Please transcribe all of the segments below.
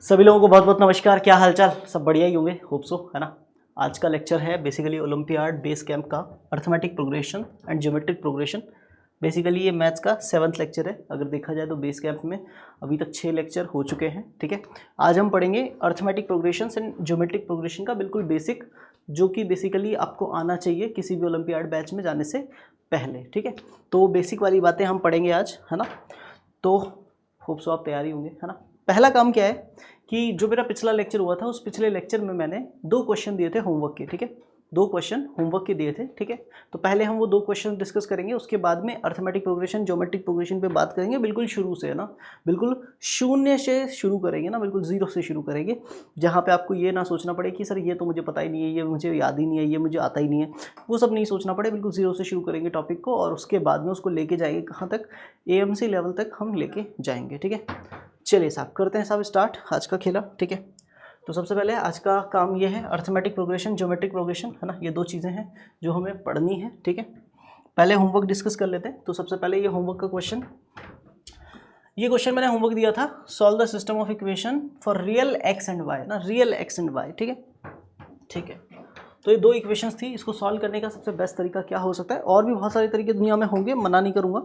सभी लोगों को बहुत बहुत नमस्कार। क्या हालचाल, सब बढ़िया ही होंगे, होप सो, है ना। आज का लेक्चर है बेसिकली ओलंपियाड बेस कैंप का arithmetic progression and geometric progression. Basically ये मैथ्स का 7वां लेक्चर है। अगर देखा जाए तो बेस कैंप में अभी तक 6 लेक्चर हो चुके हैं, ठीक है। आज हम पढ़ेंगे arithmetic progression and geometric progression का बिल्कुल बेसिक, जो कि बेसिकली आपको आना चाहिए किसी भी ओलंपियाड बैच में जाने से पहले, ठीक है। तो बेसिक वाली बातें हम पढ़ेंगे आज, है ना। तो होप सो आप तैयारी होंगे, है ना। पहला काम क्या है कि जो मेरा पिछला लेक्चर हुआ था, उस पिछले लेक्चर में मैंने 2 क्वेश्चन दिए थे होमवर्क के, ठीक है। 2 क्वेश्चन होमवर्क के दिए थे, ठीक है। तो पहले हम वो 2 क्वेश्चन डिस्कस करेंगे, उसके बाद में अर्थमेटिक प्रोग्रेशन ज्योमेट्रिक प्रोग्रेशन पे बात करेंगे, बिल्कुल शुरू से, है ना। बिल्कुल शून्य से शुरू करेंगे ना, बिल्कुल जीरो से शुरू करेंगे, जहाँ पे आपको ये ना सोचना पड़े कि सर ये तो मुझे पता ही नहीं है, ये मुझे याद ही नहीं है, ये मुझे आता ही नहीं है, वो सब नहीं सोचना पड़े। बिल्कुल जीरो से शुरू करेंगे टॉपिक को, और उसके बाद में उसको लेके जाएंगे कहाँ तक, AMC लेवल तक हम लेके जाएंगे, ठीक है। चलिए साहब, करते हैं साहब स्टार्ट आज का खेला, ठीक है। तो सबसे पहले आज का काम ये है अर्थमेटिक प्रोग्रेशन ज्योमेट्रिक प्रोग्रेशन, है ना। ये 2 चीज़ें हैं जो हमें पढ़नी है, ठीक है। पहले होमवर्क डिस्कस कर लेते हैं। तो सबसे पहले ये होमवर्क का क्वेश्चन, ये क्वेश्चन मैंने होमवर्क दिया था, solve the system of equation for real x and y, ना, रियल एक्स एंड वाई, ठीक है, ठीक है। तो ये 2 इक्वेशंस थी, इसको सॉल्व करने का सबसे बेस्ट तरीका क्या हो सकता है। और भी बहुत सारे तरीके दुनिया में होंगे, मना नहीं करूँगा,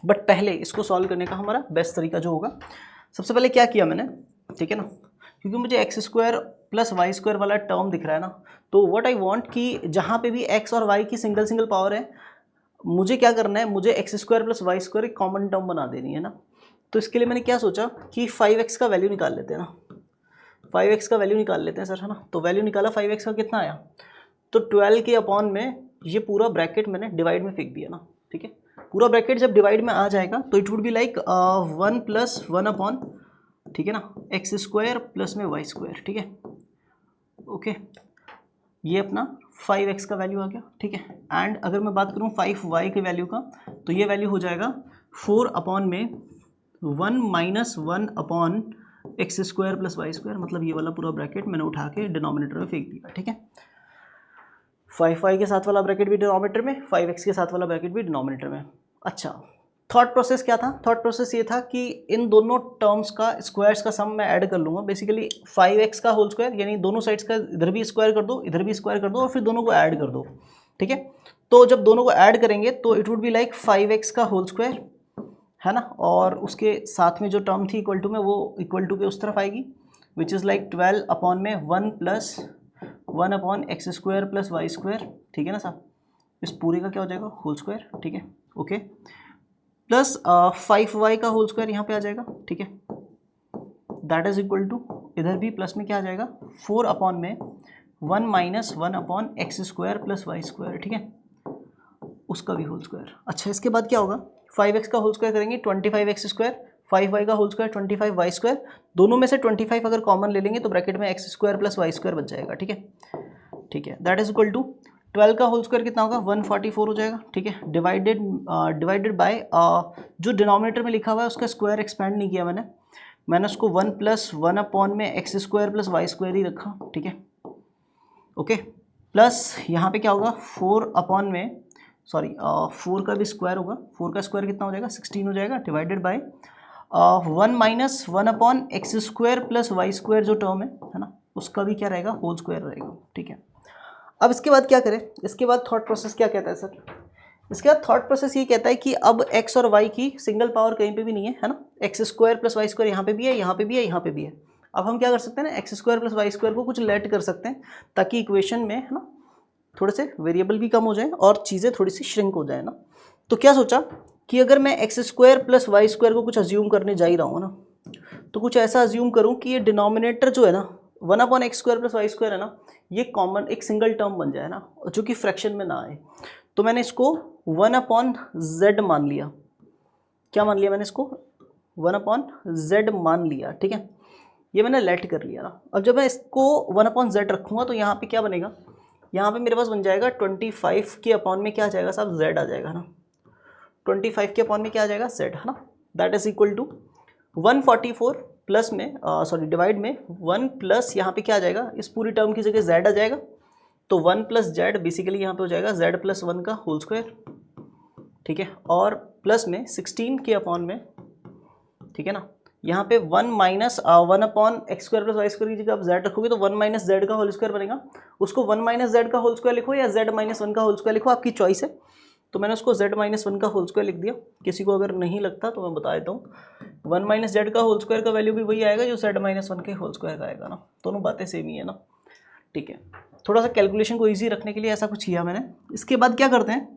बट पहले इसको सॉल्व करने का हमारा बेस्ट तरीका जो होगा, सबसे पहले क्या किया मैंने, ठीक है ना, क्योंकि मुझे x² + y² वाला टर्म दिख रहा है ना, तो व्हाट आई वांट कि जहाँ पे भी x और y की सिंगल सिंगल पावर है, मुझे क्या करना है, मुझे x² + y² एक कॉमन टर्म बना देनी है ना। तो इसके लिए मैंने क्या सोचा कि 5x का वैल्यू निकाल लेते हैं ना, 5x का वैल्यू निकाल लेते हैं सर, है ना। तो वैल्यू निकाला 5x का, कितना आया, तो 12 के अपॉन में ये पूरा ब्रैकेट मैंने डिवाइड में फेंक दिया ना, ठीक है। पूरा ब्रैकेट जब डिवाइड में आ जाएगा तो it would be like 1 + 1 upon, ठीक है ना, x² प्लस में y², ठीक है, ओके। ये अपना 5x का वैल्यू आ गया, ठीक है। एंड अगर मैं बात करूँ 5y के वैल्यू का, तो ये वैल्यू हो जाएगा 4 अपॉन में 1 - 1 अपॉन x² + y², मतलब ये वाला पूरा ब्रैकेट मैंने उठा के डिनोमिनेटर में फेंक दिया, ठीक है। 5y के साथ वाला ब्रैकेट भी डिनोमिनेटर में, 5x के साथ वाला ब्रैकेट भी डिनोमिनेटर में। अच्छा, थॉट प्रोसेस क्या था, थॉट प्रोसेस ये था कि इन दोनों टर्म्स का स्क्वायर्स का सम मैं ऐड कर लूँगा। बेसिकली 5x का होल स्क्वायर, यानी दोनों साइड्स का इधर भी स्क्वायर कर दो, इधर भी स्क्वायर कर दो, और फिर दोनों को ऐड कर दो, ठीक है। तो जब दोनों को ऐड करेंगे तो it would be like 5x का होल स्क्वायर, है ना, और उसके साथ में जो टर्म थी इक्वल टू में, वो इक्वल टू के उस तरफ आएगी, विच इज़ लाइक 12 अपॉन में 1 + 1 अपॉन x² + y², ठीक है ना साहब। इस पूरे का क्या हो जाएगा, होल स्क्वायर, ठीक है, ओके, प्लस 5y का होल स्क्वायर यहाँ पे आ जाएगा, ठीक है। दैट इज इक्वल टू, इधर भी प्लस में क्या आ जाएगा, 4 अपॉन में 1 - 1 अपॉन x² + y², ठीक है, उसका भी होल स्क्वायर। अच्छा, इसके बाद क्या होगा, 5x का होल स्क्वायर करेंगे 25x², 5y का होल स्क्वायर 25y², दोनों में से 25 अगर कॉमन ले लेंगे तो ब्रैकेट में x² + y² बच जाएगा, ठीक है, ठीक है। दैट इज इक्वल टू 12 का होल स्क्वायर कितना होगा, 144 हो जाएगा, ठीक है, डिवाइडेड बाय जो डिनोमिनेटर में लिखा हुआ है उसका स्क्वायर एक्सपेंड नहीं किया मैंने उसको 1 + 1 अपॉन में x² + y² ही रखा, ठीक है, ओके। प्लस यहाँ पे क्या होगा, 4 अपॉन में, सॉरी 4 का भी स्क्वायर होगा, 4 का स्क्वायर कितना हो जाएगा, 16 हो जाएगा, divided by 1 - 1 upon x² + y² जो टर्म है ना, उसका भी क्या रहेगा, होल स्क्वायर रहेगा, ठीक है। अब इसके बाद क्या करें, इसके बाद थॉट प्रोसेस क्या कहता है सर, इसके बाद थॉट प्रोसेस ये कहता है कि अब x और y की सिंगल पावर कहीं पे भी नहीं है ना, x² + y² यहाँ पे भी है, यहाँ पे भी है, यहाँ पे भी है। अब हम क्या कर सकते हैं ना, x² + y² को कुछ लेट कर सकते हैं, ताकि इक्वेशन में, है ना, थोड़े से वेरिएबल भी कम हो जाए और चीज़ें थोड़ी सी श्रिंक हो जाए ना। तो क्या सोचा कि अगर मैं x² + y² को कुछ अज्यूम करने जा ही रहा हूँ ना, तो कुछ ऐसा अज्यूम करूँ कि ये डिनोमिनेटर जो है ना, 1 अपॉन x² + y² है ना, ये कॉमन एक सिंगल टर्म बन जाए ना, जो कि फ्रैक्शन में ना आए। तो मैंने इसको 1 अपॉन z मान लिया, क्या मान लिया मैंने इसको, 1 अपॉन z मान लिया, ठीक है, ये मैंने लेट कर लिया ना। अब जब मैं इसको 1 अपॉन z रखूँगा तो यहाँ पे क्या बनेगा, यहाँ पे मेरे पास बन जाएगा 25 के अपॉन में क्या आ जाएगा साहब, z आ जाएगा ना, 25 के अपॉन में क्या आ जाएगा, z, है ना। That is equal to 144 plus में, सॉरी डिवाइड में 1 प्लस यहाँ पे क्या आ जाएगा, इस पूरी टर्म की जगह z आ जाएगा, तो 1 + z बेसिकली यहाँ पे हो जाएगा z + 1 का होल स्क्वायर, ठीक है, और प्लस में 16 के अपॉन में, ठीक है ना, यहाँ पे 1 minus 1 upon x square plus y square की जगह आप जेड रखोगे तो 1 माइनस जेड का होल स्क्वायर बनेगा। उसको 1 माइनस जेड का होल स्क्वायर लिखो या जेड माइनस 1 का होल स्क्वायर लिखो, आपकी चॉइस है। तो मैंने उसको जेड माइनस 1 का होल स्क्वायर लिख दिया। किसी को अगर नहीं लगता तो मैं बता देता हूँ, 1 माइनस जेड का होल स्क्वायर का वैल्यू भी वही आएगा जो जेड माइनस 1 के होल स्क्वायर का आएगा ना, दोनों बातें सेम ही है ना। ठीक है, थोड़ा सा कैलकुलेशन को ईजी रखने के लिए ऐसा कुछ किया मैंने। इसके बाद क्या करते हैं,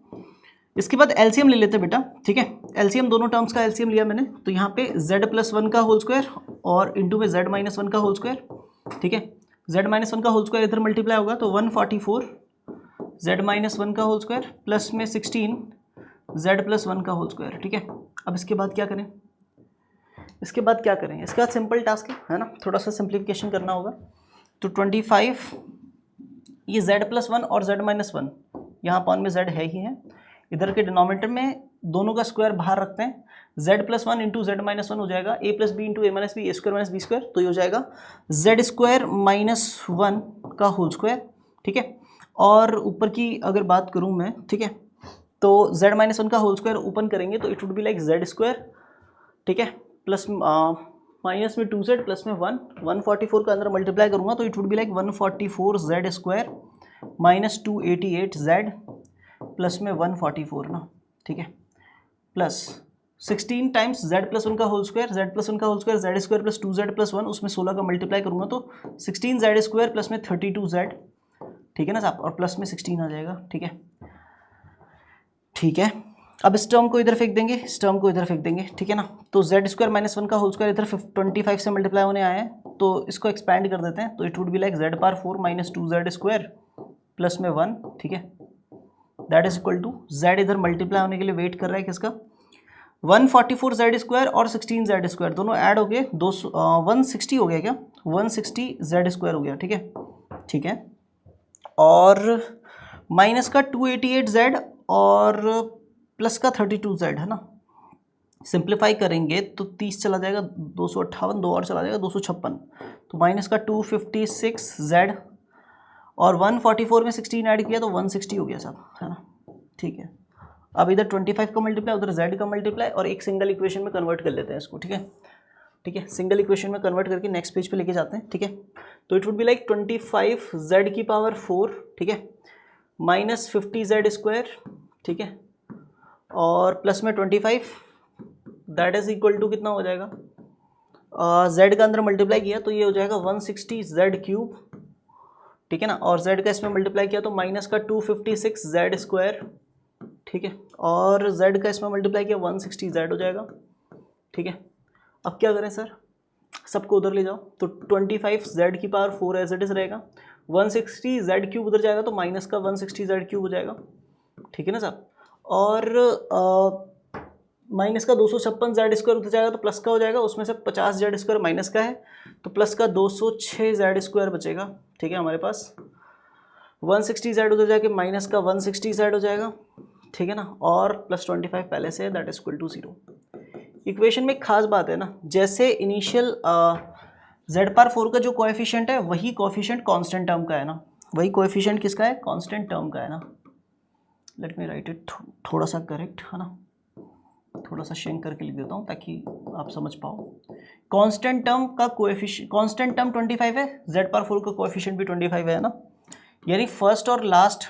इसके बाद एलसीएम ले लेते हैं बेटा। ठीक है, एलसीएम दोनों टर्म्स का एलसीएम लिया मैंने, तो यहाँ पे z प्लस 1 का होल स्क्वायर और इंटू में z माइनस 1 का होल स्क्वायर। ठीक है, z माइनस 1 का होल स्क्वायर इधर मल्टीप्लाई होगा तो 144 z माइनस 1 का होल स्क्वायर प्लस में 16 z प्लस 1 का होल स्क्वायर। ठीक है, अब इसके बाद क्या करें, इसके बाद क्या करें, इसके बाद सिंपल टास्क है ना, थोड़ा सा सिंप्लीफिकेशन करना होगा। तो 25 ये z प्लस 1 और z माइनस 1 यहाँ अपॉन में z है ही है, इधर के डिनोमिनेटर में दोनों का स्क्वायर बाहर रखते हैं। z plus 1 into z minus 1 हो जाएगा a plus b into a minus b, a square minus b square, तो ये हो जाएगा z स्क्वायर माइनस 1 का होल स्क्वायर। ठीक है, और ऊपर की अगर बात करूँ मैं, ठीक है, तो z माइनस 1 का होल स्क्वायर ओपन करेंगे तो it would be like z square. ठीक है, प्लस माइनस में 2z प्लस में 144 का अंदर मल्टीप्लाई करूँगा तो it would be like 144 z square minus 288 z plus में 144 ना। ठीक है, प्लस 16 टाइम्स z प्लस 1 का होल स्क्वायर, z प्लस 1 का whole square z square plus 2z plus 1, उसमें 16 का मल्टीप्लाई करूँगा तो 16z स्क्वायर प्लस में 32z। ठीक है ना साहब, और प्लस में 16 आ जाएगा। ठीक है, ठीक है, अब इस टर्म को इधर फेंक देंगे, इस टर्म को इधर फेंक देंगे। ठीक है ना, तो z स्क्वायर माइनस 1 का होल स्क्वायर इधर 25 से मल्टीप्लाई होने आया है, तो इसको एक्सपैंड कर देते हैं तो it would be like z power 4 minus 2z square plus में 1। ठीक है, that is equal to z इधर मल्टीप्लाई होने के लिए वेट कर रहा है किसका, 144 जेड स्क्वायर और 16 जेड स्क्वायर दोनों ऐड हो गए 160 हो गया क्या, 160 जेड स्क्वायर हो गया। ठीक है, ठीक है, और माइनस का 288 जेड और प्लस का 32 जेड है ना, सिंप्लीफाई करेंगे तो 30 चला जाएगा, 258, 2 और चला जाएगा 256, तो माइनस का 256 जेड और 144 में 16 ऐड किया तो 160 हो गया सब, है ना। ठीक है, अब इधर 25 का मल्टीप्लाई, उधर z का मल्टीप्लाई, और एक सिंगल इक्वेशन में कन्वर्ट कर लेते हैं इसको। ठीक है, ठीक है, सिंगल इक्वेशन में कन्वर्ट करके नेक्स्ट पेज पे लेके जाते हैं। ठीक है, तो it would be like 25 z की पावर 4, ठीक है, माइनस 50 जेड स्क्वायर, ठीक है, और प्लस में 25, दैट इज इक्वल टू कितना हो जाएगा, z का अंदर मल्टीप्लाई किया तो ये हो जाएगा 160 जेड क्यूब। ठीक है ना, और z का इसमें मल्टीप्लाई किया तो माइनस का 256 जेड स्क्वायर। ठीक है, और z का इसमें मल्टीप्लाई किया 160 जेड हो जाएगा। ठीक है, अब क्या करें सर, सबको उधर ले जाओ, तो 25 जेड की पावर 4 एज इट इज रहेगा, 160 जेड क्यूब उधर जाएगा तो माइनस का 160 जेड क्यूब हो जाएगा। ठीक है ना साहब, और माइनस का 256 जेड स्क्वायर उधर जाएगा तो प्लस का हो जाएगा, उसमें से 50 जेड स्क्वायर माइनस का है तो प्लस का 206 जेड स्क्वायर बचेगा। ठीक है, हमारे पास 160 जेड उधर जाके माइनस का 160 जेड हो जाएगा। ठीक है ना, और प्लस 25 पहले से है, that is equal to 0। Equation में एक खास बात है ना, जैसे इनिशियल z पावर 4 का जो कोएफिशिएंट है वही कोएफिशिएंट कांस्टेंट टर्म का है ना, वही कोएफिशिएंट किसका है, कांस्टेंट टर्म का है ना। लेट मी राइट इट थोड़ा सा करेक्ट, है ना, थोड़ा सा शेंक करके लिख देता हूँ ताकि आप समझ पाओ। कांस्टेंट टर्म का कोएफिशिएंट, कांस्टेंट टर्म 25 है, z पावर 4 का कोएफिशिएंट भी 25 है ना, यानी फर्स्ट और लास्ट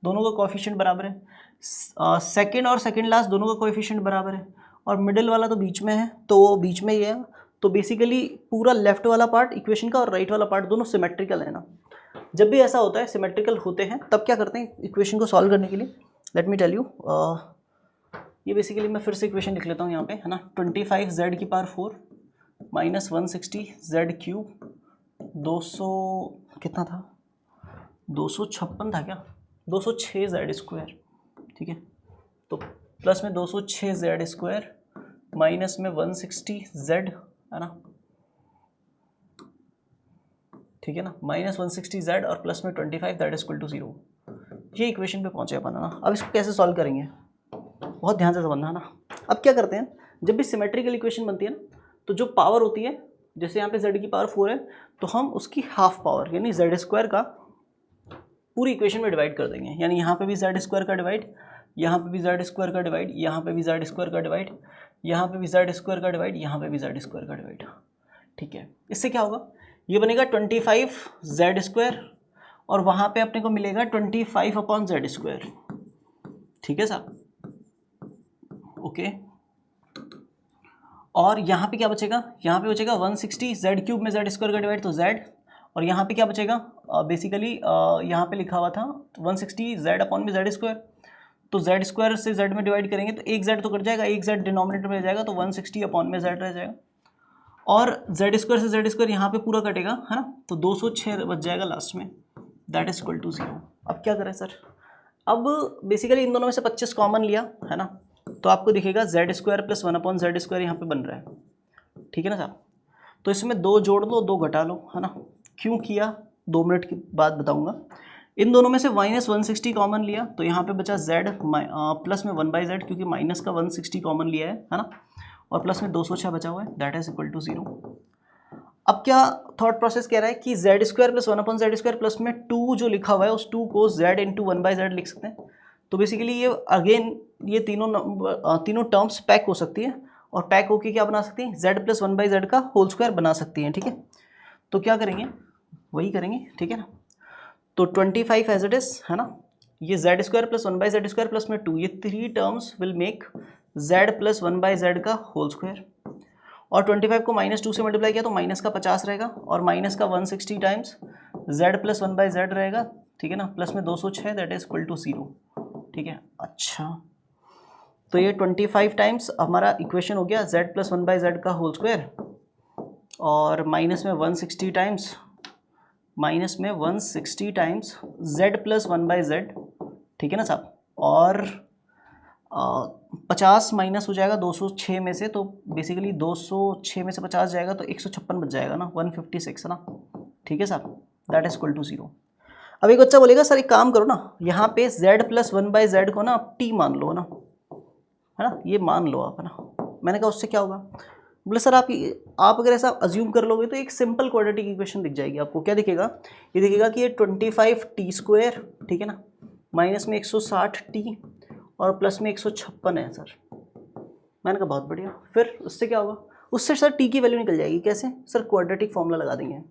दोनों का कोएफिशिएंट बराबर है, सेकंड और सेकंड लास्ट दोनों का कोएफिशिएंट बराबर है, और मिडिल वाला तो बीच में है, तो बीच में ही है। तो बेसिकली पूरा लेफ्ट वाला पार्ट इक्वेशन का और राइट वाला पार्ट दोनों सिमेट्रिकल है ना। जब भी ऐसा होता है, सिमेट्रिकल होते हैं, तब क्या करते हैं इक्वेशन को सॉल्व करने के लिए, लेट मी टेल यू, ये बेसिकली मैं फिर से इक्वेशन लिख लेता हूँ यहाँ पे, है ना, 25 जेड की पावर 4 माइनस 160 जेड क्यूब 200 कितना था, 256 था क्या, 206 जेड स्क्वायर। ठीक है, तो प्लस में 206 जेड स्क्वायर माइनस में 160 जेड, है ना, ठीक है ना, माइनस 160 जेड और प्लस में 25, दैट इज इक्वल टू 0। ये इक्वेशन पे पहुंचे अपन, है ना। अब इसको कैसे सॉल्व करेंगे, बहुत ध्यान से समझना, है ना। अब क्या करते हैं, जब भी सिमेट्रिकल इक्वेशन बनती है ना, तो जो पावर होती है, जैसे यहाँ पे z की पावर 4 है, तो हम उसकी हाफ पावर यानी जेड स्क्वायर का पूरी इक्वेशन में डिवाइड कर देंगे। यानी यहाँ पे भी जेड स्क्वायर का डिवाइड, यहाँ पे भी जेड स्क्वायर का डिवाइड, यहाँ पे भी जेड स्क्वायर का डिवाइड, यहाँ पे भी जेड स्क्वायर का डिवाइड, यहाँ पे भी जेड स्क्वायर का डिवाइड। ठीक है, इससे क्या होगा, ये बनेगा 25 जेड स्क्वायर और वहाँ पे अपने को मिलेगा 25 अपॉन जेड स्क्वायर। ठीक है साहब, ओके। और यहाँ पे क्या बचेगा, यहाँ पे बचेगा 160 जेड क्यूब में जेड स्क्वायर का डिवाइड तो जेड, और यहाँ पे क्या बचेगा, बेसिकली यहाँ पे लिखा हुआ था 160 जेड अपॉन में जेड स्क्वायर, तो जेड स्क्वायर से जेड में डिवाइड करेंगे तो एक जेड तो कट जाएगा, एक जेड डिनोमिनेटर में रह जाएगा तो 160 अपॉन में जेड रह जाएगा, और जेड स्क्वायर से जेड स्क्वायर यहाँ पे पूरा कटेगा, है ना, तो 206 बच जाएगा लास्ट में, दैट इज इक्वल टू 0। अब क्या करें सर, अब बेसिकली इन दोनों में से 25 कॉमन लिया, है ना, तो आपको दिखेगा Z square plus 1 upon Z square यहाँ पे बन रहा है। ठीक है ना साहब, तो इसमें 2 जोड़ लो 2 घटा लो, है ना, क्यों किया 2 मिनट के बाद बताऊंगा। इन दोनों में से माइनस 160 कॉमन लिया तो यहाँ पे बचा z प्लस में 1/z, क्योंकि माइनस का 160 कॉमन लिया है ना, और प्लस में 206 बचा हुआ है, दैट इज इक्वल टू 0। अब क्या थॉट प्रोसेस कह रहा है कि Z square plus 1 upon Z square plus में 2 जो लिखा हुआ है उस 2 को z इंटू 1/z लिख सकते हैं। तो बेसिकली ये अगेन ये तीनों टर्म्स पैक हो सकती है, और पैक होके क्या बना सकती है, z प्लस 1/z का होल स्क्वायर बना सकती हैं। ठीक है, तो क्या करेंगे, वही करेंगे। ठीक है ना, तो 25 एज इट इज, है ना, ये Z square plus 1/z square plus में 2, ये 3 terms will make z plus 1/z का होल स्क्वायर, और 25 को -2 से मल्टीप्लाई किया तो माइनस का 50 रहेगा, और माइनस का 160 टाइम्स z प्लस 1/z रहेगा। ठीक है ना, प्लस में 206, दैट इज इक्वल टू 0। ठीक है, अच्छा, तो ये 25 टाइम्स हमारा इक्वेशन हो गया z प्लस 1/z का होल स्क्वायर, और माइनस में 160 टाइम्स z प्लस 1/z। ठीक है ना साहब, और 50 माइनस हो जाएगा 206 में से, तो बेसिकली 206 में से 50 जाएगा तो 156 बच जाएगा ना, 156 है ना। ठीक है साहब, दैट इज इक्वल टू 0। अब एक बच्चा बोलेगा सर एक काम करो ना, यहाँ पे z प्लस 1/z को ना आप t मान लो ना, है ना, ये मान लो आप, है ना। मैंने कहा उससे क्या होगा, बोले सर आप अगर ऐसा अज्यूम कर लोगे तो एक सिंपल क्वाड्रेटिक इक्वेशन दिख जाएगी आपको। क्या दिखेगा, ये दिखेगा कि ये 25t स्क्वायर, ठीक है ना, माइनस में 160t और प्लस में 156 है सर। मैंने कहा बहुत बढ़िया, फिर उससे क्या होगा, उससे सर t की वैल्यू निकल जाएगी। कैसे सर, क्वाड्रेटिक फॉर्मूला लगा देंगे।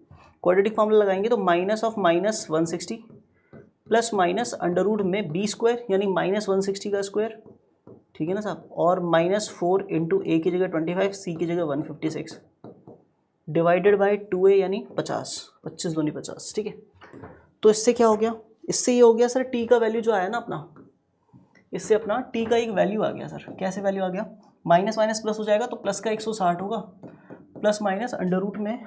क्वाड्रेटिक फॉर्मूला लगाएंगे तो minus of minus 160 plus minus under root में b स्क्वायर यानी माइनस 160 का स्क्वायर। ठीक है ना साहब, और -4 इंटू a की जगह 25, c की जगह 156 डिवाइडेड बाई 2a यानी 50, 25 दूनी 50। ठीक है, तो इससे क्या हो गया, इससे ये हो गया सर t का वैल्यू जो आया ना अपना, इससे अपना t का एक वैल्यू आ गया सर। कैसे वैल्यू आ गया, माइनस माइनस प्लस हो जाएगा तो प्लस का 160 होगा, प्लस माइनस अंडर रूट में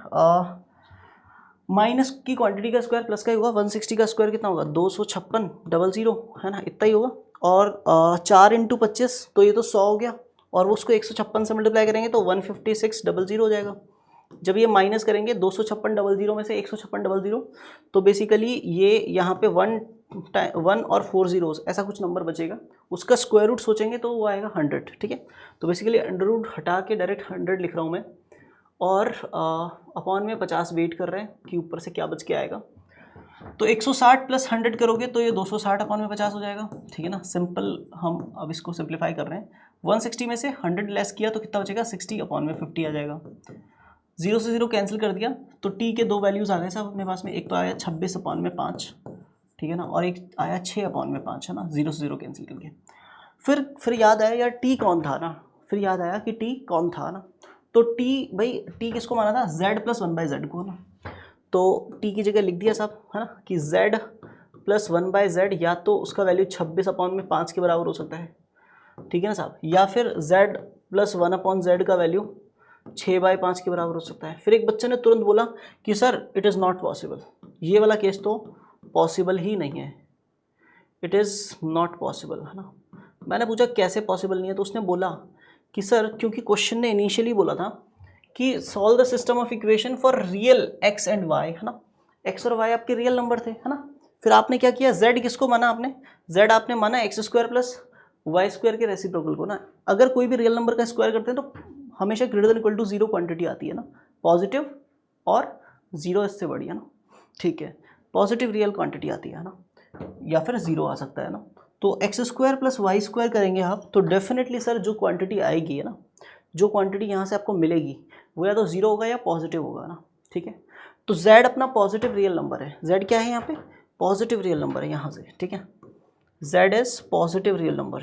माइनस की क्वांटिटी का स्क्वायर प्लस का ही होगा, 160 का स्क्वायर कितना होगा 256 है ना, इतना ही होगा, और 4 इंटू 25 तो ये तो 100 हो गया, और वो उसको 156 से मल्टीप्लाई करेंगे तो 15600 हो जाएगा। जब ये माइनस करेंगे 25600 में से 15600, तो बेसिकली ये यहाँ पे 1 और 4 जीरोस ऐसा कुछ नंबर बचेगा, उसका स्क्वायर रूट सोचेंगे तो वो आएगा 100। ठीक है, तो बेसिकली अंडर रूट हटा के डायरेक्ट 100 लिख रहा हूँ मैं, और अपॉन में 50 वेट कर रहे हैं कि ऊपर से क्या बच के आएगा। तो 160 प्लस 100 करोगे तो ये 260 अपॉन में 50 हो जाएगा। ठीक है ना, सिंपल, हम अब इसको सिंप्लीफाई कर रहे हैं। 160 में से 100 लेस किया तो कितना बचेगा, 60 अपॉन में 50 आ जाएगा। 0 से 0 कैंसिल कर दिया तो t के 2 वैल्यूज़ आ गए साहब अपने पास में, एक तो आया 26 अपॉन में 5, ठीक है ना, और एक आया 6 अपॉन में 5, है ना, 0 से 0 कैंसिल करके। फिर याद आया यार t कौन था ना, फिर याद आया कि t कौन था ना, तो t भाई t किसको माना था, z प्लस 1/z को ना, तो t की जगह लिख दिया साहब, है ना, कि z प्लस 1/z या तो उसका वैल्यू 26 अपॉन में 5 के बराबर हो सकता है, ठीक है ना साहब, या फिर z प्लस 1 अपॉन z का वैल्यू 6/5 के बराबर हो सकता है। फिर एक बच्चे ने तुरंत बोला कि sir it is not possible, ये वाला केस तो पॉसिबल ही नहीं है, इट इज़ नॉट पॉसिबल, है ना। मैंने पूछा कैसे पॉसिबल नहीं है, तो उसने बोला कि सर क्योंकि क्वेश्चन ने इनिशियली बोला था कि solve the system of equation for real x and y, है ना, x और y आपके रियल नंबर थे, है ना। फिर आपने क्या किया, z किसको माना आपने, z आपने माना x² प्लस y² के रेसिप्रोकल को ना। अगर कोई भी रियल नंबर का स्क्वायर करते हैं तो हमेशा greater than equal to 0 quantity आती है ना, पॉजिटिव और 0 इससे बड़ी, है ना, ठीक है, पॉजिटिव रियल क्वांटिटी आती है ना, या फिर 0 आ सकता है ना। तो x² प्लस y² करेंगे आप तो डेफिनेटली सर जो क्वांटिटी आएगी, है ना, जो क्वांटिटी यहाँ से आपको मिलेगी वो या तो 0 होगा या पॉजिटिव होगा ना, ठीक है। तो z अपना पॉजिटिव रियल नंबर है, z क्या है यहाँ पे, पॉजिटिव रियल नंबर है यहाँ से, ठीक है, z is positive real number,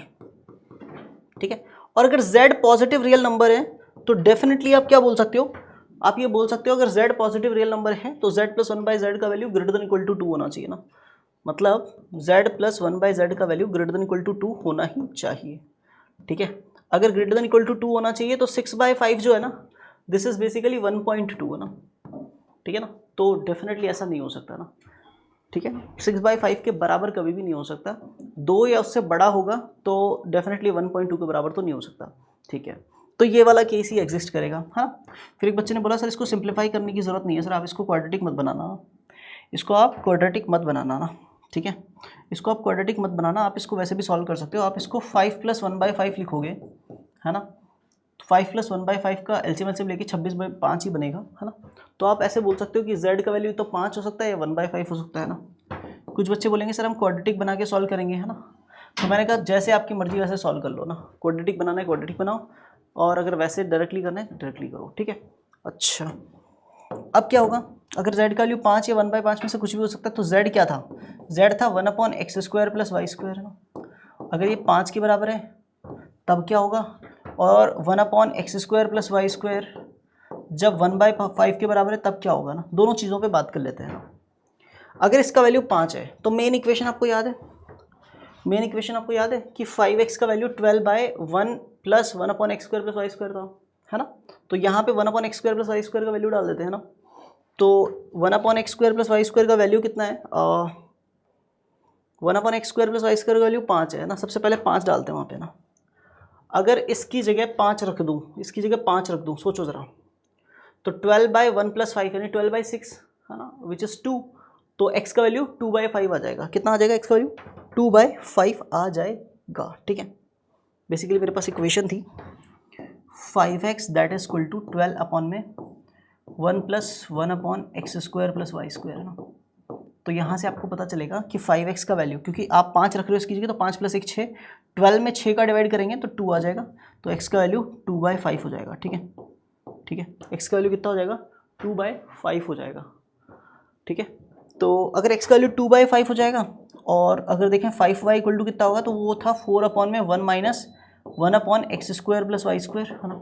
ठीक है। और अगर z पॉजिटिव रियल नंबर है तो डेफिनेटली आप क्या बोल सकते हो, आप ये बोल सकते हो अगर z पॉजिटिव रियल नंबर है तो z प्लस 1/z का value greater than equal to 2 होना चाहिए ना, मतलब z प्लस 1/z का value greater than equal to 2 होना ही चाहिए, ठीक है। अगर ग्रेटर देन इक्वल टू 2 होना चाहिए तो 6/5 जो है ना, दिस इज बेसिकली 1.2 है ना, ठीक है ना, तो डेफिनेटली ऐसा नहीं हो सकता ना, ठीक है। 6/5 के बराबर कभी भी नहीं हो सकता, 2 या उससे बड़ा होगा तो डेफिनेटली 1.2 के बराबर तो नहीं हो सकता, ठीक है। तो ये वाला केस ही एग्जिस्ट करेगा, हाँ। फिर एक बच्चे ने बोला सर इसको सिंप्लीफाई करने की ज़रूरत नहीं है सर, आप इसको क्वाड्रेटिक मत बनाना, इसको आप क्वाड्रेटिक मत बनाना ना, ठीक है, इसको आप क्वाड्रेटिक मत बनाना, आप इसको वैसे भी सॉल्व कर सकते हो, आप इसको 5 + 1/5 लिखोगे, है ना, 5 + 1/5 का एलसीएम लेके 26/5 ही बनेगा, है ना। तो आप ऐसे बोल सकते हो कि z का वैल्यू तो 5 हो सकता है या 1/5 हो सकता है ना। कुछ बच्चे बोलेंगे सर हम क्वाड्रेटिक बना के सॉल्व करेंगे, है ना, तो मैंने कहा जैसे आपकी मर्जी वैसे सॉल्व कर लो ना, क्वाड्रेटिक बनाना है क्वाड्रेटिक बनाओ, और अगर वैसे डायरेक्टली करना है डायरेक्टली करो, ठीक है। अच्छा, अब क्या होगा, अगर z का वैल्यू 5 या 1/5 में से कुछ भी हो सकता है, तो z क्या था, z था 1/x² + y², है ना। अगर ये 5 के बराबर है तब क्या होगा, और 1/x² + y² जब 1/5 के बराबर है तब क्या होगा ना, दोनों चीज़ों पे बात कर लेते हैं ना। अगर इसका वैल्यू 5 है तो मेन इक्वेशन आपको याद है, मेन इक्वेशन आपको याद है कि 5x का वैल्यू 12/1 + 1/x² + y² था, है ना। तो यहाँ पे 1/x² + y² का वैल्यू डाल देते हैं ना, तो 1/x² + y² का वैल्यू कितना है, 1/x² + y² का वैल्यू 5 है ना, सबसे पहले 5 डालते हैं वहाँ पे ना। अगर इसकी जगह 5 रख दूँ, इसकी जगह 5 रख दूँ, सोचो ज़रा, तो 12/1 + 5 यानी 12/6, है ना, विच इज़ 2, तो x का वैल्यू 2/5 आ जाएगा, कितना आ जाएगा x का वैल्यू 2/5 आ जाएगा, ठीक है। बेसिकली मेरे पास इक्वेशन थी 5x that is equal to 12/1 + 1/x² + y², है ना। तो यहाँ से आपको पता चलेगा कि 5x का वैल्यू, क्योंकि आप 5 रख रहे हो इसकी जगह, तो 5 + 1 6, 12 में 6 का डिवाइड करेंगे तो 2 आ जाएगा, तो x का वैल्यू 2/5 हो जाएगा, ठीक है, ठीक है। x का वैल्यू कितना हो जाएगा 2/5 हो जाएगा, ठीक है। तो अगर x का वैल्यू 2/5 हो जाएगा, और अगर देखें 5y = कितना होगा, तो वो था 4/1 - 1/x² + y², है ना।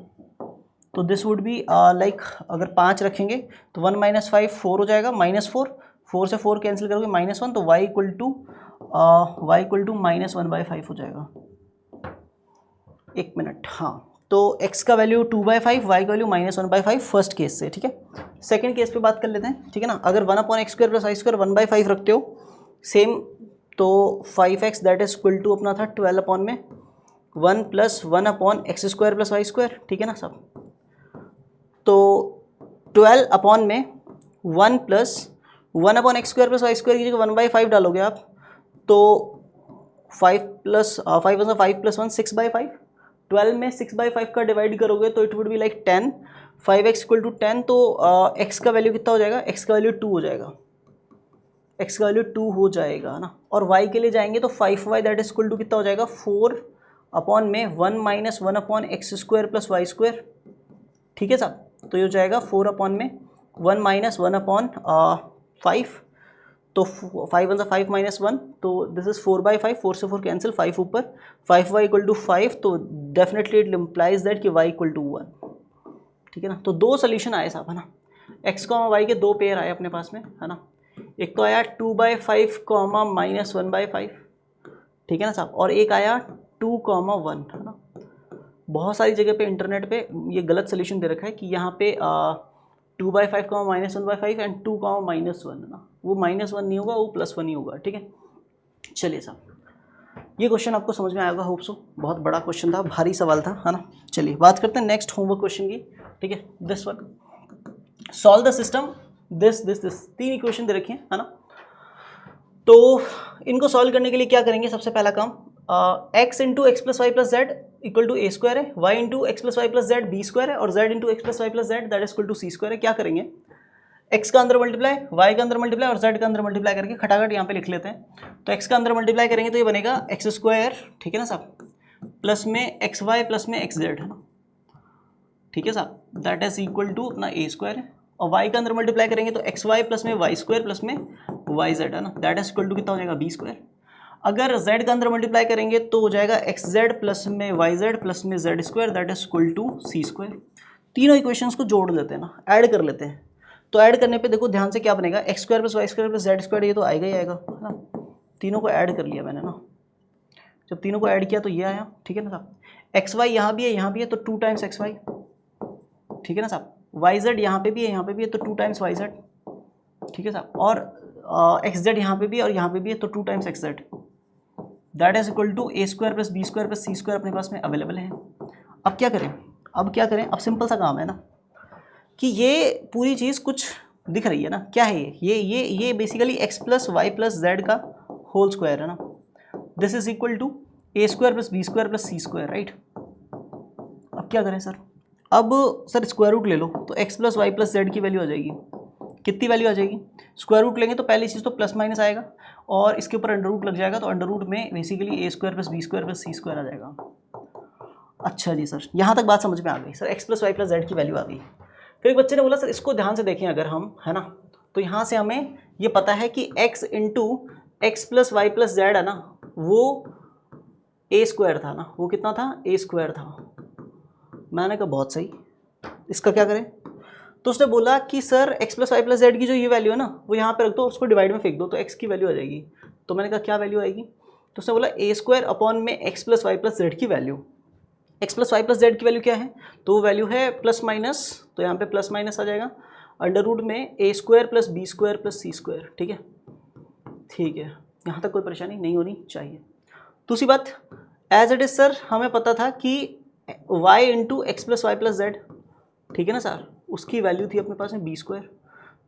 तो दिस वुड बी लाइक, अगर 5 रखेंगे तो 1 - 5 4 हो जाएगा, -4, 4 से 4 कैंसिल करोगे -1, तो y = -1/5 हो जाएगा। एक मिनट, हाँ, तो x का वैल्यू 2/5, y का वैल्यू -1/5 फर्स्ट केस से, ठीक है। सेकंड केस पे बात कर लेते हैं, ठीक है ना। अगर 1/x² + y² 1/5 रखते हो सेम, तो 5x that is equal to अपना था 12/1 + 1/x² + y², ठीक है ना सब। तो 12/1 + 1/x² + y² की जगह 1/5 डालोगे आप, तो 5 + 1 6/5, 12 में 6/5 का डिवाइड करोगे तो it would be like 10, 5x = 10, तो x का वैल्यू कितना हो जाएगा, x का वैल्यू 2 हो जाएगा, x का वैल्यू 2 हो जाएगा ना। और y के लिए जाएंगे तो 5y that is equal to कितना हो जाएगा 4/1 - 1/x² + y², ठीक है साहब। तो ये हो जाएगा 4/1 - 1/5, तो 5 × 5 - 1, तो दिस इज 4/5, 4 से 4 कैंसिल, 5 ऊपर, 5y = 5, तो डेफिनेटली इट इम्प्लाइज दैट कि y = 1, ठीक है ना। तो दो सोल्यूशन आए साहब, है ना, x, y के दो पेयर आए अपने पास में, है ना। एक तो आया 2/5, -1/5, ठीक है ना साहब, और एक आया 2, 1, है ना। बहुत सारी जगह पे इंटरनेट पे ये गलत सोल्यूशन दे रखा है कि यहाँ पे 2/5, -1/5 एंड 2, -1, है ना, वो -1 नहीं होगा, वो +1 ही होगा, ठीक है। चलिए साहब, ये क्वेश्चन आपको समझ में आएगा, होप सो, बहुत बड़ा क्वेश्चन था, भारी सवाल था, है ना। चलिए बात करते हैं नेक्स्ट होमवर्क क्वेश्चन की, ठीक है। This one, solve the system, this 3 equation दे रखे हैं, है ना। तो इनको सॉल्व करने के लिए क्या करेंगे, सबसे पहला काम, x × x + y + z = a² है, y × x + y + z b² है, और z × x + y + z that is equal to c² है। क्या करेंगे, x का अंदर मल्टीप्लाई, y का अंदर मल्टीप्लाई और z का अंदर मल्टीप्लाई करके खटाखट यहाँ पे लिख लेते हैं। तो x का अंदर मल्टीप्लाई करेंगे तो ये बनेगा x², ठीक है ना साहब, प्लस में xy प्लस में xz, है ना। ठीक है साहब, दैट इज इक्वल टू अपना ए स्क्वायर है, और वाई का अंदर मल्टीप्लाई करेंगे तो एक्स वाई प्लस में वाई स्क्वायर प्लस में वाई जेड है ना, दैट इज इक्वल टू कितना हो जाएगा बी स्क्वायर। अगर z का अंदर मल्टीप्लाई करेंगे तो हो जाएगा एक्स जेड प्लस में वाई जेड प्लस में z square, that is equal to c square. तीनों इक्वेशंस को जोड़ लेते हैं ना, ऐड कर लेते हैं। तो ऐड करने पे देखो ध्यान से क्या बनेगा, x square plus y square plus z square, ये तो आएगा ही आएगा है ना। तीनों को ऐड कर लिया मैंने ना, जब तीनों को ऐड किया तो ये आया, ठीक है ना साहब। एक्स वाई यहाँ भी है यहाँ भी है तो 2 टाइम्स एक्स वाई, ठीक है ना साहब। वाई जेड यहाँ पे भी है यहाँ पे भी है तो 2 टाइम्स वाई जेड, ठीक है साहब। और एक्स जेड यहाँ पे भी है और यहाँ पे भी है तो 2 times x z, that is equal to a square plus b square plus c square अपने पास में अवेलेबल है। अब क्या करें, अब सिंपल सा काम है ना कि ये पूरी चीज़ कुछ दिख रही है ना, क्या है ये basically x plus y plus z का होल स्क्वायर है ना, this is equal to a square plus b square plus c square, right. अब क्या करें सर, अब सर स्क्वायर रूट ले लो तो x plus y plus z की वैल्यू आ जाएगी, कितनी वैल्यू आ जाएगी, स्क्वायर रूट लेंगे तो पहली चीज़ तो प्लस माइनस आएगा और इसके ऊपर अंडर रूट लग जाएगा, तो अंडर रूट में basically a square plus b square plus c square आ जाएगा। अच्छा जी सर, यहाँ तक बात समझ में आ गई sir, x plus y plus z की वैल्यू आ गई। फिर एक बच्चे ने बोला सर इसको ध्यान से देखें अगर हम, है ना, तो यहाँ से हमें ये पता है कि x into x plus y plus z है ना, वो ए स्क्वायर था ना, वो कितना था, ए स्क्वायर था। मैंने कहा बहुत सही, इसका क्या करें, तो उसने बोला कि sir x plus y plus z की जो ये वैल्यू है ना वो यहाँ पे रख दो, उसको डिवाइड में फेंक दो तो एक्स की वैल्यू आ जाएगी। तो मैंने कहा क्या वैल्यू आएगी, तो उसने बोला ए स्क्वायर अपॉन में x plus y plus z की value. X plus y plus z की वैल्यू क्या है, तो वो वैल्यू है प्लस माइनस, तो यहाँ पे प्लस माइनस आ जाएगा, अंडर रूट में a square plus b square plus c square, ठीक है। ठीक है, यहाँ तक कोई परेशानी नहीं होनी चाहिए। दूसरी बात, एज इट इज सर हमें पता था कि y into x plus y plus z, ठीक है ना सर, उसकी वैल्यू थी अपने पास में बी स्क्वायर,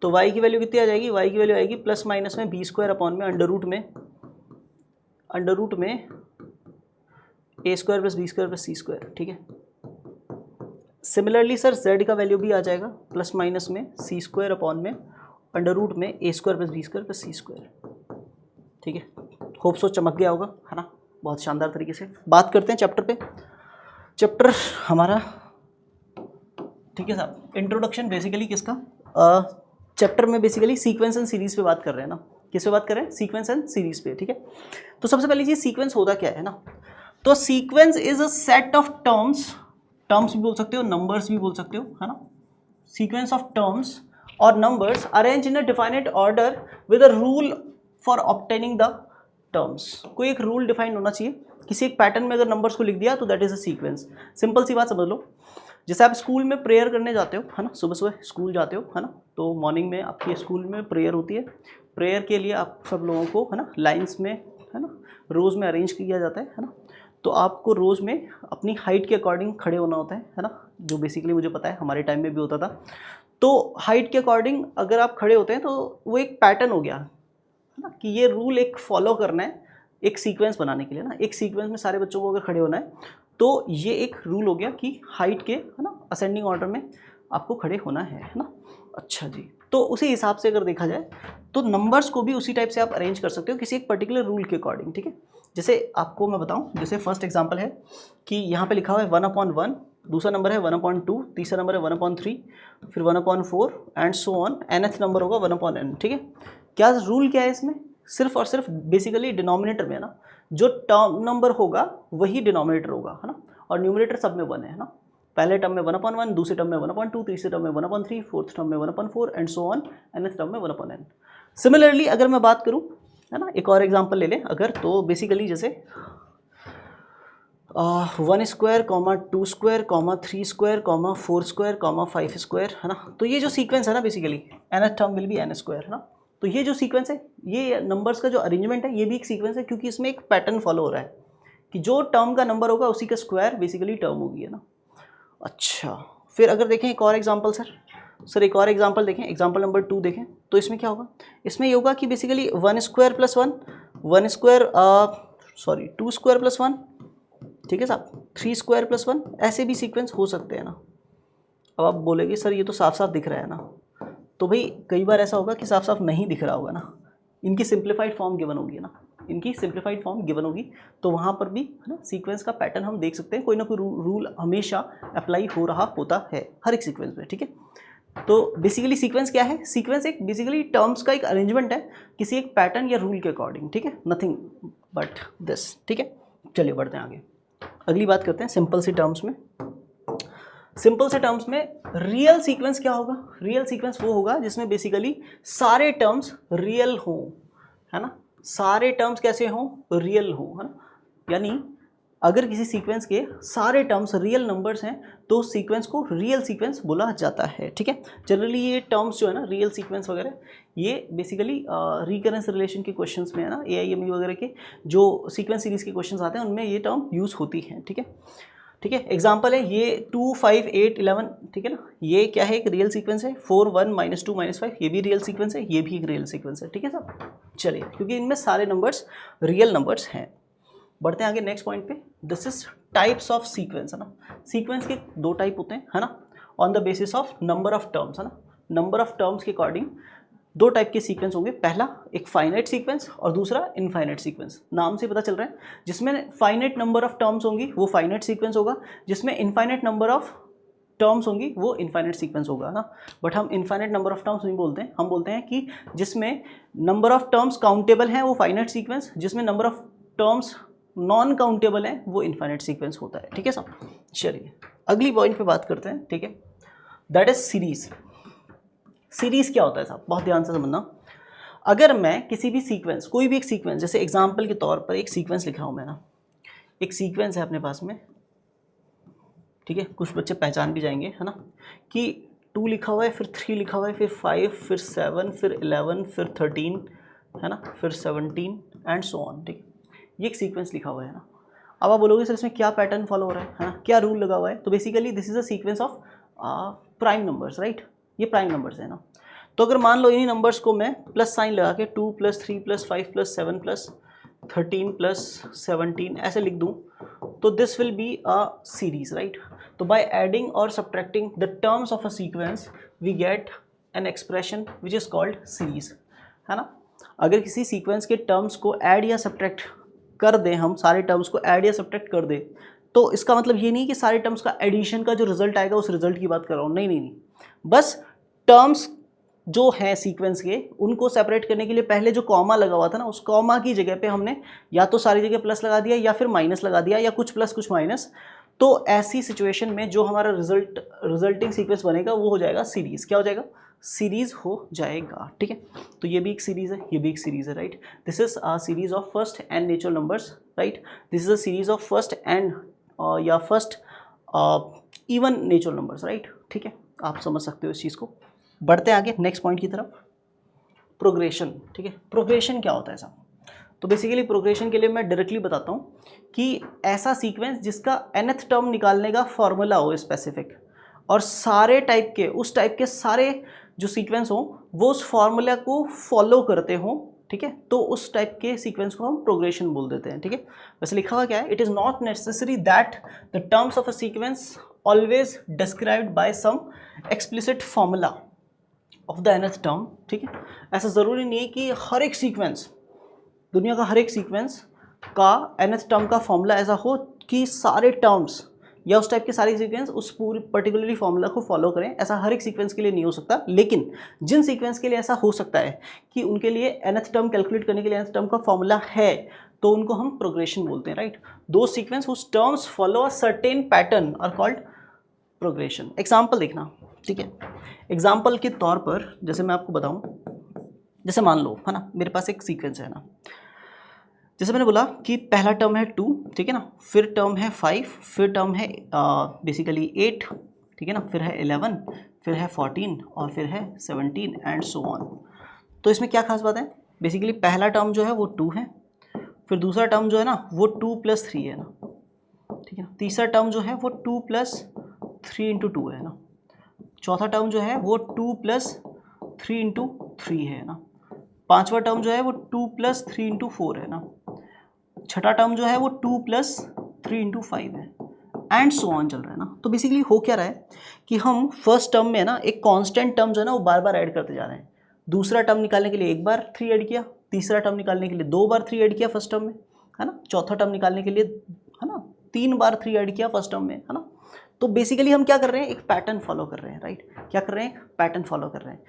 तो y की वैल्यू कितनी आ जाएगी, y की वैल्यू आएगी प्लस माइनस में बी स्क्वायर अपॉन में अंडर रूट में a square plus b square plus c square, ठीक है। सिमिलरली सर z का वैल्यू भी आ जाएगा प्लस माइनस में सी स्क्वायर अपॉन में अंडर रूट में a square plus b square plus c square, ठीक है। होप सो चमक गया होगा, है ना, बहुत शानदार तरीके से। बात करते हैं चैप्टर पे, चैप्टर हमारा, ठीक है साहब, इंट्रोडक्शन बेसिकली किसका, चैप्टर में बेसिकली सीक्वेंस एंड सीरीज पे बात कर रहे हैं ना, किस पे बात कर रहे हैं, सीक्वेंस एंड सीरीज पे, ठीक है। तो सबसे पहली चीज़ सीक्वेंस होता क्या है ना, तो sequence is a set of terms भी बोल सकते हो, नंबर्स भी बोल सकते हो, है ना, सीक्वेंस ऑफ टर्म्स और numbers arrange in a defined order with a rule for obtaining the terms. कोई एक रूल डिफाइन होना चाहिए, किसी एक पैटर्न में अगर नंबर्स को लिख दिया तो that is a sequence. Simple सी बात समझ लो, जैसे आप स्कूल में प्रेयर करने जाते हो, है ना, सुबह सुबह स्कूल जाते हो, है ना, तो मॉर्निंग में आपके स्कूल में प्रेयर होती है। प्रेयर के लिए आप सब लोगों को, है ना, लाइंस में, है ना, रोज़ में अरेंज किया जाता है ना, तो आपको रोज़ में अपनी हाइट के अकॉर्डिंग खड़े होना होता है ना, जो बेसिकली मुझे पता है हमारे टाइम में भी होता था। तो हाइट के अकॉर्डिंग अगर आप खड़े होते हैं तो वो एक पैटर्न हो गया, है ना, कि ये रूल एक फॉलो करना है एक सीक्वेंस बनाने के लिए ना, एक सीक्वेंस में सारे बच्चों को अगर खड़े होना है तो ये एक रूल हो गया कि हाइट के, है ना, असेंडिंग ऑर्डर में आपको खड़े होना है ना। अच्छा जी, तो उसी हिसाब से अगर देखा जाए तो नंबर्स को भी उसी टाइप से आप अरेंज कर सकते हो किसी एक पर्टिकुलर रूल के अकॉर्डिंग, ठीक है। जैसे आपको मैं बताऊं, जैसे फर्स्ट एग्जांपल है कि यहाँ पे लिखा हुआ है 1/1, दूसरा नंबर है 1/2, तीसरा नंबर है 1/3, फिर 1/4 and so on, nth number होगा 1/n, ठीक है। क्या रूल क्या है इसमें, सिर्फ और सिर्फ बेसिकली डिनोमिनेटर में ना जो टर्म नंबर होगा वही डिनोमिनेटर होगा, है ना, और न्यूमरेटर सब में 1 है ना। पहले टर्म में 1/1, दूसरे टर्म में 1/2, तीसरे टर्म में 1/3, फोर्थ टर्म में 1/4 and so on, nth term में 1/n। सिमिलरली अगर मैं बात करूं, है ना, एक और एग्जांपल ले लें अगर, तो बेसिकली जैसे 1 square, 2 square, 3 square, 4 square, 5 square, है ना, तो ये जो सीक्वेंस है ना basically nth term will be n square, है ना। तो ये जो सीक्वेंस है, ये नंबर्स का जो अरेंजमेंट है, ये भी एक सीक्वेंस है क्योंकि इसमें एक पैटर्न फॉलो हो रहा है कि जो टर्म का नंबर होगा उसी का स्क्वायर बेसिकली टर्म होगी, है ना। अच्छा, फिर अगर देखें एक और एग्जांपल सर एक और एग्जांपल देखें, एग्जांपल नंबर 2 देखें, तो इसमें क्या होगा, इसमें ये होगा कि basically 1 square plus 1, 2 square plus 1, ठीक है साहब, 3 स्क्वायर प्लस 1, ऐसे भी सीक्वेंस हो सकते हैं ना। अब आप बोलेंगे सर ये तो साफ साफ दिख रहा है ना, तो भाई कई बार ऐसा होगा कि साफ साफ नहीं दिख रहा होगा ना, इनकी सिंप्लीफाइड फॉर्म गिवन होगी ना, इनकी सिंप्लीफाइड फॉर्म गिवन होगी, तो वहाँ पर भी है ना सीक्वेंस का पैटर्न हम देख सकते हैं, कोई ना कोई रूल हमेशा अप्लाई हो रहा होता है हर एक सीक्वेंस में, ठीक है। तो बेसिकली सीक्वेंस क्या है, सीक्वेंस एक बेसिकली टर्म्स का एक अरेंजमेंट है किसी एक पैटर्न या रूल के अकॉर्डिंग, ठीक है, नथिंग बट दिस, ठीक है। चलिए बढ़ते हैं आगे, अगली बात करते हैं सिंपल सी टर्म्स में। सिंपल से टर्म्स में रियल सीक्वेंस क्या होगा, रियल सीक्वेंस वो होगा जिसमें बेसिकली सारे टर्म्स रियल हो, है ना, सारे टर्म्स कैसे हो, रियल हो, है ना, यानी अगर किसी सीक्वेंस के सारे टर्म्स रियल नंबर्स हैं तो सीक्वेंस को रियल सीक्वेंस बोला जाता है, ठीक है। जनरली ये टर्म्स जो है ना रियल सीक्वेंस वगैरह, ये बेसिकली रिकरेंस रिलेशन के क्वेश्चंस में है ना, AIME वगैरह के जो सीक्वेंस सीरीज के क्वेश्चंस आते हैं उनमें ये टर्म यूज़ होती हैं, ठीक है, ठीक है। एग्जाम्पल है ये 2 5 8 11, ठीक है ना, ये क्या है, एक रियल सीक्वेंस है। 4 1 -2 -5 ये भी रियल सीक्वेंस है, ये भी एक रियल सीक्वेंस है, ठीक है सब। चलिए, क्योंकि इनमें सारे नंबर्स रियल नंबर्स हैं। बढ़ते हैं आगे नेक्स्ट पॉइंट पे, this is types of sequence, है ना। सीक्वेंस के दो टाइप होते हैं, है ना, on the basis of number of terms, है ना, नंबर ऑफ टर्म्स के अकॉर्डिंग दो टाइप के सीक्वेंस होंगे, पहला एक फाइनाइट सीक्वेंस और दूसरा इनफाइनाइट सीक्वेंस। नाम से पता चल रहा है, जिसमें फाइनाइट नंबर ऑफ टर्म्स होंगी वो फाइनाइट सीक्वेंस होगा, जिसमें इनफाइनाइट नंबर ऑफ टर्म्स होंगी वो इनफाइनाइट सीक्वेंस होगा ना। बट हम इनफाइनाइट नंबर ऑफ टर्म्स नहीं बोलते हैं, हम बोलते हैं कि जिसमें नंबर ऑफ टर्म्स काउंटेबल हैं वो फाइनाइट सीक्वेंस, जिसमें number of terms non countable है वो इनफाइनाइट सीक्वेंस होता है, ठीक है सब। चलिए अगली पॉइंट पे बात करते हैं, ठीक है, दैट इज सीरीज। सीरीज क्या होता है साहब, बहुत ध्यान से समझना। अगर मैं किसी भी सीक्वेंस, कोई भी एक सीक्वेंस, जैसे एग्जांपल के तौर पर एक सीक्वेंस लिखा हूं मैं ना, एक सीक्वेंस है अपने पास में, ठीक है, कुछ बच्चे पहचान भी जाएंगे, है ना, कि 2 लिखा हुआ है, फिर 3 लिखा हुआ है, फिर 5, फिर 7, फिर 11, फिर 13, है ना, फिर 17 एंड सो ऑन, ठीक है, ये एक सीक्वेंस लिखा हुआ है ना। अब आप बोलोगे सर इसमें क्या पैटर्न फॉलो हो रहा है ना, क्या रूल लगा हुआ है, तो basically this is a sequence of prime numbers, right, ये प्राइम नंबर्स है ना। तो अगर मान लो इन्हीं नंबर्स को मैं प्लस साइन लगा के 2 + 3 + 5 + 7 + 13 + 17 ऐसे लिख दूं, तो this will be a series, right. तो बाय एडिंग और subtracting the terms of a sequence we get an expression which is called series, है ना। अगर किसी सीक्वेंस के टर्म्स को ऐड या सब्ट्रैक्ट कर दें, हम सारे टर्म्स को ऐड या सब्ट्रैक्ट कर दें, तो इसका मतलब ये नहीं कि सारे टर्म्स का एडिशन का जो रिजल्ट आएगा उस रिजल्ट की बात कर रहा हूँ, नहीं नहीं नहीं, बस टर्म्स जो है सीक्वेंस के उनको सेपरेट करने के लिए पहले जो कॉमा लगा हुआ था ना, उस कॉमा की जगह पे हमने या तो सारी जगह प्लस लगा दिया या फिर माइनस लगा दिया, या कुछ प्लस कुछ माइनस। तो ऐसी सिचुएशन में जो हमारा रिजल्टिंग सीक्वेंस बनेगा वो हो जाएगा सीरीज। क्या हो जाएगा, सीरीज हो जाएगा, ठीक है। तो ये भी एक सीरीज है, ये भी एक सीरीज है, right. This is a series of first and natural numbers, right. This is a series of first and या first even natural numbers, right, ठीक है, आप समझ सकते हो इस चीज़ को। बढ़ते हैं आगे नेक्स्ट पॉइंट की तरफ, प्रोग्रेशन, ठीक है। प्रोग्रेशन क्या होता है साहब, तो बेसिकली प्रोग्रेशन के लिए मैं डायरेक्टली बताता हूँ कि ऐसा सीक्वेंस जिसका nth टर्म निकालने का फॉर्मूला हो स्पेसिफिक, और सारे टाइप के, उस टाइप के सारे जो सीक्वेंस हो वो उस फॉर्मूला को फॉलो करते हो, ठीक है, तो उस टाइप के सीक्वेंस को हम प्रोग्रेशन बोल देते हैं, ठीक है। वैसे लिखा हुआ क्या है, it is not necessary that the terms of a sequence always described by some explicit formula of the nth term, ठीक है। ऐसा ज़रूरी नहीं है कि हर एक सीक्वेंस, दुनिया का हर एक सीक्वेंस का nth टर्म का फॉर्मूला ऐसा हो कि सारे टर्म्स या उस टाइप के सारे सीक्वेंस उस पूरी पर्टिकुलरली फॉर्मूला को फॉलो करें। ऐसा हर एक सीक्वेंस के लिए नहीं हो सकता, लेकिन जिन सीक्वेंस के लिए ऐसा हो सकता है कि उनके लिए nth टर्म कैलकुलेट करने के लिए nth टर्म का फॉर्मूला है, तो उनको हम प्रोग्रेशन बोलते हैं, राइट। दो sequence whose terms follow a certain pattern are called progression. Example देखना, ठीक है। एग्जाम्पल के तौर पर जैसे मैं आपको बताऊं, जैसे मान लो, है ना, मेरे पास एक सीक्वेंस है ना, जैसे मैंने बोला कि पहला टर्म है 2, ठीक है ना, फिर टर्म है 5, फिर टर्म है बेसिकली 8, ठीक है ना, फिर है 11, फिर है 14 और फिर है 17 एंड सो ऑन। तो इसमें क्या खास बात है, बेसिकली पहला टर्म जो है वो 2 है, फिर दूसरा टर्म जो है ना वो 2 + 3 है ना, ठीक है ना, तीसरा टर्म जो है वो 2 + 3 × 2 है ना, चौथा टर्म जो है वो 2 + 3 × 3 है ना, पांचवा टर्म जो है वो 2 + 3 × 4 है ना, छठा टर्म जो है वो 2 + 3 × 5 है, एंड सो ऑन चल रहा है ना। तो बेसिकली हो क्या रहा है कि हम फर्स्ट टर्म में ना एक कांस्टेंट टर्म जो है ना वो बार बार ऐड करते जा रहे हैं। दूसरा टर्म निकालने के लिए एक बार 3 ऐड किया, तीसरा टर्म निकालने के लिए 2 बार 3 ऐड किया फर्स्ट टर्म में, है ना। चौथा टर्म निकालने के लिए, है ना, 3 बार 3 ऐड किया फर्स्ट टर्म में, है ना। तो बेसिकली हम क्या कर रहे हैं, एक पैटर्न फॉलो कर रहे हैं, राइट। क्या कर रहे हैं, पैटर्न फॉलो कर रहे हैं।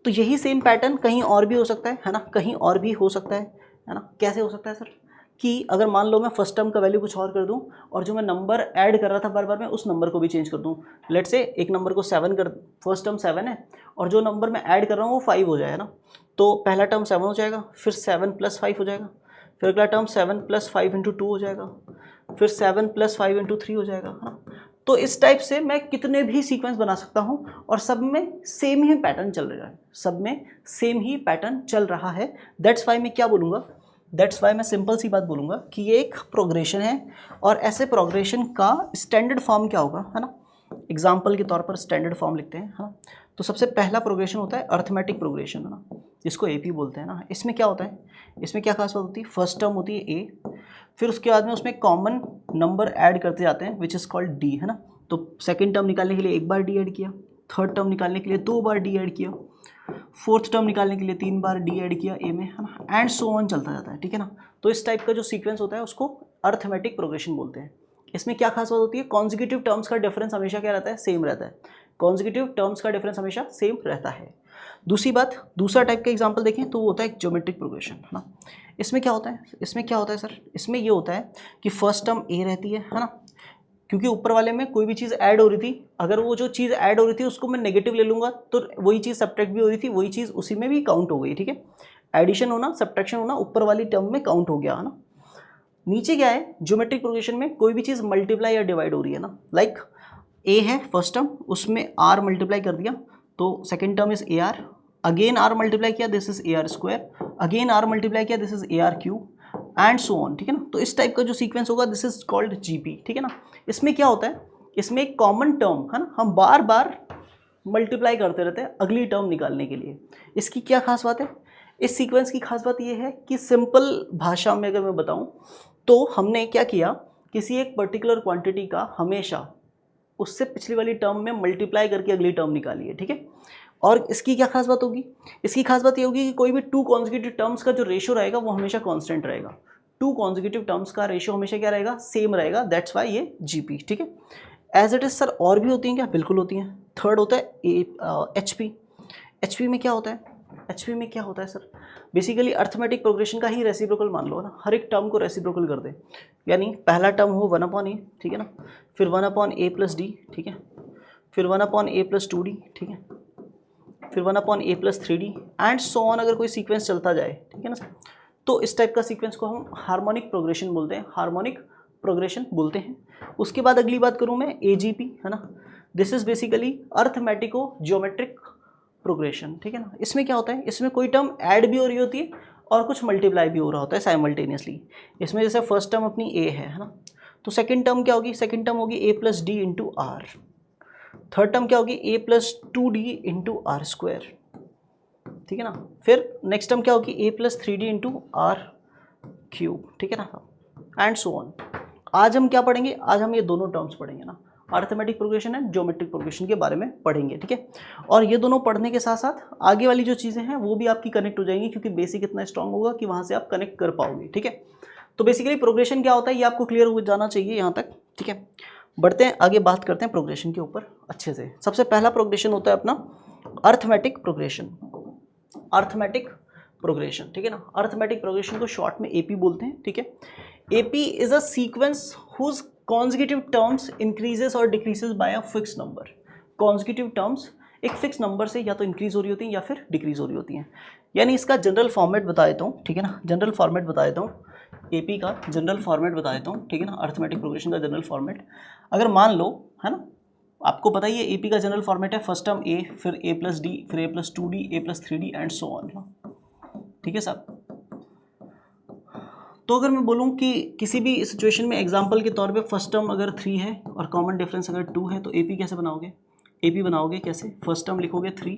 तो यही सेम पैटर्न कहीं और भी हो सकता है ना, कहीं और भी हो सकता है ना। कैसे हो सकता है सर, कि अगर मान लो मैं फर्स्ट टर्म का वैल्यू कुछ और कर दूं और जो मैं नंबर ऐड कर रहा था बार बार मैं उस नंबर को भी चेंज कर दूं। लेट से एक नंबर को 7 कर, फर्स्ट टर्म 7 है और जो नंबर मैं ऐड कर रहा हूँ वो 5 हो जाए, है ना। तो पहला टर्म 7 हो जाएगा, फिर 7 + 5 हो जाएगा, फिर अगला टर्म 7 + 5 × 2 हो जाएगा, फिर 7 + 5 × 3 हो जाएगा, है ना। तो इस टाइप से मैं कितने भी सीक्वेंस बना सकता हूँ और सब में सेम ही पैटर्न चल रहा है, सब में सेम ही पैटर्न चल रहा है। दैट्स वाई मैं क्या बोलूँगा, दैट्स वाई मैं सिंपल सी बात बोलूँगा कि ये एक प्रोग्रेशन है और ऐसे प्रोग्रेशन का स्टैंडर्ड फॉर्म क्या होगा, है ना। एग्जाम्पल के तौर पर स्टैंडर्ड फॉर्म लिखते हैं, है ना। तो सबसे पहला प्रोग्रेशन होता है अर्थमेटिक प्रोग्रेशन, है ना, जिसको एपी बोलते हैं ना। इसमें क्या होता है, इसमें क्या खास बात होती है, फर्स्ट टर्म होती है ए, फिर उसके बाद में उसमें कॉमन नंबर ऐड करते जाते हैं विच इज़ कॉल्ड डी, है ना। तो सेकंड टर्म निकालने के लिए एक बार डी ऐड किया, थर्ड टर्म निकालने के लिए 2 बार डी ऐड किया, फोर्थ टर्म निकालने के लिए 3 बार डी ऐड किया ए में, है ना, एंड सो ऑन चलता जाता है, ठीक है ना। तो इस टाइप का जो सीक्वेंस होता है उसको अर्थमेटिक प्रोग्रेशन बोलते हैं। इसमें क्या खास बात होती है, कॉन्जिक्यूटिव टर्म्स का डिफरेंस हमेशा क्या रहता है, सेम रहता है। कॉन्जिक्यूटिव टर्म्स का डिफरेंस हमेशा सेम रहता है। दूसरी बात, दूसरा टाइप का एग्जांपल देखें तो वो होता है ज्योमेट्रिक प्रोग्रेशन, है ना। इसमें क्या होता है, इसमें क्या होता है सर, इसमें ये होता है कि फर्स्ट टर्म ए रहती है ना, क्योंकि ऊपर वाले में कोई भी चीज़ ऐड हो रही थी, अगर वो जो चीज़ ऐड हो रही थी उसको मैं नेगेटिव ले लूँगा तो वही चीज़ सब्ट्रैक्ट भी हो रही थी, वही चीज़ उसी में भी काउंट हो गई, ठीक है। एडिशन होना, सब्ट्रैक्शन होना ऊपर वाली टर्म में काउंट हो गया, है ना। नीचे क्या है, ज्योमेट्रिक प्रोग्रेशन में कोई भी चीज़ मल्टीप्लाई या डिवाइड हो रही है ना, लाइक ए है फर्स्ट टर्म, उसमें आर मल्टीप्लाई कर दिया तो second term is a r, again r multiply किया this is a r square, again r multiply किया this is a r cube and so on, ठीक है ना। तो इस टाइप का जो सीक्वेंस होगा दिस इज कॉल्ड जीपी, ठीक है ना। इसमें क्या होता है, इसमें एक कॉमन टर्म है ना, हम बार बार मल्टीप्लाई करते रहते हैं अगली टर्म निकालने के लिए। इसकी क्या खास बात है, इस सीक्वेंस की खास बात यह है कि सिंपल भाषा में अगर मैं बताऊं तो हमने क्या किया, किसी एक पर्टिकुलर क्वांटिटी का हमेशा उससे पिछली वाली टर्म में मल्टीप्लाई करके अगली टर्म निकाली है, ठीक है। और इसकी क्या खास बात होगी, इसकी खास बात ये होगी कि कोई भी 2 कॉन्जिक्यूटिव टर्म्स का जो रेशियो रहेगा वो हमेशा कांस्टेंट रहेगा। 2 कॉन्जिक्यूटिव टर्म्स का रेशियो हमेशा क्या रहेगा, सेम रहेगा, दैट्स वाई ये जीपी, ठीक है। एज इट इज सर और भी होती हैं क्या, बिल्कुल होती हैं। थर्ड होता है एचपी। एचपी में क्या होता है, एचपी में क्या होता है सर, बेसिकली अर्थमेटिक प्रोग्रेशन का ही रेसिप्रोकल मान लो ना, हर एक टर्म को रेसिप्रोकल कर दे, यानी पहला टर्म हो 1/a, ठीक है ना, फिर 1/a + d, ठीक है, फिर 1/a + 2d, ठीक है, फिर 1/a + 3d and so on, अगर कोई सीक्वेंस चलता जाए, ठीक है ना। तो इस टाइप का सीक्वेंस को हम हार्मोनिक प्रोग्रेशन बोलते हैं, हार्मोनिक प्रोग्रेशन बोलते हैं। उसके बाद अगली बात करूँ मैं एजीपी, है ना, this is basically अर्थमेटिको geometric progression, ठीक है ना। इसमें क्या होता है, इसमें कोई टर्म ऐड भी हो रही होती है और कुछ मल्टीप्लाई भी हो रहा होता है साइमल्टेनियसली। इसमें जैसे फर्स्ट टर्म अपनी ए है ना, तो सेकंड टर्म क्या होगी, सेकंड टर्म होगी a + d × r, third term क्या होगी a + 2d × r², ठीक है ना, फिर नेक्स्ट टर्म क्या होगी a + 3d × r³, ठीक है ना, एंड सो ऑन। आज हम क्या पढ़ेंगे, आज हम ये दोनों टर्म्स पढ़ेंगे ना, arithmetic progression and geometric progression के बारे में पढ़ेंगे, ठीक है। और ये दोनों पढ़ने के साथ साथ आगे वाली जो चीज़ें हैं वो भी आपकी कनेक्ट हो जाएंगी, क्योंकि बेसिक इतना स्ट्रांग होगा कि वहाँ से आप कनेक्ट कर पाओगे, ठीक है। तो बेसिकली प्रोग्रेशन क्या होता है ये आपको क्लियर हो जाना चाहिए यहाँ तक, ठीक है। बढ़ते हैं आगे, बात करते हैं प्रोग्रेशन के ऊपर अच्छे से। सबसे पहला प्रोग्रेशन होता है अपना अर्थमेटिक प्रोग्रेशन, अर्थमेटिक प्रोग्रेशन, ठीक है ना। अर्थमेटिक प्रोग्रेशन को शॉर्ट में एपी बोलते हैं, ठीक है। AP is a sequence whose consecutive terms increases और decreases by a fix number. Consecutive terms एक फिक्स नंबर से या तो इंक्रीज हो रही होती हैं या फिर डिक्रीज हो रही होती हैं। यानी इसका जनरल फॉर्मेट बता देता हूँ, ठीक है ना, जनरल फॉर्मेट बता देता हूँ, एपी का जनरल फॉर्मेट बता देता हूँ, ठीक है ना, अर्थमेटिक प्रोग्रेशन का जनरल फॉर्मेट। अगर मान लो, है ना, आपको पता ही है एपी का जनरल फॉर्मेट है फर्स्ट टर्म ए, फिर a + d, फिर a + 2d, a + 3d and so on, ठीक है साहब। तो अगर मैं बोलूँ कि किसी भी सिचुएशन में एग्जांपल के तौर पे फर्स्ट टर्म अगर 3 है और कॉमन डिफरेंस अगर 2 है तो एपी कैसे बनाओगे, एपी बनाओगे कैसे, फर्स्ट टर्म लिखोगे 3,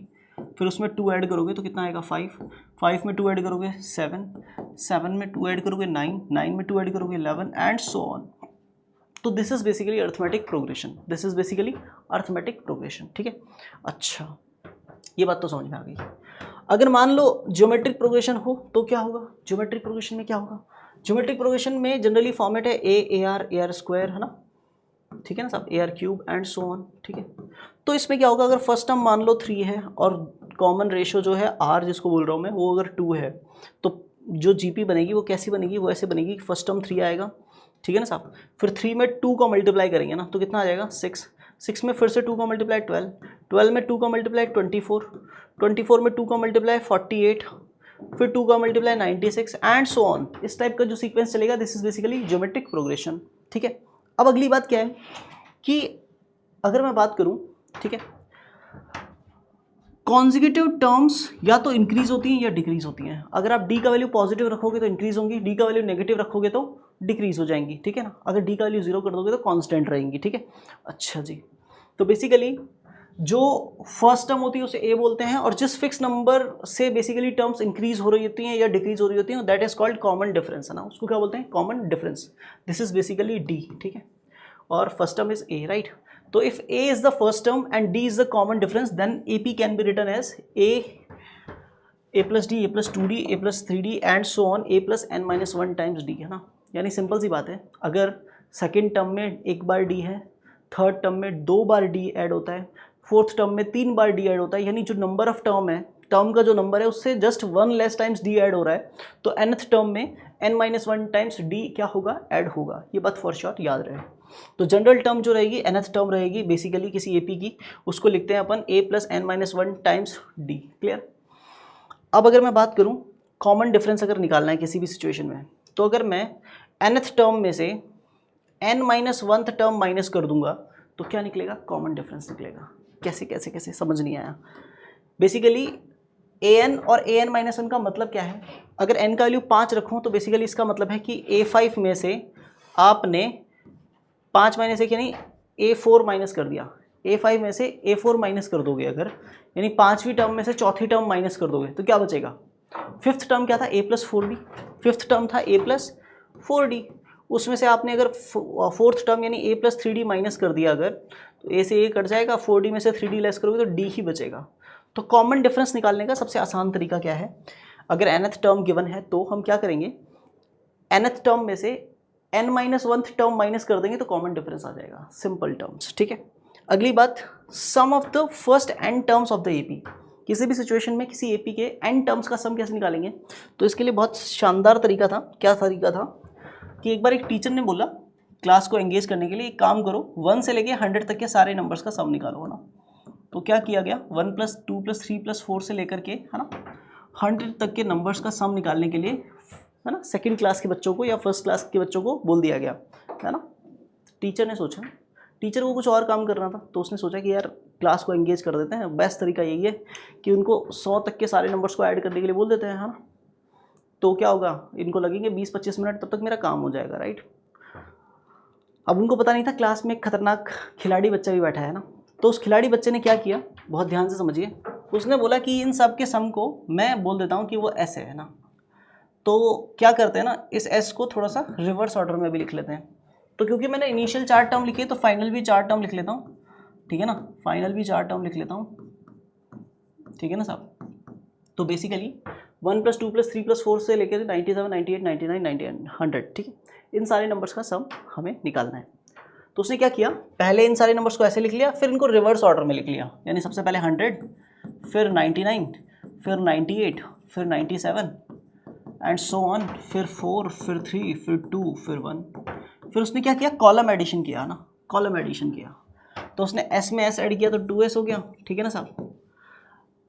फिर उसमें 2 ऐड करोगे तो कितना आएगा 5, 5 में 2 ऐड करोगे 7, 7 में 2 ऐड करोगे 9, 9 में 2 ऐड करोगे 11 एंड सो ऑन। तो this is basically arithmetic progression, this is basically arithmetic progression, ठीक है। अच्छा, ये बात तो समझ में आ गई। अगर मान लो ज्योमेट्रिक प्रोग्रेशन हो तो क्या होगा, ज्योमेट्रिक प्रोग्रेशन में क्या होगा, ज्योमेट्रिक प्रोग्रेशन में जनरली फॉर्मेट है ए आर स्क्वायर, है ना, ठीक है ना साहब, ए r cube and so on, ठीक है। तो इसमें क्या होगा, अगर फर्स्ट टर्म मान लो 3 है और कॉमन रेशो जो है आर जिसको बोल रहा हूँ मैं वो अगर 2 है, तो जो जीपी बनेगी वो कैसी बनेगी, वो ऐसे बनेगी, फर्स्ट टर्म 3 आएगा, ठीक है ना साहब, फिर 3 में 2 को मल्टीप्लाई करेंगे ना तो कितना आ जाएगा 6 में फिर से 2 का मल्टीप्लाई 12 में 2 का मल्टीप्लाई 24 में 2 का मल्टीप्लाई 48, फिर 2 का मल्टीप्लाई 96 एंड सो ऑन। इस टाइप का जो सीक्वेंस चलेगा this is basically geometric progression, ठीक है। अब अगली बात क्या है कि अगर मैं बात करूं, ठीक है, कॉन्जिक्यूटिव टर्म्स या तो इंक्रीज होती हैं या डिक्रीज होती हैं। अगर आप डी का वैल्यू पॉजिटिव रखोगे तो इंक्रीज होंगी, डी का वैल्यू नेगेटिव रखोगे तो डिक्रीज हो जाएंगी, ठीक है ना। अगर डी का वैल्यू 0 कर दोगे तो कांस्टेंट रहेंगी, ठीक है। अच्छा जी, तो बेसिकली जो फर्स्ट टर्म होती है उसे ए बोलते हैं, और जिस फिक्स नंबर से बेसिकली टर्म्स इंक्रीज हो रही होती हैं या डिक्रीज हो रही होती हैं that is called common difference, है ना, उसको क्या बोलते हैं, common difference. This is basically D, ठीक है, और first term is A, right. तो if a is the first term and d is the common difference then AP can be written as a plus d, a plus 2d, a plus 3d and so on, a plus n minus 1 times d, है ना। यानी simple सी बात है, अगर second term में एक बार d है, थर्ड टर्म में 2 बार d ऐड होता है, फोर्थ टर्म में 3 बार d ऐड होता है, यानी जो नंबर ऑफ टर्म है, टर्म का जो नंबर है उससे just 1 less times d add हो रहा है, तो nth टर्म में n माइनस 1 टाइम्स d क्या होगा, ऐड होगा। ये बात फॉर श्योर याद रहे। तो जनरल टर्म जो रहेगी nth टर्म रहेगी बेसिकली किसी एपी की, उसको लिखते हैं अपन a plus n minus 1 times d, clear. अब अगर मैं बात करूं कॉमन डिफरेंस अगर निकालना है किसी भी सिचुएशन में, तो अगर मैं nth टर्म में से n minus 1th term minus कर दूंगा तो क्या निकलेगा, कॉमन डिफरेंस निकलेगा। कैसे कैसे कैसे समझ नहीं आया। बेसिकली an और an माइनस 1 का मतलब क्या है, अगर n का वैल्यू 5 रखूं तो बेसिकली इसका मतलब है कि a5 में से आपने 5 माइनस 1 यानी a4 माइनस कर दिया, a5 में से a4 माइनस कर दोगे अगर, यानी पांचवी टर्म में से चौथी टर्म माइनस कर दोगे तो क्या बचेगा, फिफ्थ टर्म क्या था a plus 4d, fifth term था a प्लस 4d, उसमें से आपने अगर फोर्थ टर्म यानी a प्लस 3d माइनस कर दिया अगर, तो a से a कट जाएगा, 4d में से 3d लेस करोगे तो d ही बचेगा। तो कॉमन डिफरेंस निकालने का सबसे आसान तरीका क्या है, अगर nth टर्म गिवन है तो हम क्या करेंगे, nth टर्म में से n minus 1th term minus कर देंगे तो कॉमन डिफरेंस आ जाएगा, सिंपल टर्म्स, ठीक है। अगली बात, sum of the first n terms of the AP. किसी भी सिचुएशन में किसी एपी के n टर्म्स का सम कैसे निकालेंगे, तो इसके लिए बहुत शानदार तरीका था। क्या तरीका था कि एक बार एक टीचर ने बोला क्लास को एंगेज करने के लिए, एक काम करो 1 से लेके 100 तक के सारे नंबर्स का सम निकालो, है ना। तो क्या किया गया, 1 प्लस 2 प्लस 3 प्लस 4 से लेकर के, है ना, 100 तक के नंबर्स का सम निकालने के लिए, है ना, सेकंड क्लास के बच्चों को या फर्स्ट क्लास के बच्चों को बोल दिया गया, है ना। टीचर ने सोचा, टीचर को कुछ और काम करना था तो उसने सोचा कि यार क्लास को एंगेज कर देते हैं, बेस्ट तरीका यही है कि उनको 100 तक के सारे नंबर्स को ऐड करने के लिए बोल देते हैं, है ना। तो क्या होगा, इनको लगेंगे 20-25 मिनट, तब तक मेरा काम हो जाएगा, राइट। अब उनको पता नहीं था क्लास में एक खतरनाक खिलाड़ी बच्चा भी बैठा है ना, तो उस खिलाड़ी बच्चे ने क्या किया, बहुत ध्यान से समझिए, उसने बोला कि इन सब के सम को मैं बोल देता हूँ कि वो ऐसे है ना। तो क्या करते हैं ना, इस s को थोड़ा सा रिवर्स ऑर्डर में भी लिख लेते हैं। तो क्योंकि मैंने इनिशियल 4 टर्म लिखी है तो फाइनल भी 4 टर्म लिख लेता हूँ, ठीक है ना, फाइनल भी 4 टर्म लिख लेता हूँ, ठीक है ना साहब। तो बेसिकली 1 प्लस 2 प्लस 3 प्लस 4 से लेकर 97, 98, 99, 99, 100, ठीक है, इन सारे नंबर्स का सम हमें निकालना है। तो उसने क्या किया, पहले इन सारे नंबर्स को ऐसे लिख लिया, फिर इनको रिवर्स ऑर्डर में लिख लिया, यानी सबसे पहले 100, फिर 99, फिर 98, फिर 97 एंड सो ऑन, फिर 4, फिर 3, फिर 2, फिर 1। फिर उसने क्या किया, कॉलम एडिशन किया ना, कॉलम एडिशन किया। तो उसने s में s ऐड किया तो 2s हो गया, ठीक है ना साहब।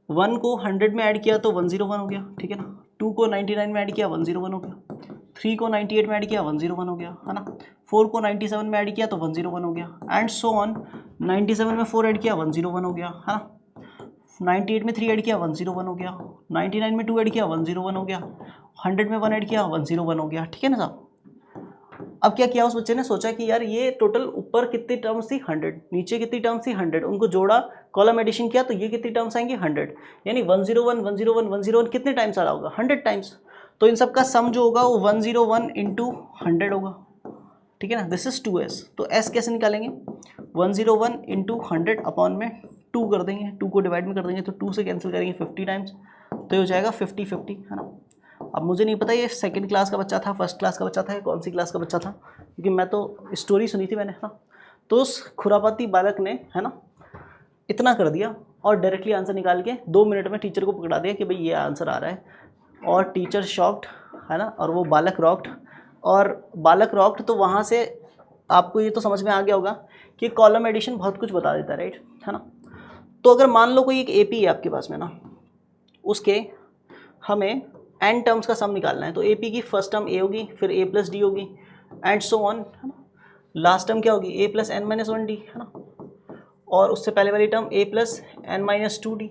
1 को 100 में ऐड किया तो 101 हो गया, ठीक है ना। 2 को 99 में ऐड किया 101 हो गया, 3 को 98 में ऐड किया 101 हो गया, है ना। 4 को 97 में ऐड किया तो 101 हो गया एंड सो ऑन। 97 में 4 ऐड किया 101 हो गया, है ना। 98 में 3 ऐड किया 101 हो गया, 99 में 2 ऐड किया 101 हो गया, 100 में 1 ऐड किया 101 हो गया, ठीक है ना साहब। अब क्या किया, उस बच्चे ने सोचा कि यार ये टोटल ऊपर कितनी टर्म्स थी 100, नीचे कितनी टर्म्स थी 100, उनको जोड़ा, कॉलम एडिशन किया तो ये कितनी टर्म्स आएंगी 100, यानी 101 101 101 कितने टाइम्स आ रहा होगा 100 टाइम्स। तो इन सब का सम जो होगा वो 101 इंटू 100 होगा, ठीक है ना। This is 2s। तो s कैसे निकालेंगे, 101 इंटू 100 अपॉन में 2 कर देंगे, 2 को डिवाइड में कर देंगे तो 2 से कैंसिल करेंगे 50 टाइम्स, तो ये हो जाएगा 50-50, है ना। अब मुझे नहीं पता ये सेकंड क्लास का बच्चा था, फर्स्ट क्लास का बच्चा था, या कौन सी क्लास का बच्चा था, क्योंकि मैं तो स्टोरी सुनी थी मैंने, है ना। तो उस खुरापाती बालक ने, है ना, इतना कर दिया और डायरेक्टली आंसर निकाल के 2 मिनट में टीचर को पकड़ा दिया कि भाई ये आंसर आ रहा है, और टीचर शॉक्ड, है ना, और वो बालक रॉक्ड। और बालक रॉक्ड तो वहाँ से आपको ये तो समझ में आ गया होगा कि कॉलम एडिशन बहुत कुछ बता देता है, राइट, है ना। तो अगर मान लो कोई एक एपी है आपके पास में ना, उसके हमें एन टर्म्स का सम निकालना है, तो एपी की फर्स्ट टर्म ए होगी, फिर ए प्लस डी होगी, एंड सो ऑन, है ना। लास्ट टर्म क्या होगी, ए प्लस एन माइनस 1 डी, है ना, और उससे पहले वाली term a plus n minus 2 D.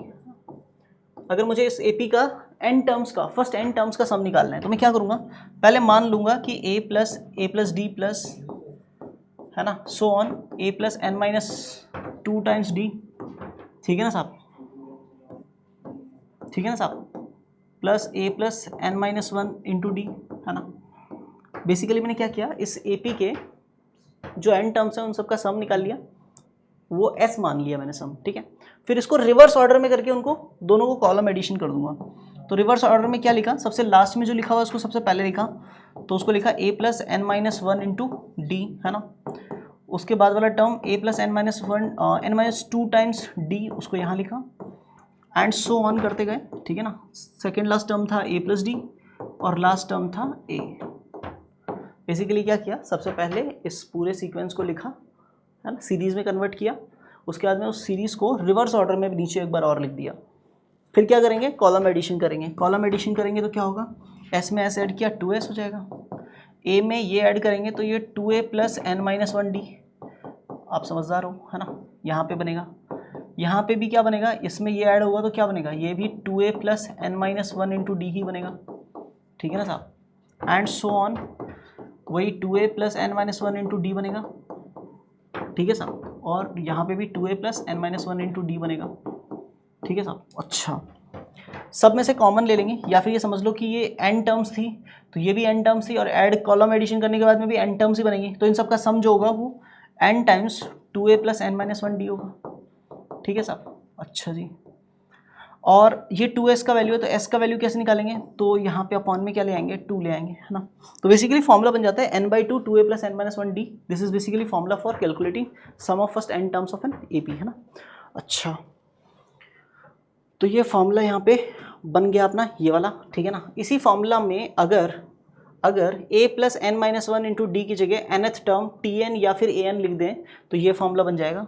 अगर मुझे इस एपी का एन टर्म्स का, फर्स्ट एन टर्म्स का सम निकालना है, तो मैं क्या करूँगा, पहले मान लूँगा कि ए प्लस डी प्लस, है ना, so on a plus n minus 2 times d, ठीक है ना साहब, ठीक है ना साहब, plus a plus n minus 1 into d, है ना। बेसिकली मैंने क्या किया, इस एपी के जो एन टर्म्स हैं उन सबका सम निकाल लिया, वो एस मान लिया मैंने सम, ठीक है। फिर इसको रिवर्स ऑर्डर में करके उनको दोनों को कॉलम एडिशन कर दूंगा। तो रिवर्स ऑर्डर में क्या लिखा, सबसे लास्ट में जो लिखा हुआ उसको सबसे पहले लिखा, तो उसको लिखा a plus n minus 1 into d, है ना। उसके बाद वाला term a plus n minus 1 n minus 2 times d, उसको यहाँ लिखा, एंड सो ऑन करते गए, ठीक है ना। सेकेंड लास्ट टर्म था ए प्लस डी और लास्ट टर्म था ए। बेसिकली क्या किया, सबसे पहले इस पूरे सीक्वेंस को लिखा, है ना, सीरीज़ में कन्वर्ट किया, उसके बाद में उस सीरीज़ को रिवर्स ऑर्डर में नीचे एक बार और लिख दिया। फिर क्या करेंगे, कॉलम एडिशन करेंगे। कॉलम एडिशन करेंगे तो क्या होगा, एस में एस ऐड किया 2s हो जाएगा, ए में ये ऐड करेंगे तो ये 2a plus n minus 1 D, आप समझदार हो, है ना। यहाँ पे बनेगा, यहाँ पे भी क्या बनेगा, इसमें ये ऐड होगा तो क्या बनेगा, ये भी 2a plus n minus 1 into d ही बनेगा, ठीक है ना साहब, एंड सो ऑन, वही 2a plus n minus 1 into d बनेगा, ठीक है साहब, और यहाँ पे भी 2a plus n minus 1 into d बनेगा, ठीक है साहब। अच्छा, सब में से कॉमन ले लेंगे, या फिर ये समझ लो कि ये n टर्म्स थी तो ये भी n टर्म्स थी, और ऐड कॉलम एडिशन करने के बाद में भी n टर्म्स ही बनेंगी, तो इन सब का सम जो होगा वो n times 2a plus n minus 1 d होगा, ठीक है साहब। अच्छा जी, और ये 2s का वैल्यू है, तो s का वैल्यू कैसे निकालेंगे, तो यहाँ पे अपॉन में क्या ले आएंगे, 2 ले आएंगे, है ना। तो बेसिकली फॉर्मूला बन जाता है n/2 2a plus n minus 1 d. This is basically formula for calculating sum of first n terms of an AP, है ना। अच्छा, तो ये फॉर्मूला यहाँ पे बन गया अपना ये वाला, ठीक है ना। इसी फॉर्मूला में अगर a plus n minus 1 into d की जगह nth टर्म tn या फिर an लिख दें तो ये फॉर्मूला बन जाएगा,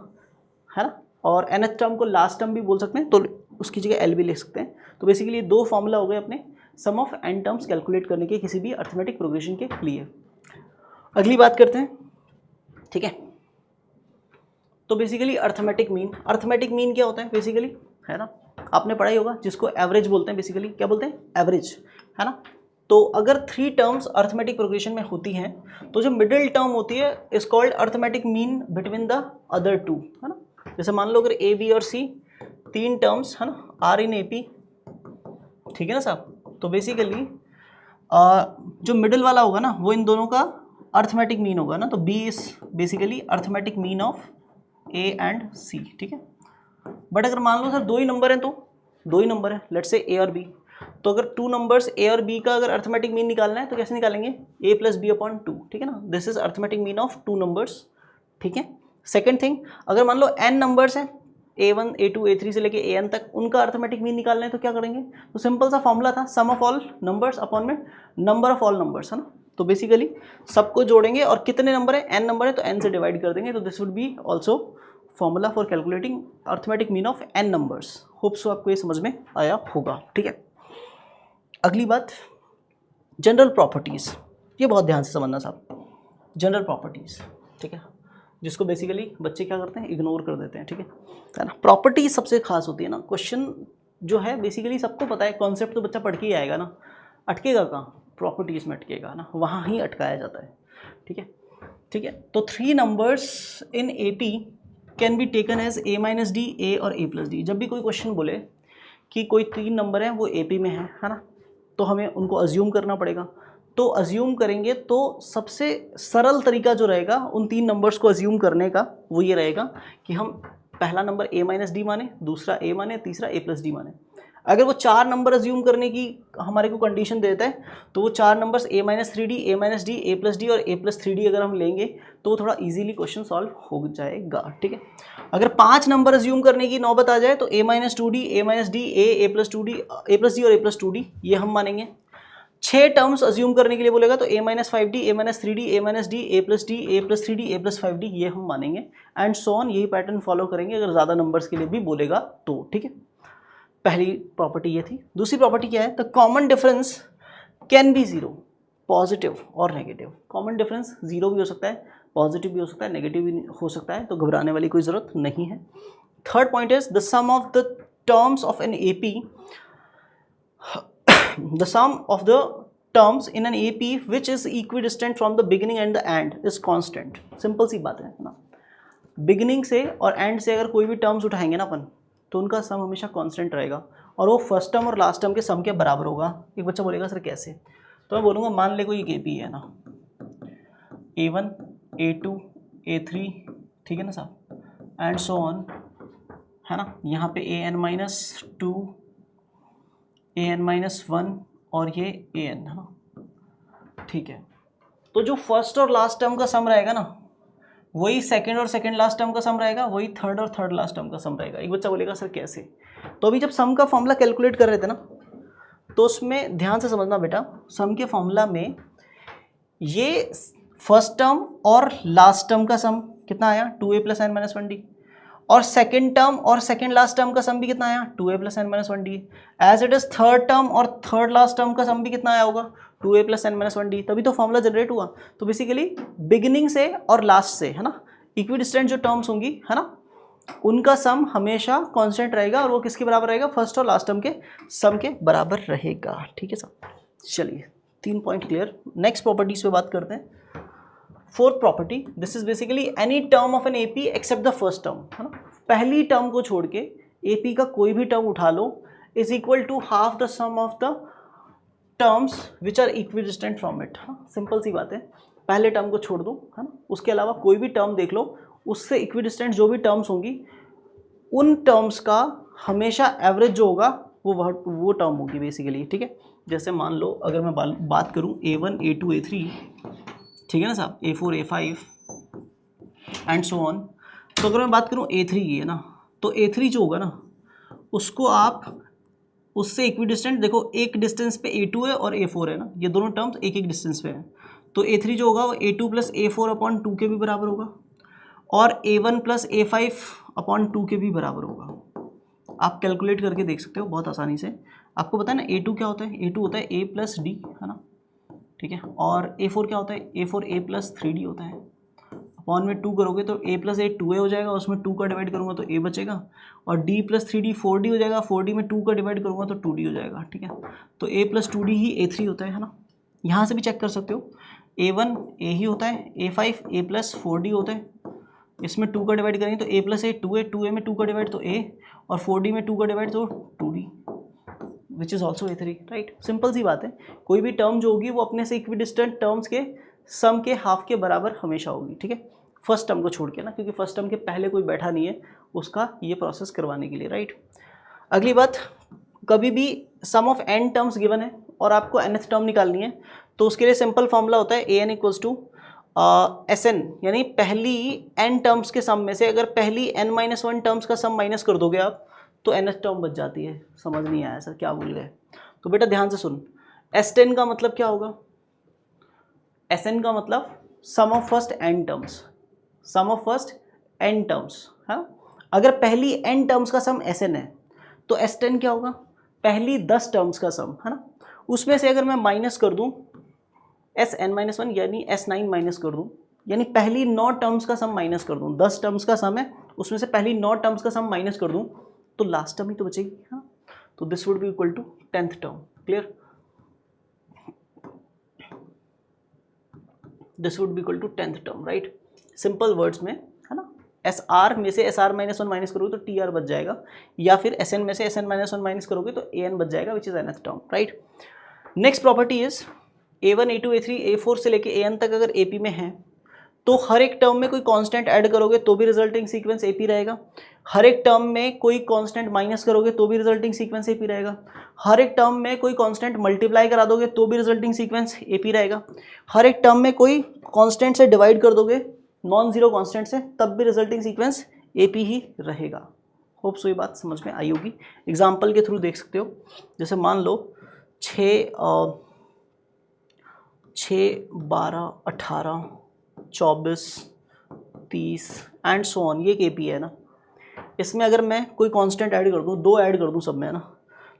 है ना। और nth टर्म को लास्ट टर्म भी बोल सकते हैं, तो उसकी जगह l भी लिख सकते हैं। तो बेसिकली ये दो फॉर्मूला हो गए अपने सम ऑफ n टर्म्स कैलकुलेट करने के किसी भी अर्थमेटिक प्रोग्रेशन के लिए। अगली बात करते हैं, ठीक है। तो बेसिकली अर्थमेटिक मीन क्या होता है बेसिकली, है ना, आपने पढ़ा ही होगा, जिसको एवरेज बोलते हैं। बेसिकली क्या बोलते हैं, एवरेज, है ना। तो अगर 3 टर्म्स अर्थमेटिक प्रोग्रेशन में होती हैं तो जो मिडिल टर्म होती है is called arithmetic mean between the other 2, है ना। जैसे मान लो अगर ए बी और सी 3 टर्म्स, है ना, आर इन एपी, ठीक है ना साहब। तो बेसिकली जो मिडिल वाला होगा ना वो इन दोनों का अर्थमेटिक मीन होगा ना, तो b is basically arithmetic mean of a and c, ठीक है। बट अगर मान लो सर 2 ही नंबर हैं, तो 2 ही नंबर है, लेट्स से ए और बी, तो अगर 2 नंबर्स ए और बी का अगर अर्थमेटिक मीन निकालना है तो कैसे निकालेंगे, ए प्लस बी अपॉन 2, ठीक है ना। This is arithmetic mean of 2 numbers, ठीक है। सेकेंड थिंग, अगर मान लो n नंबर्स हैं, a1 a2 a3 से लेके an तक, उनका अर्थमेटिक मीन निकालना है तो क्या करेंगे, तो सिंपल सा फॉर्मूला था, सम ऑफ ऑल नंबर्स अपॉन में नंबर ऑफ ऑल नंबर्स, है ना। तो बेसिकली सबको जोड़ेंगे और कितने नंबर है, n नंबर है तो n से डिवाइड कर देंगे, तो this would B also formula for calculating arithmetic mean of n numbers. Hope so आपको ये समझ में आया होगा, ठीक है। अगली बात, जनरल प्रॉपर्टीज़, ये बहुत ध्यान से समझना साहब, जनरल प्रॉपर्टीज़, ठीक है, जिसको बेसिकली बच्चे क्या करते हैं, इग्नोर कर देते हैं, ठीक है ना। प्रॉपर्टीज सबसे खास होती है ना। क्वेश्चन जो है बेसिकली सबको पता है, कॉन्सेप्ट तो बच्चा पढ़ के ही आएगा ना, अटकेगा कहाँ, प्रॉपर्टीज़ में अटकेगा ना, वहाँ ही अटकाया जाता है, ठीक है, ठीक है। तो 3 numbers in AP can be taken as a minus d, a और a प्लस डी। जब भी कोई क्वेश्चन बोले कि कोई 3 नंबर हैं वो एपी में है ना, तो हमें उनको अज्यूम करना पड़ेगा। तो अज्यूम करेंगे तो सबसे सरल तरीका जो रहेगा उन 3 नंबर्स को अज्यूम करने का वो ये रहेगा कि हम पहला नंबर a माइनस डी माने, दूसरा a माने, तीसरा a प्लस डी माने। अगर वो 4 नंबर अज्यूम करने की हमारे को कंडीशन देता है तो वो 4 नंबर्स a-3d, a-d, a+d और a+3d अगर हम लेंगे तो वो थोड़ा इजीली क्वेश्चन सॉल्व हो जाएगा, ठीक है। अगर 5 नंबर अज्यूम करने की नौबत आ जाए तो a-2d, a-d, a+2d, a+d और a+2d ये हम मानेंगे। 6 टर्म्स अज्यूम करने के लिए बोलेगा तो a-5d, a-3d, a-d, a+d, a+3d, a+5d ये हम मानेंगे एंड सो ऑन। यही पैटर्न फॉलो करेंगे अगर ज़्यादा नंबर्स के लिए भी बोलेगा तो, ठीक है। पहली प्रॉपर्टी ये थी। दूसरी प्रॉपर्टी क्या है, the common difference can be zero, positive और नेगेटिव। कॉमन डिफरेंस जीरो भी हो सकता है, पॉजिटिव भी हो सकता है, नेगेटिव भी हो सकता है, तो घबराने वाली कोई ज़रूरत नहीं है। Third point is the sum of the terms of an AP, the sum of the terms in an AP which is equidistant from the beginning and the end is constant। Simple सी बात है ना, beginning से और and से अगर कोई भी टर्म्स उठाएंगे ना अपन तो उनका सम हमेशा कांस्टेंट रहेगा और वो फर्स्ट टर्म और लास्ट टर्म के सम के बराबर होगा। एक बच्चा बोलेगा सर कैसे, तो मैं बोलूँगा मान ले कोई एक AP है ना, A1, A2, A3, ठीक है ना साहब, एंड सो ऑन, है ना। यहाँ पे an-2, an-1 और ये an, है ना, ठीक है। तो जो फर्स्ट और लास्ट टर्म का सम रहेगा ना वही सेकंड और सेकंड लास्ट टर्म का सम रहेगा, वही थर्ड और थर्ड लास्ट टर्म का सम रहेगा। एक बच्चा बोलेगा सर कैसे, तो अभी जब सम का फॉर्मूला कैलकुलेट कर रहे थे ना तो उसमें ध्यान से समझना बेटा, सम के फॉर्मूला में ये फर्स्ट टर्म और लास्ट टर्म का सम कितना आया 2a + n-1d, और सेकेंड टर्म और सेकेंड लास्ट टर्म का सम भी कितना आया 2a + n-1d। As it is third term और थर्ड लास्ट टर्म का सम भी कितना आया होगा 2a + n-1d, तभी तो फॉर्मूला जनरेट हुआ। तो बेसिकली बिगिनिंग से और लास्ट से, है ना, इक्विडिस्टेंट जो टर्म्स होंगी, है ना, उनका सम हमेशा कांस्टेंट रहेगा और वो किसके बराबर रहेगा, फर्स्ट और लास्ट टर्म के सम के बराबर रहेगा, ठीक है सर। चलिए 3 पॉइंट क्लियर। नेक्स्ट प्रॉपर्टीज पे बात करते हैं। Fourth property, this is basically any term of an AP except the first term, है ना, पहली टर्म को छोड़ के AP का कोई भी टर्म उठा लो is equal to half the sum of the terms which are equidistant from it. हाँ, सिंपल सी बात है, पहले टर्म को छोड़ दो, है ना, उसके अलावा कोई भी टर्म देख लो, उससे इक्विडिस्टेंट जो भी टर्म्स होंगी उन टर्म्स का हमेशा एवरेज जो होगा वो टर्म होगी बेसिकली, ठीक है। जैसे मान लो अगर मैं बात करूँ A1, A2, A3, ठीक है ना साहब, A4, A5 and so on, तो अगर मैं बात करूँ A3 की, है ना, तो A3 जो होगा ना उसको आप उससे इक्विडिस्टेंट देखो, एक डिस्टेंस पे A2 है और A4 है ना, ये दोनों टर्म्स एक एक डिस्टेंस पे हैं, तो A3 जो होगा वो A2 + A4/2 के भी बराबर होगा और A1 + A5/2 के भी बराबर होगा। आप कैलकुलेट करके देख सकते हो बहुत आसानी से। आपको पता है ना A2 क्या होता है, A2 होता है A + D, है ना, ठीक है, और A4 क्या होता है, A4 A+3D होता है। अपॉन में 2 करोगे तो A + A 2a हो जाएगा, उसमें 2 का डिवाइड करूँगा तो A बचेगा, और D + 3D 4D हो जाएगा, 4D में 2 का डिवाइड करूँगा तो 2D हो जाएगा, ठीक है। तो A + 2D ही A3 होता है ना, यहाँ से भी चेक कर सकते हो, A1 A ही होता है, A5 A + 4D होता है, इसमें 2 का डिवाइड करेंगे तो A + A 2a, 2a में 2 का डिवाइड तो A, और 4D में 2 का डिवाइड तो 2D, which is also A3, right. Simple सी बात है, कोई भी टर्म जो होगी वो अपने से इक्विडिस्टेंट टर्म्स के सम के हाफ के बराबर हमेशा होगी, ठीक है, फर्स्ट टर्म को छोड़ के ना, क्योंकि फर्स्ट टर्म के पहले कोई बैठा नहीं है उसका ये प्रोसेस करवाने के लिए, राइट। अगली बात, कभी भी सम ऑफ n टर्म्स गिवन है और आपको nth टर्म निकालनी है तो उसके लिए सिंपल फॉर्मूला होता है an = Sn, यानी पहली n टर्म्स के सम में से अगर पहली n-1 टर्म्स का सम माइनस कर दोगे आप तो nth टर्म बच जाती है। समझ नहीं आया सर, क्या भूल गए, तो बेटा ध्यान से सुन, S10 का मतलब क्या होगा, Sn का मतलब sum of first n terms, sum of first n terms, है। अगर पहली n टर्म्स का सम Sn है तो S10 क्या होगा, पहली 10 टर्म्स का सम, है ना, उसमें से अगर मैं माइनस कर दूं Sn-1 यानी S9 माइनस कर दूं, यानी पहली 9 टर्म्स का सम माइनस कर दूं, 10 टर्म्स का सम है उसमें से पहली 9 टर्म्स का सम माइनस कर दूं तो लास्ट टर्म ही तो बचेगी, हाँ, तो this would be equal to 10th term. Clear, this would be equal to 10th term, right. Simple words में, है ना, SR में से SR-1 माइनस करोगे तो TR बच जाएगा, या फिर SN में से SN-1 माइनस करोगे तो AN बच जाएगा, which is nth term, right. Next property is A1 A2 A3 A4 से लेके AN तक अगर AP में है तो हर एक टर्म में कोई कांस्टेंट ऐड करोगे तो भी रिजल्टिंग सीक्वेंस एपी रहेगा, हर एक टर्म में कोई कांस्टेंट माइनस करोगे तो भी रिजल्टिंग सीक्वेंस एपी रहेगा, हर एक टर्म में कोई कांस्टेंट मल्टीप्लाई करा दोगे तो भी रिजल्टिंग सीक्वेंस एपी रहेगा, हर एक टर्म में कोई कांस्टेंट से डिवाइड कर दोगे नॉन जीरो कांस्टेंट से तब भी रिजल्टिंग सीक्वेंस एपी ही रहेगा। होप सो ये बात समझ में आई होगी। एग्जाम्पल के थ्रू देख सकते हो, जैसे मान लो 6, 12, 18, 24, 30 एंड सो ऑन, ये एक एपी है ना। इसमें अगर मैं कोई कांस्टेंट ऐड कर दूँ, 2 ऐड कर दूँ सब में, है ना,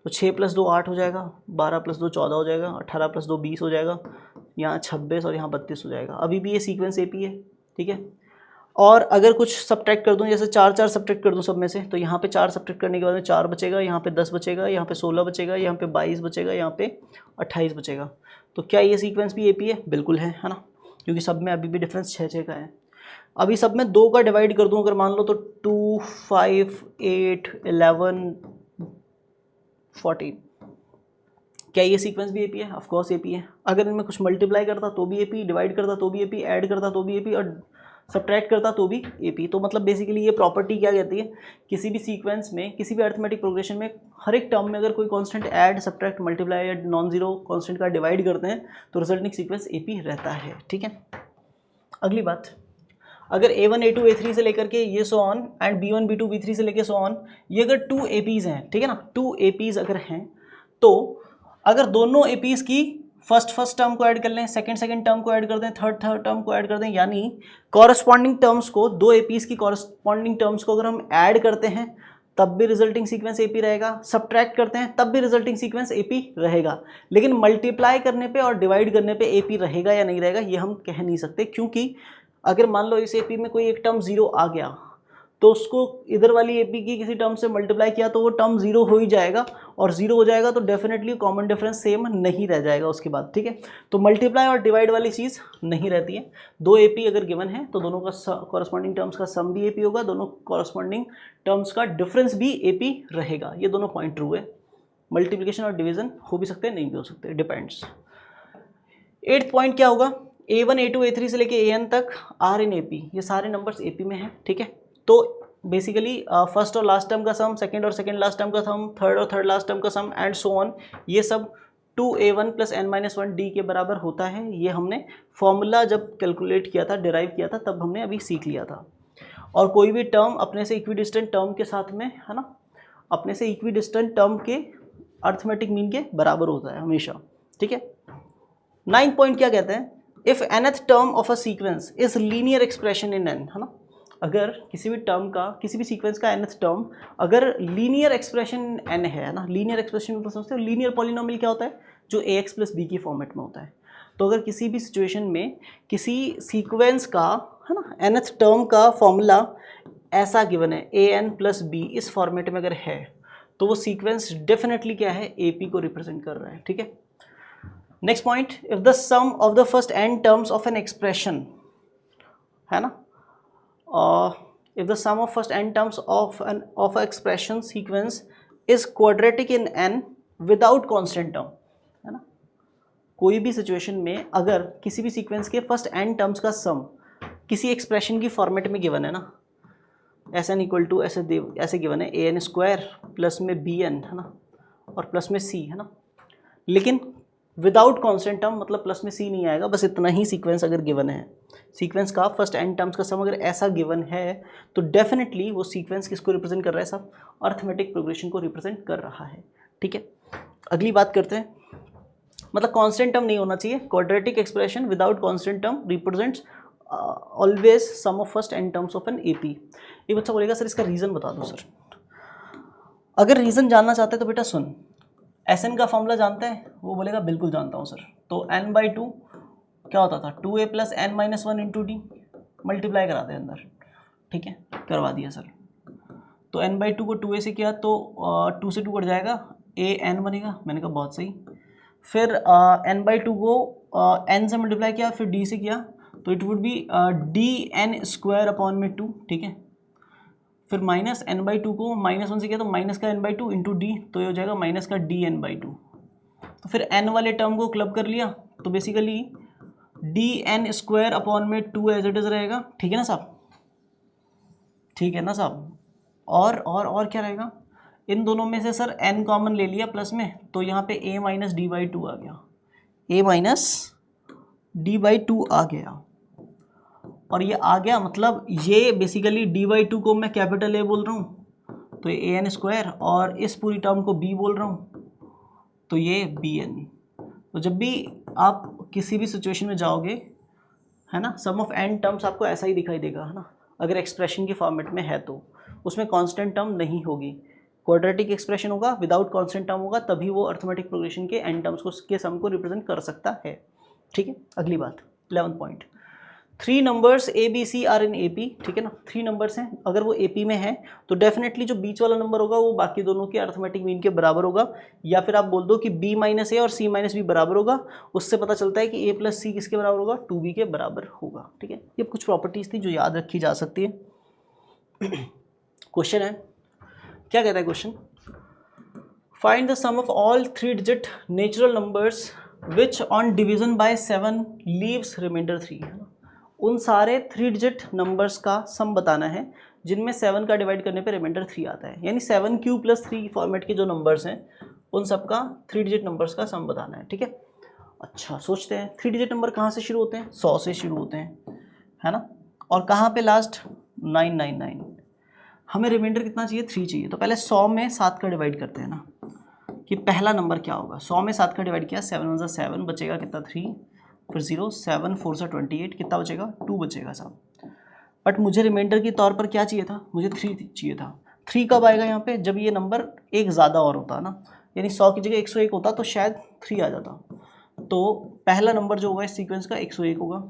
तो 6 + 2 8 हो जाएगा, 12 + 2 14 हो जाएगा, 18 + 2 20 हो जाएगा, यहाँ 26 और यहाँ 32 हो जाएगा। अभी भी ये सीक्वेंस एपी है, ठीक है। और अगर कुछ सब्ट्रैक्ट कर दूँ, जैसे 4 सब्ट्रैक्ट कर दूँ सब में से, तो यहाँ पे 4 सब्ट्रैक्ट करने के बाद में 4 बचेगा, यहाँ पे 10 बचेगा, यहाँ पे 16 बचेगा, यहाँ पे 22 बचेगा, यहाँ पे 28 बचेगा। तो क्या ये सीक्वेंस भी एपी है? बिल्कुल है ना, क्योंकि सब में अभी भी डिफरेंस 6 का है। अभी सब में 2 का डिवाइड कर दूँ अगर मान लो, तो 2, 5, 8, 11, 14, क्या ये सीक्वेंस भी एपी है? ऑफ कोर्स एपी है। अगर इनमें कुछ मल्टीप्लाई करता तो भी एपी, डिवाइड करता तो भी एपी, ऐड करता तो भी एपी, और सब्ट्रैक्ट करता तो भी एपी। तो मतलब बेसिकली ये प्रॉपर्टी क्या कहती है, किसी भी सीक्वेंस में, किसी भी अरिथमेटिक प्रोग्रेशन में हर एक टर्म में अगर कोई कांस्टेंट ऐड, सब्ट्रैक्ट, मल्टीप्लाई या नॉन जीरो कांस्टेंट का डिवाइड करते हैं तो रिजल्टिंग सीक्वेंस एपी रहता है, ठीक है। अगली बात, अगर A1, A2, A3 से लेकर के ये so on and B1, B2, B3 से लेकर सो ऑन, ये अगर 2 APs हैं, ठीक है ना, 2 APs अगर हैं, तो अगर दोनों APs की फर्स्ट टर्म को ऐड कर लें, सेकंड टर्म को ऐड कर दें, थर्ड टर्म को ऐड कर दें, यानी कॉरस्पॉन्डिंग टर्म्स को, 2 APs की कॉरस्पॉन्डिंग टर्म्स को अगर हम ऐड करते हैं तब भी रिजल्टिंग सीक्वेंस एपी रहेगा, सब्ट्रैक्ट करते हैं तब भी रिजल्टिंग सीक्वेंस एपी रहेगा। लेकिन मल्टीप्लाई करने पे और डिवाइड करने पे एपी रहेगा या नहीं रहेगा ये हम कह नहीं सकते, क्योंकि अगर मान लो इस एपी में कोई एक टर्म 0 आ गया तो उसको इधर वाली एपी की किसी टर्म से मल्टीप्लाई किया तो वो टर्म 0 हो ही जाएगा, और 0 हो जाएगा तो डेफिनेटली कॉमन डिफरेंस सेम नहीं रह जाएगा उसके बाद, ठीक है। तो मल्टीप्लाई और डिवाइड वाली चीज़ नहीं रहती है। 2 एपी अगर गिवन है तो दोनों का कॉरस्पॉन्डिंग टर्म्स का सम भी एपी होगा, दोनों कॉरस्पॉन्डिंग टर्म्स का डिफरेंस भी एपी रहेगा। ये दोनों पॉइंट ट्रू है। मल्टीप्लिकेशन और डिवीजन हो भी सकते हैं, नहीं भी हो सकते, डिपेंड्स। 8th पॉइंट क्या होगा, A1, A2, A3 से लेके AN तक आर इन AP, ये सारे नंबर्स AP में हैं, ठीक है। तो बेसिकली फर्स्ट और लास्ट टर्म का सम, सेकंड और सेकंड लास्ट टर्म का सम, थर्ड और थर्ड लास्ट टर्म का सम एंड सो ऑन, ये सब 2A1 + n-1D के बराबर होता है। ये हमने फॉर्मूला जब कैलकुलेट किया था, डिराइव किया था, तब हमने अभी सीख लिया था। और कोई भी टर्म अपने से इक्विडिस्टेंट टर्म के साथ में, है ना, अपने से इक्विडिस्टेंट टर्म के अर्थमेटिक मीन के बराबर होता है हमेशा, ठीक है। 9th पॉइंट क्या कहते हैं, if nth term of a sequence is linear expression in n, है ना, अगर किसी भी टर्म का, किसी भी सीक्वेंस का nth टर्म अगर लीनियर एक्सप्रेशन n है ना, लीनियर एक्सप्रेशन में समझते हो, लीनियर पॉलिनोमियल क्या होता है, जो ax + b की फॉर्मेट में होता है। तो अगर किसी भी सिचुएशन में किसी सीक्वेंस का, है ना, nth टर्म का फॉर्मूला ऐसा गिवन है an + b, इस फॉर्मेट में अगर है तो वो सीक्वेंस डेफिनेटली क्या है, AP को रिप्रेजेंट कर रहा है, ठीक है। Next point, if the sum of the first n terms of an expression, है ना, if the sum of first n terms of expression sequence is quadratic in n without constant term, है ना, कोई भी सिचुएशन में अगर किसी भी सीक्वेंस के फर्स्ट n टर्म्स का सम किसी एक्सप्रेशन की फॉर्मेट में गिवन है ना, Sn = ऐसे गिवन है an² प्लस में bn, है ना, और प्लस में c, है ना, लेकिन विदाउट कांस्टेंट टर्म, मतलब प्लस में c नहीं आएगा, बस इतना ही सीक्वेंस अगर गिवन है, सीक्वेंस का फर्स्ट n टर्म्स का सम अगर ऐसा गिवन है तो डेफिनेटली वो सीक्वेंस किसको रिप्रेजेंट कर रहा है, सब अर्थमेटिक प्रोग्रेशन को रिप्रेजेंट कर रहा है, ठीक है। अगली बात करते हैं, मतलब कांस्टेंट टर्म नहीं होना चाहिए, quadratic expression without constant term represents always sum of first n terms of an AP। ये बच्चा बोलेगा सर इसका रीज़न बता दो सर। अगर रीज़न जानना चाहते हैं तो बेटा सुन, Sn का फॉर्मूला जानते हैं, वो बोलेगा बिल्कुल जानता हूँ सर। तो n/2 क्या होता था, 2a + n-1 × d, मल्टीप्लाई करा दे अंदर, ठीक है, करवा दिया सर। तो n/2 को 2a से किया तो 2 से 2 कट जाएगा, an बनेगा, मैंने कहा बहुत सही। फिर n/2 को n से मल्टीप्लाई किया, फिर d से किया, तो इट वुड बी dn² / 2, ठीक है। फिर माइनस n/2 को -1 से किया तो माइनस का n/2 × d, तो ये हो जाएगा माइनस का dn/2। तो फिर n वाले टर्म को क्लब कर लिया, तो basically d n square upon में 2 एज इट इज रहेगा, ठीक है ना साहब, ठीक है ना साहब। और क्या रहेगा, इन दोनों में से सर n कॉमन ले लिया प्लस में, तो यहाँ पे a माइनस डी बाई 2 आ गया, a माइनस डी बाई 2 आ गया। और ये आ गया मतलब ये बेसिकली डी बाई 2 को मैं कैपिटल A बोल रहा हूँ, तो ये ए एन स्क्वायर, और इस पूरी टर्म को b बोल रहा हूँ, तो ये बी एन। तो जब भी आप किसी भी सिचुएशन में जाओगे, है ना, सम ऑफ n टर्म्स आपको ऐसा ही दिखाई देगा, है ना, अगर एक्सप्रेशन के फॉर्मेट में है तो उसमें कांस्टेंट टर्म नहीं होगी, क्वाड्रेटिक एक्सप्रेशन होगा, विदाउट कांस्टेंट टर्म होगा, तभी वो अर्थमेटिक प्रोग्रेशन के n टर्म्स को के सम को रिप्रेजेंट कर सकता है, ठीक है। अगली बात 11th point, 3 numbers a b c are in A P, ठीक है ना, 3 नंबर्स हैं, अगर वो ए पी में है तो डेफिनेटली जो बीच वाला नंबर होगा वो बाकी दोनों के अर्थमेटिक मीन के बराबर होगा, या फिर आप बोल दो कि बी माइनस ए और सी माइनस बी बराबर होगा, उससे पता चलता है कि ए प्लस सी किसके बराबर होगा, 2b के बराबर होगा, ठीक है। ये कुछ प्रॉपर्टीज थी जो याद रखी जा सकती है। क्वेश्चन है, क्या कहता है question, find the sum of all 3 digit natural numbers which on division by 7 leaves remainder 3। उन सारे 3 डिजिट नंबर्स का सम बताना है जिनमें 7 का डिवाइड करने पे रिमाइंडर 3 आता है, यानी 7 प्लस 3 फॉर्मेट के जो नंबर्स हैं उन सब का 3 डिजिट नंबर्स का सम बताना है, ठीक है। अच्छा सोचते हैं 3 डिजिट नंबर कहाँ से शुरू होते हैं, 100 से शुरू होते हैं, है ना, और कहाँ पे लास्ट 999। हमें रिमाइंडर कितना चाहिए, 3 चाहिए, तो पहले 100 में 7 का डिवाइड करते हैं ना, कि पहला नंबर क्या होगा, 100 में 7 का डिवाइड किया, 7 1 7 बचेगा कितना 3, फिर 0 7 4 28, कितना बचेगा 2 बचेगा साहब। बट मुझे रिमाइंडर के तौर पर क्या चाहिए था, मुझे 3 चाहिए था। 3 कब आएगा यहाँ पे, जब ये नंबर एक ज़्यादा और होता है ना, यानी 100 की जगह 101 होता तो शायद 3 आ जाता, तो पहला नंबर जो होगा इस सीक्वेंस का 101 होगा।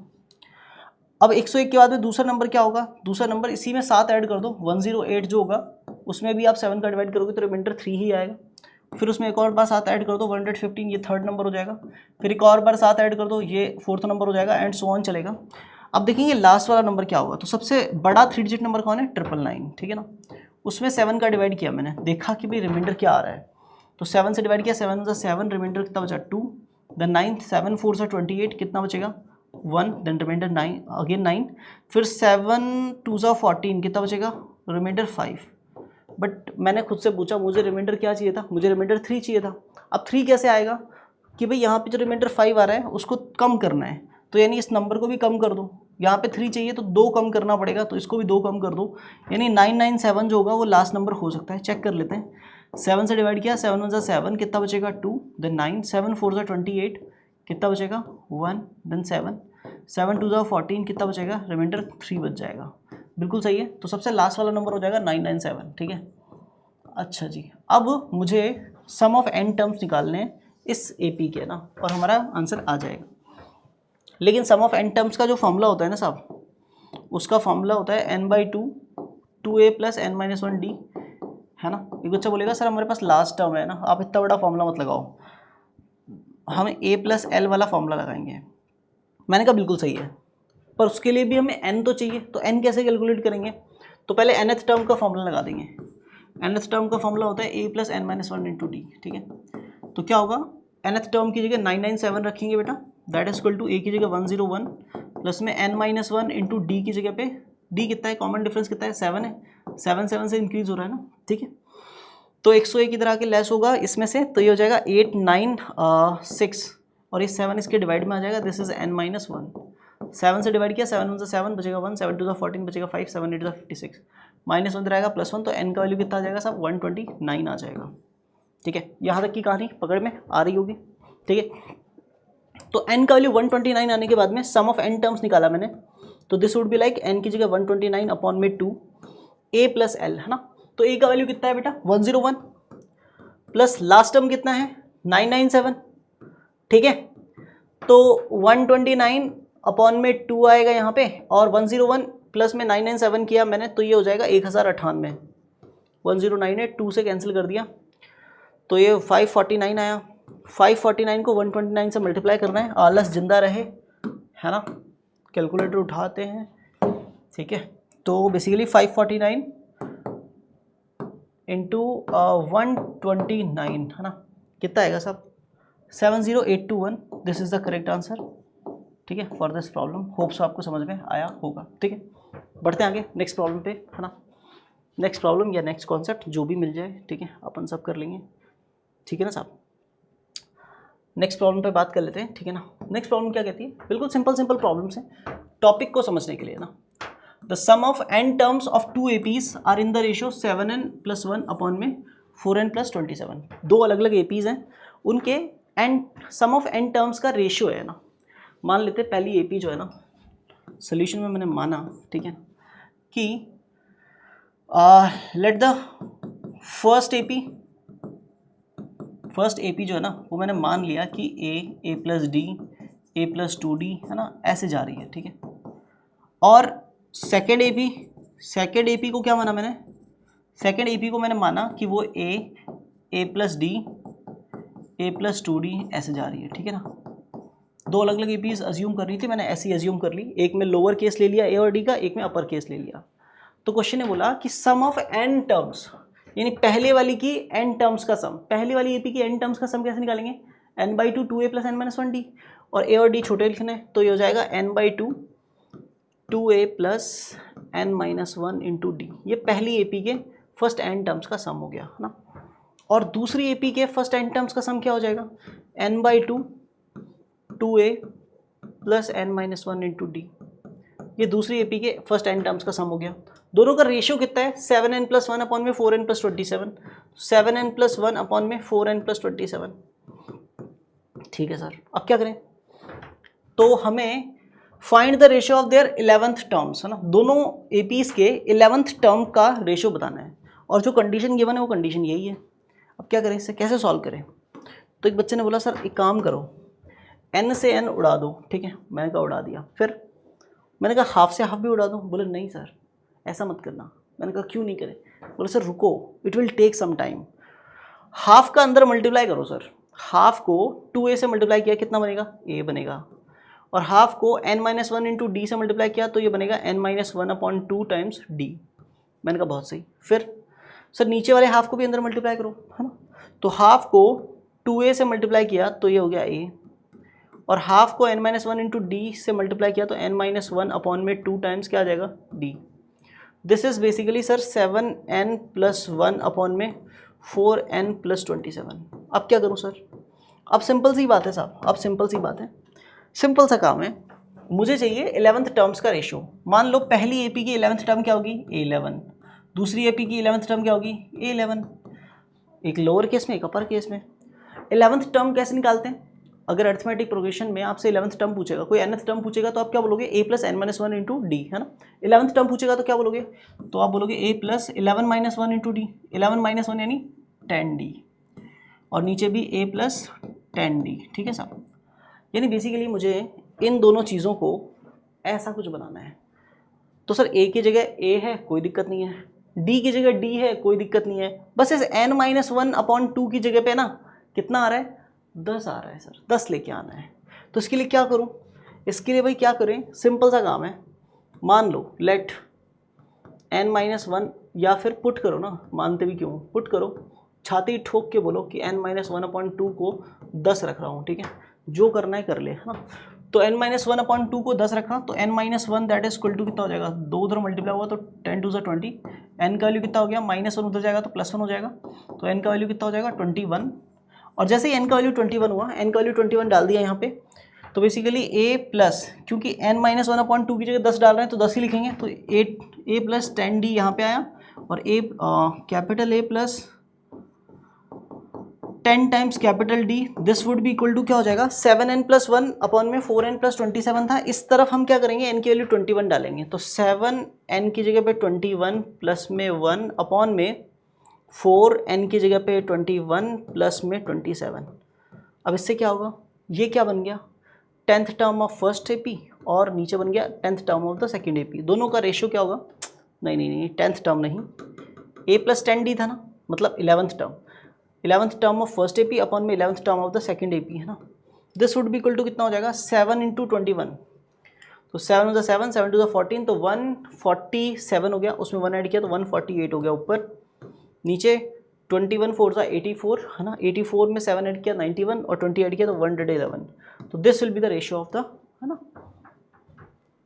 अब 101 के बाद में दूसरा नंबर क्या होगा, दूसरा नंबर इसी में 7 ऐड कर दो, 108 जो होगा उसमें भी आप 7 का डिवाइड करोगे तो रिमाइंडर 3 ही आएगा। फिर उसमें एक और बार 7 ऐड कर दो, 115, ये थर्ड नंबर हो जाएगा। फिर एक और बार 7 ऐड कर दो, ये फोर्थ नंबर हो जाएगा, एंड सो ऑन चलेगा। अब देखेंगे लास्ट वाला नंबर क्या होगा, तो सबसे बड़ा 3 डिजिट नंबर कौन है, 999, ठीक है ना, उसमें 7 का डिवाइड किया मैंने, देखा कि भाई रिमाइंडर क्या आ रहा है, तो 7 से डिवाइड किया, 7 7, रिमाइंडर कितना बचा 2, देन 9 7 4 28, कितना बचेगा 1, देन रिमाइंडर 9 अगेन 9, फिर 7 2 14, कितना बचेगा रिमाइंडर 5। बट मैंने खुद से पूछा मुझे रिमाइंडर क्या चाहिए था, मुझे रिमाइंडर 3 चाहिए था। अब 3 कैसे आएगा कि भाई यहाँ पे जो रिमाइंडर 5 आ रहा है उसको कम करना है, तो यानी इस नंबर को भी कम कर दो, यहाँ पे 3 चाहिए तो 2 कम करना पड़ेगा, तो इसको भी 2 कम कर दो, यानी 997 जो होगा वो लास्ट नंबर हो सकता है। चेक कर लेते हैं, 7 से डिवाइड किया, 7 1 7, कितना बचेगा 2, देन 9 7 4 28, कितना बचेगा 1, देन 7 7 2 14, कितना बचेगा रिमाइंडर 3 बच जाएगा। बिल्कुल सही है, तो सबसे लास्ट वाला नंबर हो जाएगा 997, ठीक है। अच्छा जी, अब मुझे सम ऑफ n टर्म्स निकालने हैं इस AP के ना, और हमारा आंसर आ जाएगा। लेकिन सम ऑफ n टर्म्स का जो फॉर्मूला होता है ना साहब, उसका फॉर्मूला होता है n/2 2a प्लस n-1d, है ना। एक बच्चा बोलेगा सर हमारे पास लास्ट टर्म है ना, आप इतना बड़ा फॉर्मूला मत लगाओ, हम a प्लस l वाला फॉर्मूला लगाएंगे। मैंने कहा बिल्कुल सही है, पर उसके लिए भी हमें n तो चाहिए, तो n कैसे कैलकुलेट करेंगे, तो पहले nth टर्म का फॉर्मूला लगा देंगे। nth टर्म का फॉर्मूला होता है a plus n-1 into D, ठीक है। तो क्या होगा, nth टर्म की जगह 997 रखेंगे बेटा, that is equal to a की जगह 101 प्लस में n-1 इंटू डी की जगह पे, d कितना है, कॉमन डिफरेंस कितना है 7 है, 7 7 से इंक्रीज हो रहा है ना, ठीक है। तो 101 इधर आके लेस होगा इसमें से, तो ये हो जाएगा 8 9 6, और ये 7 इसके डिवाइड में आ जाएगा, दिस इज n-1। 7 से डिवाइड किया, 7 1 7 बचेगा 1, 7 2 14 बचेगा 5, 7 8 56, माइनस 1 रहेगा प्लस 1, तो n का वैल्यू कितना आ जाएगा साहब 129 आ जाएगा, ठीक है। यहाँ तक की कहानी पकड़ में आ रही होगी, ठीक है। तो n का वैल्यू 129 आने के बाद में सम ऑफ n टर्म्स निकाला मैंने, तो this would be like n की जगह 129 अपॉन में 2 a प्लस l, है ना। तो a का वैल्यू कितना है बेटा 101, प्लस लास्ट टर्म कितना है 997, ठीक है। तो 129 अपॉन में 2 आएगा यहाँ पे, और 101 प्लस में 997 किया मैंने, तो ये हो जाएगा 1098। 1098 2 से कैंसिल कर दिया, तो ये 549 आया। 549 को 129 से मल्टीप्लाई करना है, आलस जिंदा रहे, है ना। कैलकुलेटर उठाते हैं, ठीक है। तो बेसिकली 549 इंटू 129, है ना, कितना आएगा साहब 70821, this is the correct answer, ठीक ठीक है, for this problem. Hope so आपको समझ में आया होगा। ठीक है, बढ़ते हैं आगे नेक्स्ट प्रॉब्लम पे, है ना। नेक्स्ट प्रॉब्लम या नेक्स्ट कॉन्सेप्ट जो भी मिल जाए, ठीक है, अपन सब कर लेंगे, ठीक है ना साहब। नेक्स्ट प्रॉब्लम पे बात कर लेते हैं, ठीक है ना। नेक्स्ट प्रॉब्लम क्या कहती है, बिल्कुल सिंपल प्रॉब्लम्स हैं टॉपिक को समझने के लिए ना। The sum of n terms of 2 APs are in the ratio 7n+1 upon में 4n+27। दो अलग अलग APs हैं, उनके सम ऑफ n टर्म्स का रेशियो है ना। मान लेते हैं पहली AP जो है ना, सोल्यूशन में मैंने माना, ठीक है, कि लेट द फर्स्ट AP जो है ना, वो मैंने मान लिया कि A+D A+2D है ना, ऐसे जा रही है, ठीक है। और सेकेंड AP को क्या माना मैंने, सेकेंड AP को मैंने माना कि वो A+D A+2D ऐसे जा रही है, ठीक है ना। दो अलग अलग APs अज्यूम कर रही थी, मैंने ऐसी अज्यूम कर ली, एक में लोअर केस ले लिया A और D का, एक में अपर केस ले लिया। तो क्वेश्चन ने बोला कि सम ऑफ n टर्म्स, यानी पहले वाली की n टर्म्स का सम, पहली वाली AP की n टर्म्स का सम कैसे निकालेंगे, n/2 2A + n-1D, और A और D छोटे लिखने, तो ये हो जाएगा n/2 2A + n-1 into D। ये पहली AP के फर्स्ट n टर्म्स का सम हो गया, है ना। और दूसरी AP के फर्स्ट n टर्म्स का सम क्या हो जाएगा, n/2 2A + n-1 into D। ये दूसरी AP के फर्स्ट n टर्म्स का सम हो गया। दोनों का रेशियो कितना है, 7n+1 अपॉन में 4n+27, 7n+1 अपॉन में 4n+27। ठीक है सर, अब क्या करें, तो हमें find the ratio of their 11th terms, है ना। दोनों APs के 11th टर्म का रेशियो बताना है, और जो कंडीशन गिवन है वो कंडीशन यही है। अब क्या करें, इससे कैसे सॉल्व करें। तो एक बच्चे ने बोला सर एक काम करो, n से n उड़ा दो, ठीक है। मैंने कहा उड़ा दिया, फिर मैंने कहा हाफ से हाफ भी उड़ा दो। बोले नहीं सर ऐसा मत करना। मैंने कहा क्यों नहीं करें, बोले सर रुको, it will take some time. Half का अंदर मल्टीप्लाई करो सर, हाफ को 2A से मल्टीप्लाई किया कितना बनेगा, A बनेगा, और हाफ को n-1 इंटू D से मल्टीप्लाई किया तो ये बनेगा n-1/2 टाइम्स D। मैंने कहा बहुत सही। फिर सर नीचे वाले हाफ को भी अंदर मल्टीप्लाई करो, है ना। तो हाफ को 2A से मल्टीप्लाई किया तो ये हो गया A, और हाफ को n-1 इंटू D से मल्टीप्लाई किया तो n-1/2 टाइम्स क्या आ जाएगा, D। This is basically sir 7n+1 upon में 4n+27। अब क्या करूं सर, अब सिंपल सी बात है साहब, अब सिंपल सी बात है, सिंपल सा काम है। मुझे चाहिए 11th टर्म्स का रेशियो। मान लो पहली AP की 11th टर्म क्या होगी, A11, दूसरी AP की 11th टर्म क्या होगी, A11, एक लोअर केस में एक अपर केस में। 11th टर्म कैसे निकालते हैं, अगर अरिथमेटिक प्रोग्रेशन में आपसे 11th टर्म पूछेगा, कोई nth टर्म पूछेगा तो आप क्या बोलोगे, A + n-1 इंटू D, है ना। 11th टर्म पूछेगा तो क्या बोलोगे, तो आप बोलोगे A + 11-1 इंटू D, 11-1 यानी 10D, और नीचे भी A + 10D, ठीक है साहब। यानी बेसिकली मुझे इन दोनों चीज़ों को ऐसा कुछ बनाना है। तो सर A की जगह A है, कोई दिक्कत नहीं है, D की जगह D है, कोई दिक्कत नहीं है, बस इस n-1/2 की जगह पे ना कितना आ रहा है, 10 आ रहा है सर, 10 लेके आना है। तो इसके लिए क्या करूं, इसके लिए भाई क्या करें, सिंपल सा काम है। मान लो लेट n-1, या फिर पुट करो ना, मानते भी क्यों, पुट करो, छाती ठोक के बोलो कि n-1/2 को 10 रख रहा हूँ, ठीक है। जो करना है कर ले, है ना। तो n-1/2 को 10 रखा, तो n-1 that is equal to कितना हो जाएगा, 2 उधर मल्टीप्लाई हुआ तो 10 2 20, n का वैल्यू कितना हो गया, -1 उधर जाएगा तो +1 हो जाएगा, तो n का वैल्यू कितना हो जाएगा 21। और जैसे ही n का वैल्यू 21 हुआ, n का वैल्यू 21 डाल दिया यहाँ पे, तो बेसिकली A+, क्योंकि n-1/2 की जगह 10 डाल रहे हैं तो 10 ही लिखेंगे, तो A + 10D यहाँ पे आया, और capital A + 10 times capital D, this would be equal to क्या हो जाएगा, 7n+1 अपॉन में 4n+27 था। इस तरफ हम क्या करेंगे, n की वैल्यू 21 डालेंगे, तो 7n की जगह पे 21 प्लस में 1 अपॉन में 4n की जगह पे 21 प्लस में 27। अब इससे क्या होगा, ये क्या बन गया, 10th term of first AP, और नीचे बन गया 10th term of the second AP। दोनों का रेशियो क्या होगा, नहीं 10th टर्म नहीं, A + 10D था ना, मतलब 11th term of first AP upon में 11th term of the second AP, है ना। This would be equal to कितना हो जाएगा, 7 × 21, तो 7 × 7 7 × 14, तो 147 हो गया, उसमें 1 ऐड किया तो 148 हो गया ऊपर, नीचे 21 4 84, है ना। 84 में 7 ऐड किया 91, और 20 ऐड किया तो 111। तो this will be the ratio of the है ना,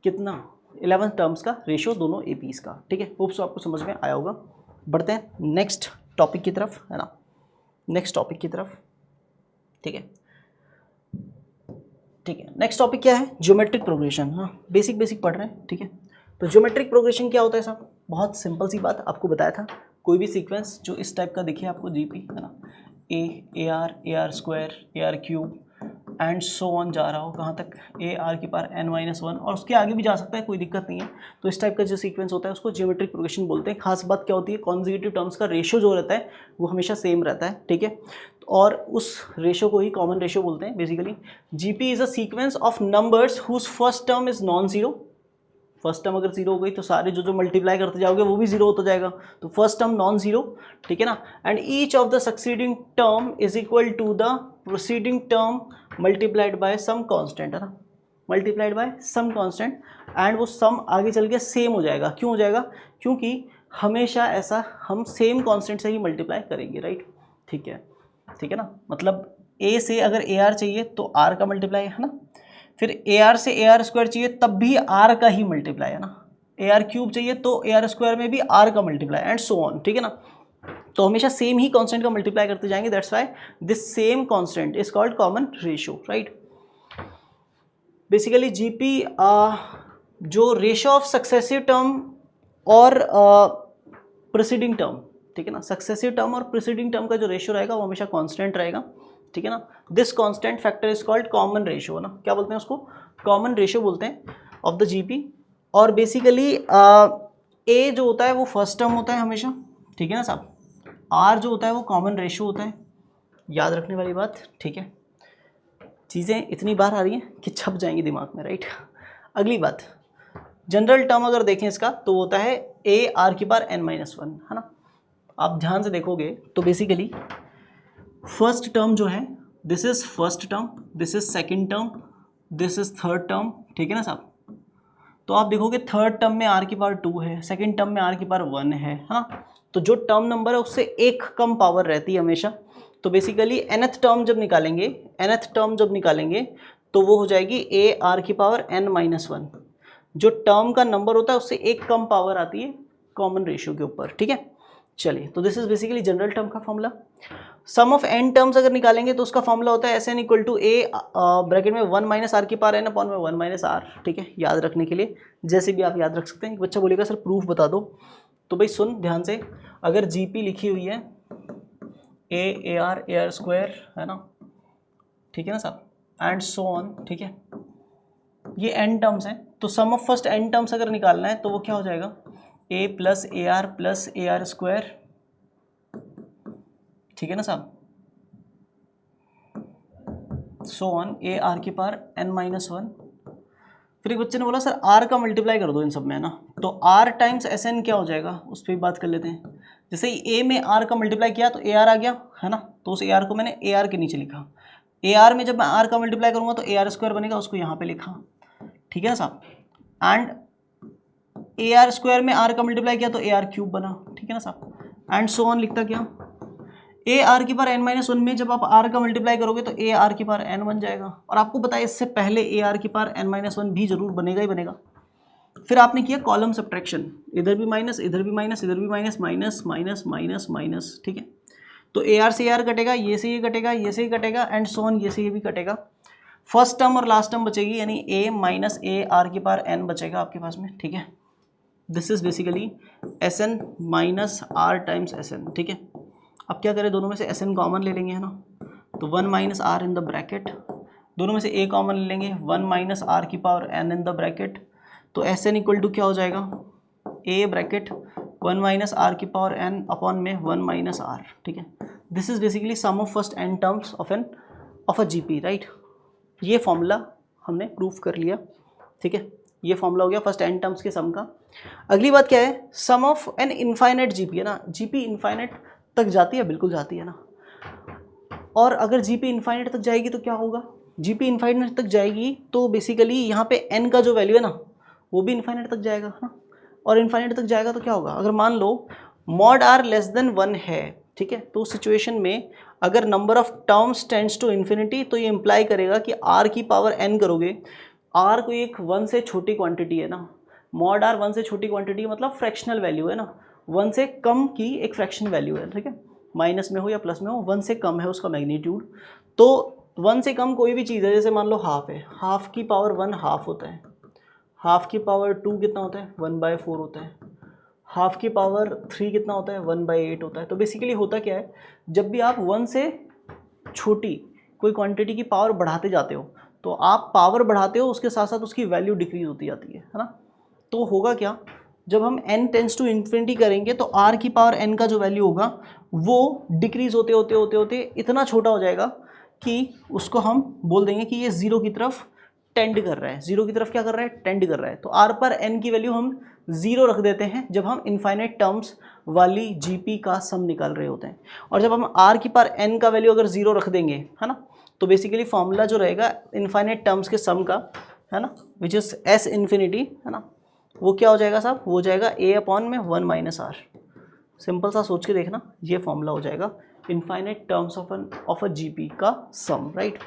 कितना 11 टर्म्स का रेशियो दोनों एपीज का। ठीक है, होप सो आपको समझ में आया होगा। बढ़ते हैं नेक्स्ट टॉपिक की तरफ, है ना, नेक्स्ट टॉपिक की तरफ। ठीक है, ठीक है, नेक्स्ट टॉपिक क्या है, ज्योमेट्रिक प्रोग्रेशन। हाँ, बेसिक पढ़ रहे हैं। ठीक है, तो ज्योमेट्रिक प्रोग्रेशन क्या होता है साहब, बहुत सिंपल सी बात, आपको बताया था, कोई भी सीक्वेंस जो इस टाइप का दिखे आपको जीपी, है ना, ए r square, A r cube and so on जा रहा हो कहाँ तक, ए आर की पावर n-1, और उसके आगे भी जा सकता है, कोई दिक्कत नहीं है। तो इस टाइप का जो सीक्वेंस होता है उसको ज्योमेट्रिक प्रोग्रेशन बोलते हैं। खास बात क्या होती है, कॉन्जिक्यूटिव टर्म्स का रेशियो जो रहता है वो हमेशा सेम रहता है। ठीक है, और उस रेशियो को ही कॉमन रेशियो बोलते हैं। Basically GP is a sequence of numbers whose first term is non zero. First term अगर जीरो हो गई तो सारे जो मल्टीप्लाई करते जाओगे वो भी जीरो होता जाएगा, तो फर्स्ट टर्म नॉन जीरो। ठीक है ना, and each of the succeeding term is equal to the proceeding term multiplied by some constant, है ना, multiplied by some constant, and वो सम आगे चल के सेम हो जाएगा। क्यों हो जाएगा, क्योंकि हमेशा ऐसा हम सेम कांस्टेंट से ही मल्टीप्लाई करेंगे, राइट। ठीक है, ठीक है ना, मतलब ए से अगर ए आर चाहिए तो आर का मल्टीप्लाई, है ना, फिर ए आर से ए आर स्क्वायर चाहिए तब भी आर का ही मल्टीप्लाई, है ना, ए आर क्यूब चाहिए तो ए आर स्क्वायर में भी आर का मल्टीप्लाई, एंड सो ऑन। ठीक है ना, तो हमेशा सेम ही कांस्टेंट का मल्टीप्लाई करते जाएंगे, that's why this same constant is called common ratio, right. Basically GP जो रेशियो ऑफ सक्सेसिव टर्म और प्रीसीडिंग टर्म, ठीक है ना, सक्सेसिव टर्म और प्रीसीडिंग टर्म का जो रेशियो रहेगा वो हमेशा कांस्टेंट रहेगा। ठीक है ना, this constant factor is called common ratio, है ना, क्या बोलते हैं उसको, कॉमन रेशियो बोलते हैं ऑफ द जीपी। और बेसिकली ए जो होता है वो फर्स्ट टर्म होता है हमेशा, ठीक है ना साहब, आर जो होता है वो कॉमन रेशियो होता है, याद रखने वाली बात। ठीक है, चीज़ें इतनी बार आ रही हैं कि छप जाएंगी दिमाग में, राइट। अगली बात, जनरल टर्म अगर देखें इसका तो होता है ए आर की पावर n-1, है ना। आप ध्यान से देखोगे तो बेसिकली फर्स्ट टर्म जो है, this is first term, this is second term, this is third term, ठीक है ना साहब। तो आप देखोगे थर्ड टर्म में आर की पावर 2 है, सेकंड टर्म में आर की पावर 1 है ना। तो जो टर्म नंबर है उससे एक कम पावर रहती है हमेशा। तो बेसिकली nth टर्म जब निकालेंगे तो वो हो जाएगी ए आर की पावर n-1। जो टर्म का नंबर होता है उससे एक कम पावर आती है कॉमन रेशियो के ऊपर। ठीक है, चलिए, तो this is basically general term का formula. Sum of n terms अगर निकालेंगे तो उसका फॉर्मूला होता है Sn equal to a bracket में 1 माइनस आर की पावर n अपॉन में 1 माइनस आर। ठीक है, याद रखने के लिए जैसे भी आप याद रख सकते हैं। एक बच्चा बोलेगा सर प्रूफ बता दो, तो भाई सुन ध्यान से, अगर जीपी लिखी हुई है ए आर स्क्वायर, है ना, ठीक है ना साहब, एंड सो ऑन, ठीक है, ये n टर्म्स हैं, तो सम ऑफ फर्स्ट n टर्म्स अगर निकालना है तो वो क्या हो जाएगा, a plus A r square, ठीक है ना साहब, सो ऑन ए आर की पावर n-1। फिर एक बच्चे ने बोला सर r का मल्टीप्लाई कर दो इन सब में, है ना, तो r टाइम्स Sn क्या हो जाएगा, उस पर भी बात कर लेते हैं। जैसे ही a में r का मल्टीप्लाई किया तो AR आ गया, है ना, तो उस AR को मैंने AR के नीचे लिखा। AR में जब मैं r का मल्टीप्लाई करूँगा तो AR स्क्वायर बनेगा, उसको यहाँ पे लिखा, ठीक है ना साहब। एंड AR स्क्वायर में r का मल्टीप्लाई किया तो AR क्यूब बना, ठीक है ना साहब, एंड सो ऑन लिखता क्या, ए आर की पावर n-1 में जब आप r का मल्टीप्लाई करोगे तो ए आर की पावर n बन जाएगा। और आपको पता है इससे पहले ए आर की पावर n-1 भी जरूर बनेगा ही बनेगा। फिर आपने किया कॉलम सब्ट्रैक्शन, इधर भी माइनस, इधर भी माइनस, इधर भी minus, minus minus minus minus, ठीक है। तो ए आर से ए आर कटेगा, ये से ये कटेगा, ये से ये कटेगा, एंड सो ऑन, ये से ये भी कटेगा। फर्स्ट टर्म और लास्ट टर्म बचेगी, यानी a माइनस ए आर की पावर n बचेगा आपके पास में, ठीक है। This is basically Sn minus r times Sn, ठीक है। अब क्या करें, दोनों में से Sn कॉमन ले लेंगे, है ना, तो 1 minus r in the bracket, दोनों में से a कॉमन ले लेंगे, 1 माइनस आर की power n in the bracket, तो Sn इक्वल टू क्या हो जाएगा, a ब्रैकेट 1 माइनस आर की पावर n अपॉन में 1 माइनस आर, ठीक है। This is basically sum of first n terms of a GP, right. ये फॉर्मूला हमने प्रूफ कर लिया, ठीक है, ये फॉर्मूला हो गया फर्स्ट n टर्म्स के सम का। अगली बात क्या है, सम ऑफ एन इनफाइनाइट जीपी, है ना, जीपी इनफाइनाइट तक जाती है, बिल्कुल जाती है ना। और अगर जीपी इनफाइनाइट तक जाएगी तो क्या होगा, जीपी इनफाइनाइट तक जाएगी तो बेसिकली यहाँ पे n का जो वैल्यू है ना वो भी इनफाइनाइट तक जाएगा, है ना। और इनफाइनाइट तक जाएगा तो क्या होगा, अगर मान लो मॉड r लेस देन 1 है, ठीक है, तो उस सिचुएशन में अगर number of terms tends to infinity तो ये इंप्लाई करेगा कि r की पावर n करोगे आर कोई एक 1 से छोटी क्वांटिटी है ना, मॉड आर 1 से छोटी क्वांटिटी मतलब फ्रैक्शनल वैल्यू है ना, 1 से कम की एक फ्रैक्शन वैल्यू है, ठीक है, माइनस में हो या प्लस में हो, 1 से कम है उसका मैग्नीट्यूड। तो 1 से कम कोई भी चीज़ है, जैसे मान लो हाफ है, हाफ की पावर 1 हाफ होता है, हाफ की पावर 2 कितना होता है 1/4 होता है, हाफ की पावर 3 कितना होता है 1/8 होता है। तो बेसिकली होता क्या है, जब भी आप 1 से छोटी कोई क्वांटिटी की पावर बढ़ाते जाते हो तो आप पावर बढ़ाते हो, उसके साथ साथ उसकी वैल्यू डिक्रीज होती जाती है ना। तो होगा क्या, जब हम n टेंस टू इन्फिनिटी करेंगे तो r की पावर n का जो वैल्यू होगा वो डिक्रीज होते होते होते होते इतना छोटा हो जाएगा कि उसको हम बोल देंगे कि ये जीरो की तरफ टेंड कर रहा है, जीरो की तरफ क्या कर रहा है, टेंड कर रहा है। तो r पर n की वैल्यू हम जीरो रख देते हैं जब हम इनफाइनाइट टर्म्स वाली जीपी का सम निकाल रहे होते हैं। और जब हम r की पावर n का वैल्यू अगर जीरो रख देंगे है ना, तो बेसिकली फॉर्मूला जो रहेगा इनफाइनाइट टर्म्स के सम का है ना, विच इज s इन्फिनिटी है ना, वो क्या हो जाएगा साहब, वो हो जाएगा a अपॉन में 1 - r। सिंपल सा सोच के देखना, ये फॉर्मूला हो जाएगा infinite terms of a GP का सम, राइट।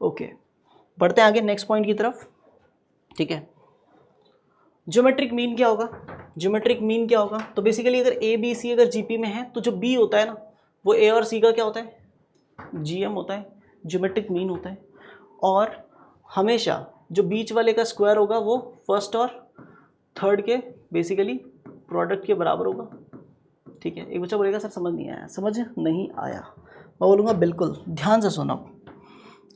ओके, बढ़ते हैं आगे नेक्स्ट पॉइंट की तरफ, ठीक है। ज्योमेट्रिक मीन क्या होगा, ज्योमेट्रिक मीन क्या होगा, तो बेसिकली अगर ए बी सी अगर जीपी में है तो जो बी होता है ना वो ए और सी का क्या होता है जीएम होता है, ज्योमेट्रिक मीन होता है। और हमेशा जो बीच वाले का स्क्वायर होगा वो फर्स्ट और थर्ड के बेसिकली प्रोडक्ट के बराबर होगा, ठीक है। एक बच्चा बोलेगा सर समझ नहीं आया, समझ नहीं आया, मैं बोलूँगा बिल्कुल ध्यान से सुनो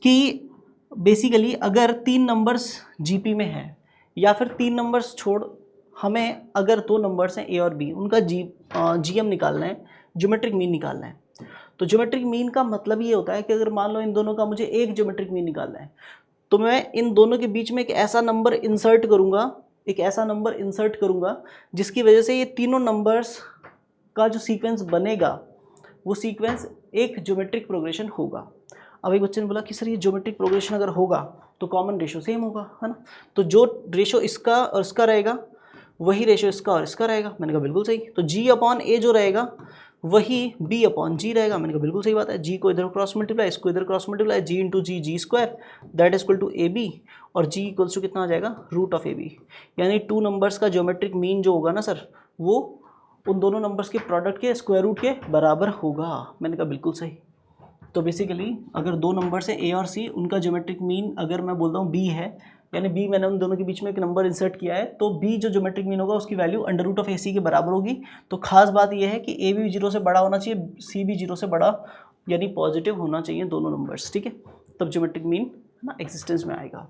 कि बेसिकली अगर 3 नंबर्स जीपी में है या फिर 3 नंबर्स छोड़, हमें अगर 2 नंबर्स हैं ए और बी, उनका जीएम निकालना है, ज्योमेट्रिक मीन निकालना है। तो ज्योमेट्रिक मीन का मतलब ये होता है कि अगर मान लो इन दोनों का मुझे एक ज्योमेट्रिक मीन निकालना है तो मैं इन दोनों के बीच में एक ऐसा नंबर इंसर्ट करूँगा, एक ऐसा नंबर इंसर्ट करूँगा जिसकी वजह से ये तीनों नंबर्स का जो सीक्वेंस बनेगा वो सीक्वेंस एक ज्योमेट्रिक प्रोग्रेशन होगा। अब एक बच्चे ने बोला कि सर ये ज्योमेट्रिक प्रोग्रेशन अगर होगा तो कॉमन रेशो सेम होगा, है ना, तो जो रेशो इसका और इसका रहेगा वही रेशो इसका और इसका रहेगा। मैंने कहा बिल्कुल सही। तो जी अपॉन ए जो रहेगा वही बी अपॉन जी रहेगा। मैंने कहा बिल्कुल सही बात है, जी को इधर क्रॉस मल्टीप्लाई, इसको इधर cross multiply, g into g g square that is equal to a b, और जी इक्वल्स टू कितना आ जाएगा रूट ऑफ ए बी। यानी 2 नंबर्स का ज्योमेट्रिक मीन जो होगा ना सर वो उन दोनों नंबर्स के प्रोडक्ट के स्क्वायर रूट के बराबर होगा। मैंने कहा बिल्कुल सही। तो बेसिकली अगर 2 नंबर्स है ए और सी, उनका ज्योमेट्रिक मीन अगर मैं बोलता हूँ बी है, यानी बी मैंने उन दोनों के बीच में एक नंबर इंसर्ट किया है, तो बी जो ज्योमेट्रिक मीन होगा उसकी वैल्यू अंडर रूट ऑफ ए सी के बराबर होगी। तो खास बात यह है कि ए भी 0 से बड़ा होना चाहिए, सी भी 0 से बड़ा यानी पॉजिटिव होना चाहिए दोनों नंबर्स, ठीक है, तब ज्योमेट्रिक मीन ना एग्जिस्टेंस में आएगा।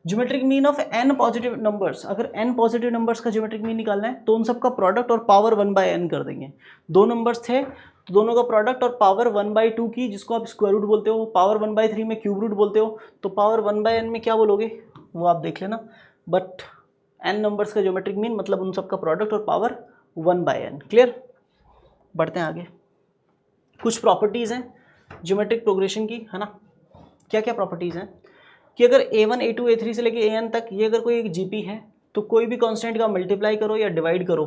Geometric mean of n positive numbers, अगर n पॉजिटिव नंबर्स का ज्योमेट्रिक मीन निकालना है तो उन सब का प्रोडक्ट और पावर 1/n कर देंगे। 2 नंबर्स थे तो दोनों का प्रोडक्ट और पावर 1/2 की, जिसको आप स्क्वायर रूट बोलते हो, पावर 1/3 में क्यूब रूट बोलते हो, तो पावर 1/n में क्या बोलोगे वो आप देख लेना। बट n नंबर्स का ज्योमेट्रिक मीन मतलब उन सब का प्रोडक्ट और पावर 1/n। क्लियर, बढ़ते हैं आगे। कुछ प्रॉपर्टीज़ हैं ज्योमेट्रिक प्रोग्रेशन की, है ना। क्या क्या प्रॉपर्टीज़ हैं कि अगर a1 a2 a3 से लेके an तक ये अगर कोई एक जीपी है तो कोई भी कांस्टेंट का मल्टीप्लाई करो या डिवाइड करो,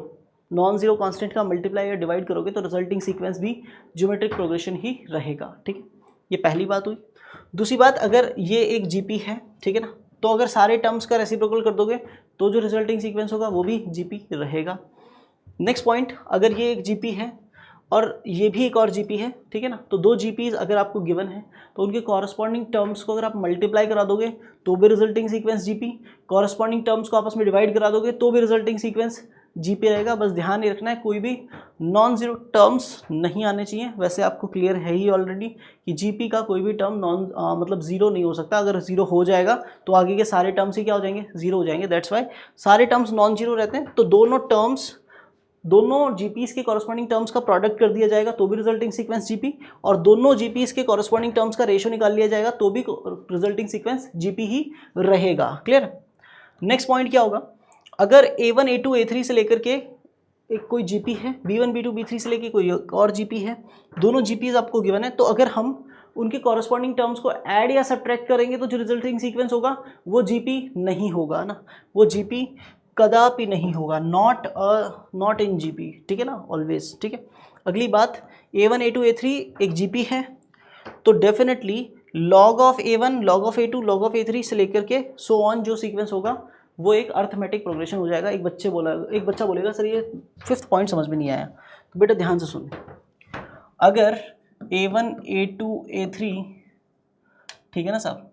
नॉन जीरो कांस्टेंट का मल्टीप्लाई या डिवाइड करोगे तो रिजल्टिंग सीक्वेंस भी ज्योमेट्रिक प्रोग्रेशन ही रहेगा, ठीक है। ये पहली बात हुई। दूसरी बात, अगर ये एक जीपी है, ठीक है ना, तो अगर सारे टर्म्स का रेसिप्रोकल कर दोगे तो जो रिजल्टिंग सीक्वेंस होगा वो भी जीपी रहेगा। नेक्स्ट पॉइंट, अगर ये एक जीपी है और ये भी एक और जीपी है, ठीक है ना, तो 2 जीपीज अगर आपको गिवन है तो उनके कॉरस्पॉन्डिंग टर्म्स को अगर आप मल्टीप्लाई करा दोगे तो भी resulting sequence GP, corresponding terms को आपस में डिवाइड करा दोगे तो भी रिजल्टिंग सीक्वेंस जीपी रहेगा। बस ध्यान ये रखना है कोई भी नॉन जीरो टर्म्स नहीं आने चाहिए। वैसे आपको क्लियर है ही ऑलरेडी कि जीपी का कोई भी टर्म मतलब जीरो नहीं हो सकता। अगर जीरो हो जाएगा तो आगे के सारे टर्म्स ही क्या हो जाएंगे, जीरो हो जाएंगे। दैट्स वाई सारे टर्म्स नॉन जीरो रहते हैं। तो दोनों जीपीस के कॉरस्पॉन्डिंग टर्म्स का प्रोडक्ट कर दिया जाएगा तो भी रिजल्टिंग सीक्वेंस जीपी, और दोनों जीपीस के कॉरस्पॉन्डिंग टर्म्स का रेशियो निकाल लिया जाएगा तो भी रिजल्टिंग सीक्वेंस जीपी ही रहेगा। क्लियर। नेक्स्ट पॉइंट क्या होगा, अगर a1 a2 a3 से लेकर के एक कोई जीपी है, b1 b2 b3 से लेकर कोई और जीपी है, दोनों जीपीज आपको गिवन है, तो अगर हम उनके कॉरस्पॉन्डिंग टर्म्स को ऐड या सब्ट्रैक्ट करेंगे तो जो रिजल्टिंग सीक्वेंस होगा वो जीपी नहीं होगा ना, वो जीपी कदापि नहीं होगा, नॉट इन जीपी, ठीक है ना, ऑलवेज, ठीक है। अगली बात, a1 a2 a3 एक जीपी है तो definitely log of A1, log of A2, log of A3 से लेकर के सो ऑन जो सीक्वेंस होगा वो एक अर्थमेटिक प्रोग्रेशन हो जाएगा। एक बच्चा बोलेगा सर ये 5th पॉइंट समझ में नहीं आया, तो बेटा ध्यान से सुन। अगर A1, A2, A3, ठीक है ना साहब,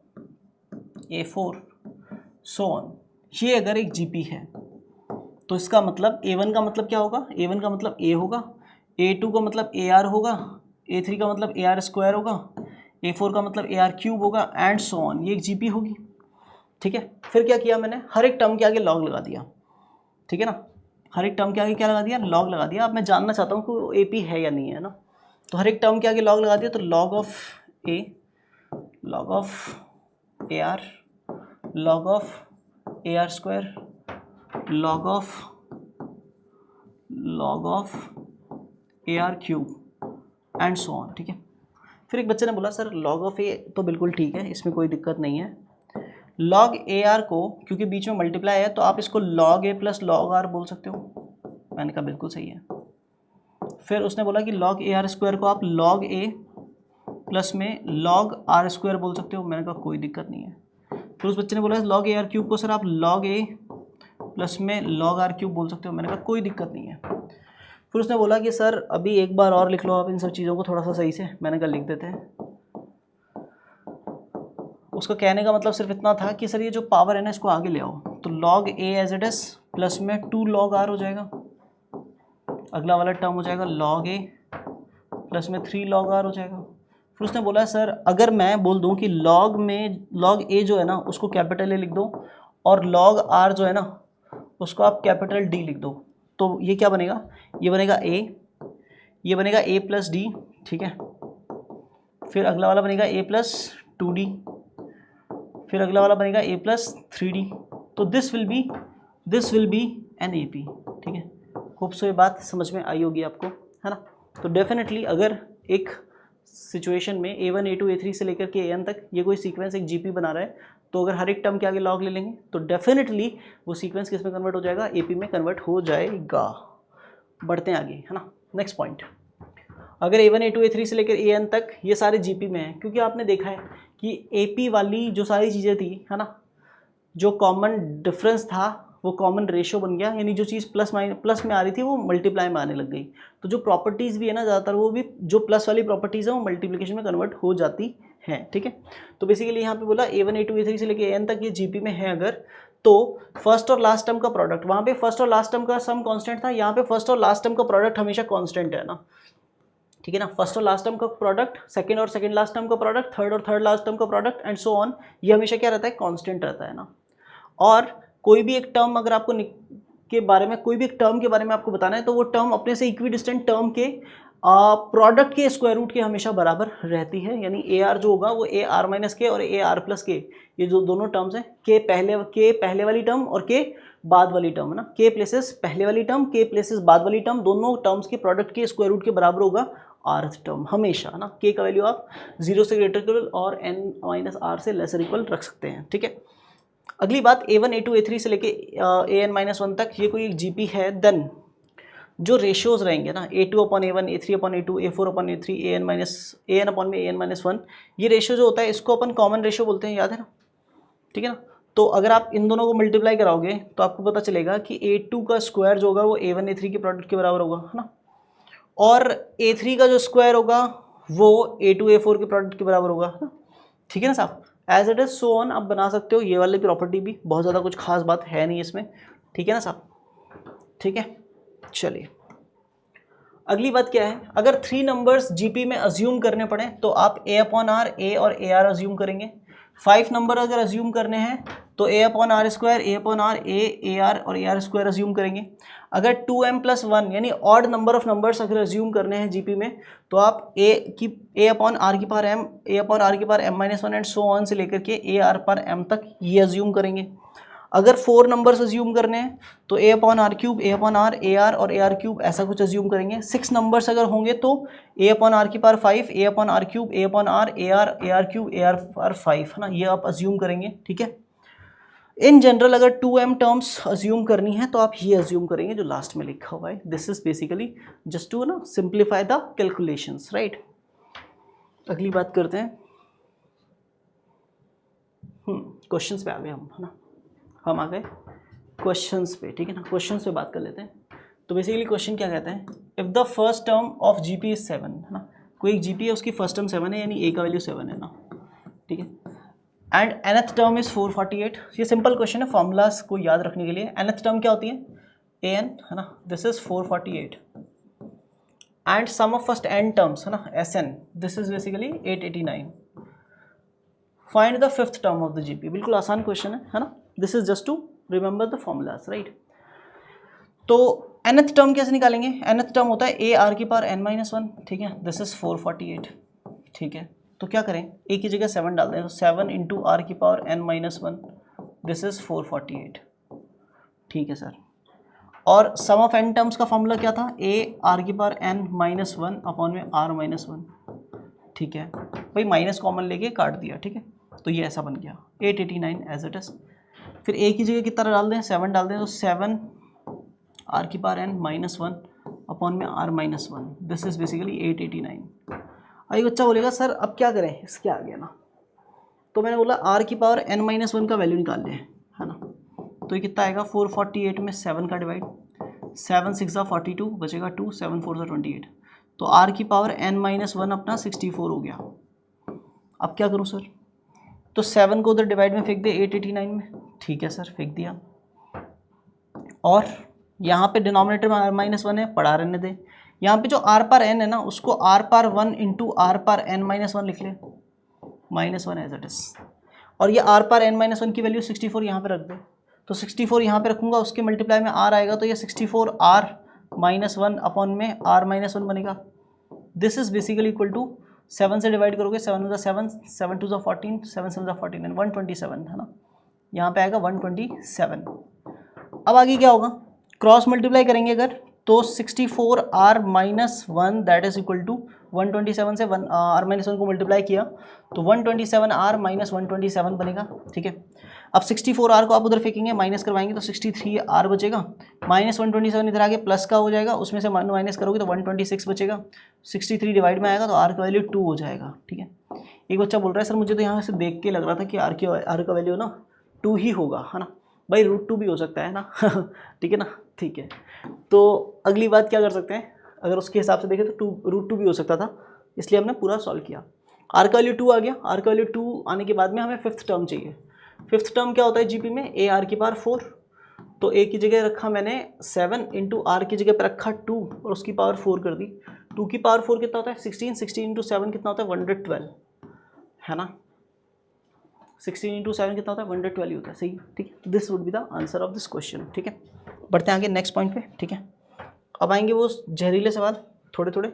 A4 सो ऑन, ये अगर एक GP है तो इसका मतलब A1 का मतलब क्या होगा, A1 का मतलब A होगा, A2 का मतलब AR होगा, A3 का मतलब AR स्क्वायर होगा, A4 का मतलब AR क्यूब होगा एंड सो ऑन, ये एक GP होगी। ठीक है, फिर क्या किया मैंने, हर एक टर्म के आगे लॉग लगा दिया। ठीक है ना, हर एक टर्म के आगे क्या लगा दिया, लॉग लगा दिया। अब मैं जानना चाहता हूँ कि वो AP है या नहीं है ना, तो हर एक टर्म के आगे लॉग लगा दिया। तो log of A, log of AR, log of AR square, log of AR cube and so on. ठीक है, फिर एक बच्चे ने बोला सर लॉग ऑफ A तो बिल्कुल ठीक है, इसमें कोई दिक्कत नहीं है, लॉग AR को क्योंकि बीच में मल्टीप्लाई है तो आप इसको log A plus log R बोल सकते हो। मैंने कहा बिल्कुल सही है। फिर उसने बोला कि लॉग AR स्क्वायर को आप लॉग A प्लस में लॉग R स्क्वायर बोल सकते हो। मैंने कहा कोई दिक्कत नहीं है। फिर उस बच्चे ने बोला लॉग AR क्यूब को सर आप लॉग A प्लस में लॉग R क्यूब बोल सकते हो। मैंने कहा कोई दिक्कत नहीं है। फिर उसने बोला कि सर अभी एक बार और लिख लो आप इन सब चीज़ों को थोड़ा सा सही से। मैंने कहा लिख देते हैं। उसका कहने का मतलब सिर्फ इतना था कि सर ये जो पावर है ना इसको आगे ले आओ, तो log A as it is plus में 2 लॉग R हो जाएगा। अगला वाला टर्म हो जाएगा लॉग A प्लस में 3 लॉग R हो जाएगा। फिर उसने बोला सर अगर मैं बोल दूं कि लॉग A जो है ना उसको कैपिटल A लिख दो और लॉग R जो है ना उसको आप कैपिटल D लिख दो, तो ये क्या बनेगा, ये बनेगा A, ये बनेगा A प्लस D। ठीक है, फिर अगला वाला बनेगा A प्लस 2D, फिर अगला वाला बनेगा A प्लस 3D। तो this will be an AP। ठीक है, होप सो ये बात समझ में आई होगी आपको, है ना। तो डेफिनेटली अगर एक सिचुएशन में A1, A2, A3 से लेकर के AN तक ये कोई सीक्वेंस एक GP बना रहा है, तो अगर हर एक टर्म के आगे लॉग ले लेंगे तो डेफिनेटली वो सीक्वेंस किस में कन्वर्ट हो जाएगा, AP में कन्वर्ट हो जाएगा। बढ़ते हैं आगे, है ना। नेक्स्ट पॉइंट, अगर A1, A2, A3 से लेकर AN तक ये सारे GP में हैं, क्योंकि आपने देखा है कि AP वाली जो सारी चीज़ें थी, है ना, जो कॉमन डिफरेंस था वो कॉमन रेशियो बन गया, यानी जो चीज़ प्लस में आ रही थी वो मल्टीप्लाई में आने लग गई। तो जो प्रॉपर्टीज़ भी है ना ज़्यादातर वो भी जो प्लस वाली प्रॉपर्टीज़ है वो मल्टीप्लिकेशन में कन्वर्ट हो जाती हैं। ठीक है, तो बेसिकली यहाँ पे बोला A1, A2, A3 से लेकर AN तक ये GP में है अगर, तो फर्स्ट और लास्ट टर्म का प्रोडक्ट, वहाँ पे फर्स्ट और लास्ट टर्म का सम कांस्टेंट था, यहाँ पे फर्स्ट और लास्ट टर्म का प्रोडक्ट हमेशा कांस्टेंट है ना। ठीक है ना, फर्स्ट और लास्ट टर्म का प्रोडक्ट, सेकंड और सेकंड लास्ट टर्म का प्रोडक्ट, थर्ड और थर्ड लास्ट टर्म का प्रोडक्ट एंड सो ऑन, ये हमेशा क्या रहता है, कांस्टेंट रहता है ना। और कोई भी एक टर्म अगर आपको के बारे में कोई भी एक टर्म के बारे में आपको बताना है तो वो टर्म अपने से इक्विडिस्टेंट टर्म के प्रोडक्ट के स्क्वायर रूट के हमेशा बराबर रहती है। यानी AR जो होगा वो AR माइनस के और AR प्लस के, ये जो दोनों टर्म्स हैं, के पहले वाली टर्म और के बाद वाली टर्म, है ना, के प्लेसेस पहले वाली टर्म, के प्लेसेस बाद वाली टर्म, दोनों टर्म्स के प्रोडक्ट के स्क्वायर रूट के बराबर होगा rth टर्म हमेशा, है ना। के का वैल्यू आप 0 से ग्रेटर इक्वल और n माइनस r से लेसर इक्वल रख सकते हैं। ठीक है, अगली बात A1, A2, A3 से लेके AN-1 तक ये कोई एक GP है, देन जो रेशियोज रहेंगे ना, A2/A1, A3/A2, A4/A3, AN/1, ये रेशियो जो होता है इसको अपन कॉमन रेशियो बोलते हैं, याद है ना। ठीक है ना, तो अगर आप इन दोनों को मल्टीप्लाई कराओगे तो आपको पता चलेगा कि A2 का स्क्वायर जो होगा वो A1, A3 के प्रोडक्ट के बराबर होगा, है ना, और A3 का जो स्क्वायर होगा वो A2, A4 के प्रोडक्ट के बराबर होगा, है ना। ठीक है ना साहब, as it is so on आप बना सकते हो। ये वाली प्रॉपर्टी भी बहुत ज़्यादा कुछ खास बात है नहीं इसमें। ठीक है ना साहब, ठीक है। चलिए अगली बात क्या है, अगर 3 नंबर्स GP में अज्यूम करने पड़े तो आप A/R, A और AR अज्यूम करेंगे। 5 नंबर अगर अज्यूम करने हैं तो A/R square, A/R, A, AR और AR स्क्वायर अज्यूम करेंगे। अगर 2m+1 यानी ऑड नंबर ऑफ नंबर्स अगर अज्यूम करने हैं GP में तो आप A/R की पावर m, A/R की power m-1 and so on से लेकर के AR पर m तक ये अज्यूम करेंगे। अगर 4 नंबर्स अज्यूम करने हैं तो A/R क्यूब, A/R, AR और AR क्यूब ऐसा कुछ अज्यूम करेंगे। 6 नंबर्स अगर होंगे तो A/R की power 5, A/R cube, A/R, AR, AR cube, AR पर 5, है ना, ये आप अज्यूम करेंगे। ठीक है, इन जनरल अगर 2m टर्म्स अज्यूम करनी है तो आप ये अज्यूम करेंगे जो लास्ट में लिखा हुआ है। This is basically just to ना सिंप्लीफाई द कैलकुलेशंस, राइट। अगली बात करते हैं, क्वेश्चंस पे आ गए हम, है ना, हम आ गए क्वेश्चंस पे, ठीक है ना। क्वेश्चंस पे बात कर लेते हैं। तो बेसिकली क्वेश्चन क्या कहते हैं, if the first term of GP is 7, है ना, कोई एक जीपी है उसकी फर्स्ट टर्म 7 है, यानी ए का वैल्यू 7 है ना, ठीक है, एंड nth टर्म इज 448। ये सिंपल क्वेश्चन है, फॉर्मूलाज को याद रखने के लिए। nth टर्म क्या होती है, an, है ना, this is 448, and sum of first n terms, है ना, sn, this is basically 889। Find the fifth term of the GP. बिल्कुल आसान क्वेश्चन है ना, this is just to remember the formulas, right. तो nth टर्म कैसे निकालेंगे, nth टर्म होता है ए आर की पावर n-1, ठीक है, दिस इज 448, ठीक है। तो क्या करें, ए की जगह 7 डाल दें, तो 7 इंटू आर की पावर n-1, दिस इज 448, ठीक है सर। और सम ऑफ n टर्म्स का फॉर्मूला क्या था, ए आर की पावर n-1 अपॉन में r-1, ठीक है भाई, माइनस कॉमन लेके काट दिया, ठीक है, तो ये ऐसा बन गया 889 एज इट इज। फिर ए की जगह कितना डाल दें, 7 डाल दें, तो 7 आर की पावर n-1 अपॉन में r-1, दिस इज बेसिकली 889। अभी बच्चा बोलेगा सर अब क्या करें, इसके आ गया ना, तो मैंने बोला आर की पावर n-1 का वैल्यू निकाल लें, है ना। तो ये कितना आएगा, 448 में 7 का डिवाइड, 7 6 42 बचेगा 2, 7 4 28, तो आर की पावर n-1 अपना 64 हो गया। अब क्या करूँ सर, तो 7 को उधर डिवाइड में फेंक दे 889 में, ठीक है सर, फेंक दिया। और यहाँ पे डिनोमिनेटर में r-1 है, पढ़ा रहने दे। यहाँ पे जो r पार n है ना, उसको r पार 1 इंटू आर पार n-1 लिख ले, -1 एज इट इज। और ये r पार n-1 की वैल्यू 64 यहाँ पे रख दे, तो 64 यहाँ पे रखूँगा, उसके मल्टीप्लाई में r आएगा, तो ये 64 r-1 अपॉन में r-1 बनेगा। This is basically equal to 7 से डिवाइड करोगे, 7 × 7 7 2 14, 7 7 14 127, है ना, यहाँ पे आएगा 127। अब आगे क्या होगा, क्रॉस मल्टीप्लाई करेंगे अगर, तो 64 r-1 that is equal to 127 से r-1 को मल्टीप्लाई किया तो 127 r-127 बनेगा, ठीक है। अब 64 r को आप उधर फेंकेंगे, माइनस करवाएंगे तो 63 r बचेगा, -127 इधर आगे प्लस का हो जाएगा, उसमें से माइनस करोगे तो 126 बचेगा, 63 डिवाइड में आएगा तो r का वैल्यू 2 हो जाएगा, ठीक है। एक बच्चा बोल रहा है सर मुझे तो यहाँ से देख के लग रहा था कि r का वैल्यू ना 2 ही होगा, है ना, भाई √2 भी हो सकता है ना ठीक है ना, ठीक है। तो अगली बात क्या कर सकते हैं, अगर उसके हिसाब से देखें तो √2 भी हो सकता था, इसलिए हमने पूरा सॉल्व किया। आर का वैल्यू 2 आ गया, आर का वैल्यू 2 आने के बाद में हमें फिफ्थ टर्म चाहिए। फिफ्थ टर्म क्या होता है जीपी में, ए आर की पावर 4, तो ए की जगह रखा मैंने 7 इंटू आर की जगह पर रखा 2 और उसकी पावर 4 कर दी। 2 की पावर 4 कितना होता है 16, 16 इंटू 7 कितना होता है 112, है ना, 16 इंटू 7 कितना होता है 112 ही होता है, सही, ठीक है। This would be the answer of this question, ठीक है। बढ़ते हैं आगे नेक्स्ट पॉइंट पे, ठीक है। अब आएंगे वो जहरीले सवाल थोड़े थोड़े,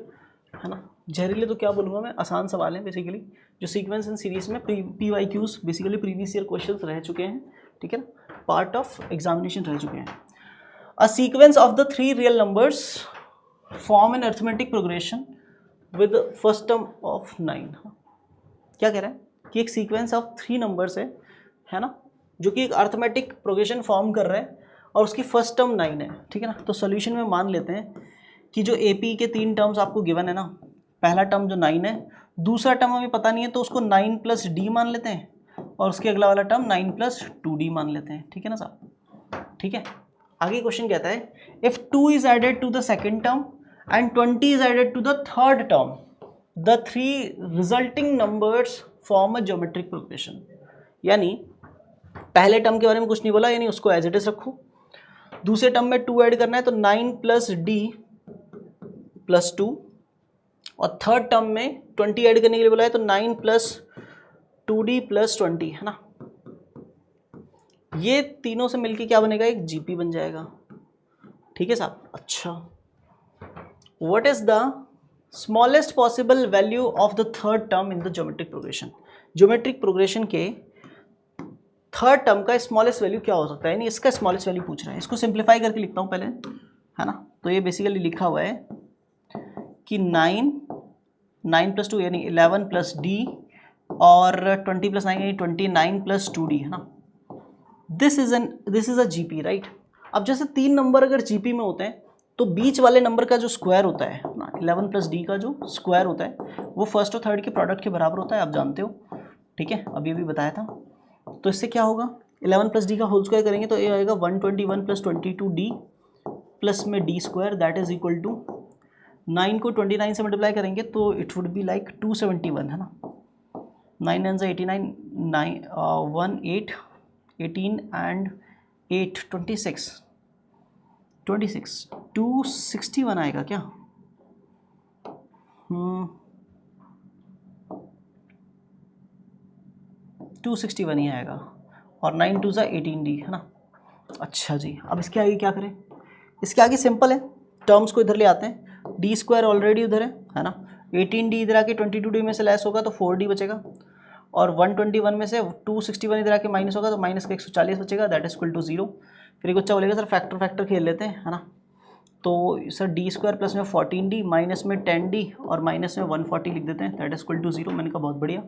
है ना। जहरीले तो क्या बोलूँगा मैं, आसान सवाल हैं बेसिकली, जो सीक्वेंस एंड सीरीज़ में PYQs basically previous year questions रह चुके हैं, ठीक है ना, पार्ट ऑफ एग्जामिनेशन रह चुके हैं। A sequence of the 3 real numbers form an arithmetic progression with first term of 9। क्या कह रहा है कि एक सीक्वेंस ऑफ 3 नंबर्स है ना, जो कि एक अरिथमेटिक प्रोग्रेशन फॉर्म कर रहा है और उसकी फर्स्ट टर्म 9 है, ठीक है ना। तो सोल्यूशन में मान लेते हैं कि जो AP के 3 टर्म्स आपको गिवन है ना, पहला टर्म जो 9 है, दूसरा टर्म हमें पता नहीं है तो उसको 9 + D मान लेते हैं और उसके अगला वाला टर्म 9 + 2D मान लेते हैं, ठीक है ना साहब, ठीक है। आगे क्वेश्चन कहता है if 2 is added to the second term and 20 is added to the third term, the 3 resulting numbers form a geometric progression. यानी पहले टर्म के बारे में कुछ नहीं बोला, यानी उसको एज इट इज रखो। दूसरे टर्म में 2 ऐड करना है तो 9 + D + 2, और थर्ड टर्म में 20 ऐड करने के लिए बोला है तो 9 + 2D + 20, है ना। ये तीनों से मिलके क्या बनेगा, एक जीपी बन जाएगा, ठीक है साहब। अच्छा, what is the smallest possible value of the third term in the geometric progression. Geometric progression के थर्ड टर्म का स्मॉलेस्ट वैल्यू क्या हो सकता है, यानी इसका स्मॉलेस्ट वैल्यू पूछ रहा है। इसको सिंप्लीफाई करके लिखता हूँ पहले, है ना। तो ये बेसिकली लिखा हुआ है कि 9 + 2 यानी 11 + D और 20 + 9 यानी 29 + 2D, है ना। This is a GP, right. अब जैसे 3 नंबर अगर जीपी में होते हैं तो बीच वाले नंबर का जो स्क्वायर होता है ना, 11 + D का जो स्क्वायर होता है वो फर्स्ट और थर्ड के प्रोडक्ट के बराबर होता है, आप जानते हो, ठीक है, अभी बताया था। तो इससे क्या होगा, 11 प्लस डी का होल स्क्वायर करेंगे तो ये आएगा 121 प्लस 22d प्लस में d square that is equal to 9 को 29 से मल्टीप्लाई करेंगे तो इट वुड बी लाइक 271 है ना, 9 9 से 89, 1 8 18 एंड 8 26 261 आएगा क्या? 261 ही आएगा और 9 2 सा 18d है ना। अच्छा जी, अब इसके आगे क्या करें? इसके आगे सिंपल है, टर्म्स को इधर ले आते हैं, डी स्क्वायर ऑलरेडी उधर है ना, 18d इधर आके 22d में से लेस होगा तो 4d बचेगा और 121 में से 261 इधर आके माइनस होगा तो माइनस का 140 बचेगा दैट इज इक्वल टू 0। फिर एक बच्चा बोलेगा सर फैक्टर खेल लेते हैं है ना, तो सर डी स्क्वायर प्लस में 14d माइनस में 10d और माइनस में 140 लिख देते हैं दैट इज इक्वल टू 0। मैंने कहा बहुत बढ़िया।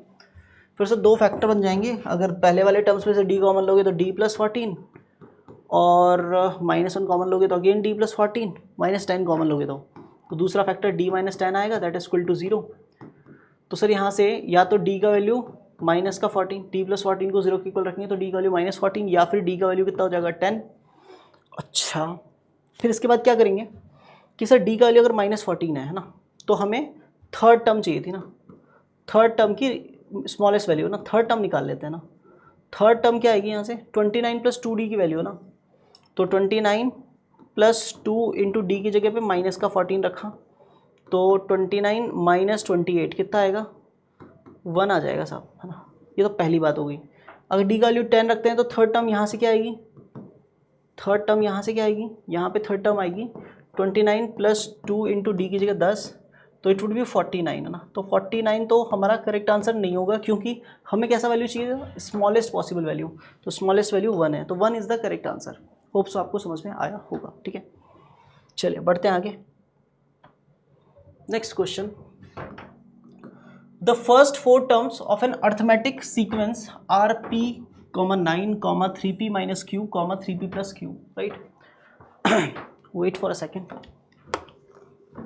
फिर से दो फैक्टर बन जाएंगे, अगर पहले वाले टर्म्स में से d कॉमन लोगे तो d प्लस 14 और -1 कॉमन लोगे तो अगेन d प्लस 14, -10 कॉमन लोगे तो दूसरा फैक्टर d माइनस 10 आएगा दैट इज इक्वल टू 0। तो सर यहाँ से या तो d का वैल्यू माइनस का 14, d प्लस 14 को 0 के इक्वल रखेंगे तो d का वैल्यू -14 या फिर d का वैल्यू कितना हो जाएगा 10। अच्छा, फिर इसके बाद क्या करेंगे कि सर d का वैल्यू अगर -14 है ना, तो हमें थर्ड टर्म चाहिए थी ना, थर्ड टर्म की स्मॉलेस्ट वैल्यू ना, थर्ड टर्म निकाल लेते हैं ना। थर्ड टर्म क्या आएगी यहाँ से, 29 प्लस 2d की वैल्यू ना, तो 29 प्लस 2 इंटू डी की जगह पे माइनस का 14 रखा तो 29 माइनस 28 कितना आएगा, 1 आ जाएगा साहब है ना। ये तो पहली बात हो गई। अगर डी का वैल्यू 10 रखते हैं तो थर्ड टर्म यहाँ से क्या आएगी, थर्ड टर्म यहाँ से क्या आएगी, यहाँ पे थर्ड टर्म आएगी 29 प्लस 2 इंटू डी की जगह 10 तो इट वुड बी 49 है ना। तो 49 तो हमारा करेक्ट आंसर नहीं होगा क्योंकि हमें कैसा वैल्यू चाहिए, स्मॉलेस्ट पॉसिबल वैल्यू, तो स्मॉलेस्ट वैल्यू 1 है तो 1 is the correct answer. Hope so आपको समझ में आया होगा। ठीक है, चलिए बढ़ते हैं आगे। Next question, the first 4 terms of an arithmetic sequence are p, 9, 3p minus q, 3p plus q, right? Wait for a second,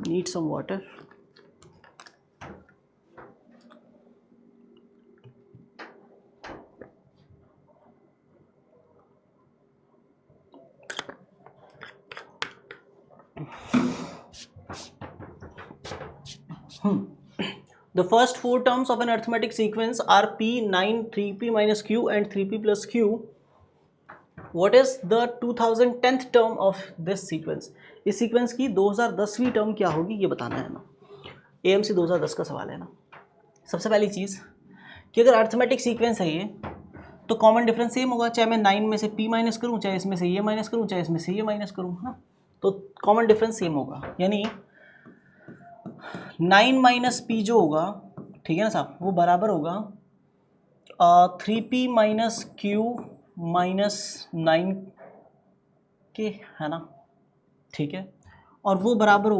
need some water. The first 4 terms of an arithmetic sequence are p, 9, 3p minus q and 3p plus q. What is the 2010th term of this sequence? इस sequence की 2010वीं term क्या होगी ये बताना है ना। AMC 2010 का सवाल है ना। सबसे पहली चीज़ कि अगर अर्थमेटिक सीक्वेंस है ये तो कॉमन डिफरेंस सेम होगा, चाहे मैं 9 में से p माइनस करूँ, चाहे इसमें से ये माइनस करूँ, चाहे इसमें से ये माइनस करूँ, है ना, तो कॉमन डिफरेंस सेम होगा। यानी 9 माइनस पी जो होगा, ठीक है ना साहब, वो बराबर होगा 3p माइनस क्यू माइनस 9 के, है ना, ठीक है, और वो बराबर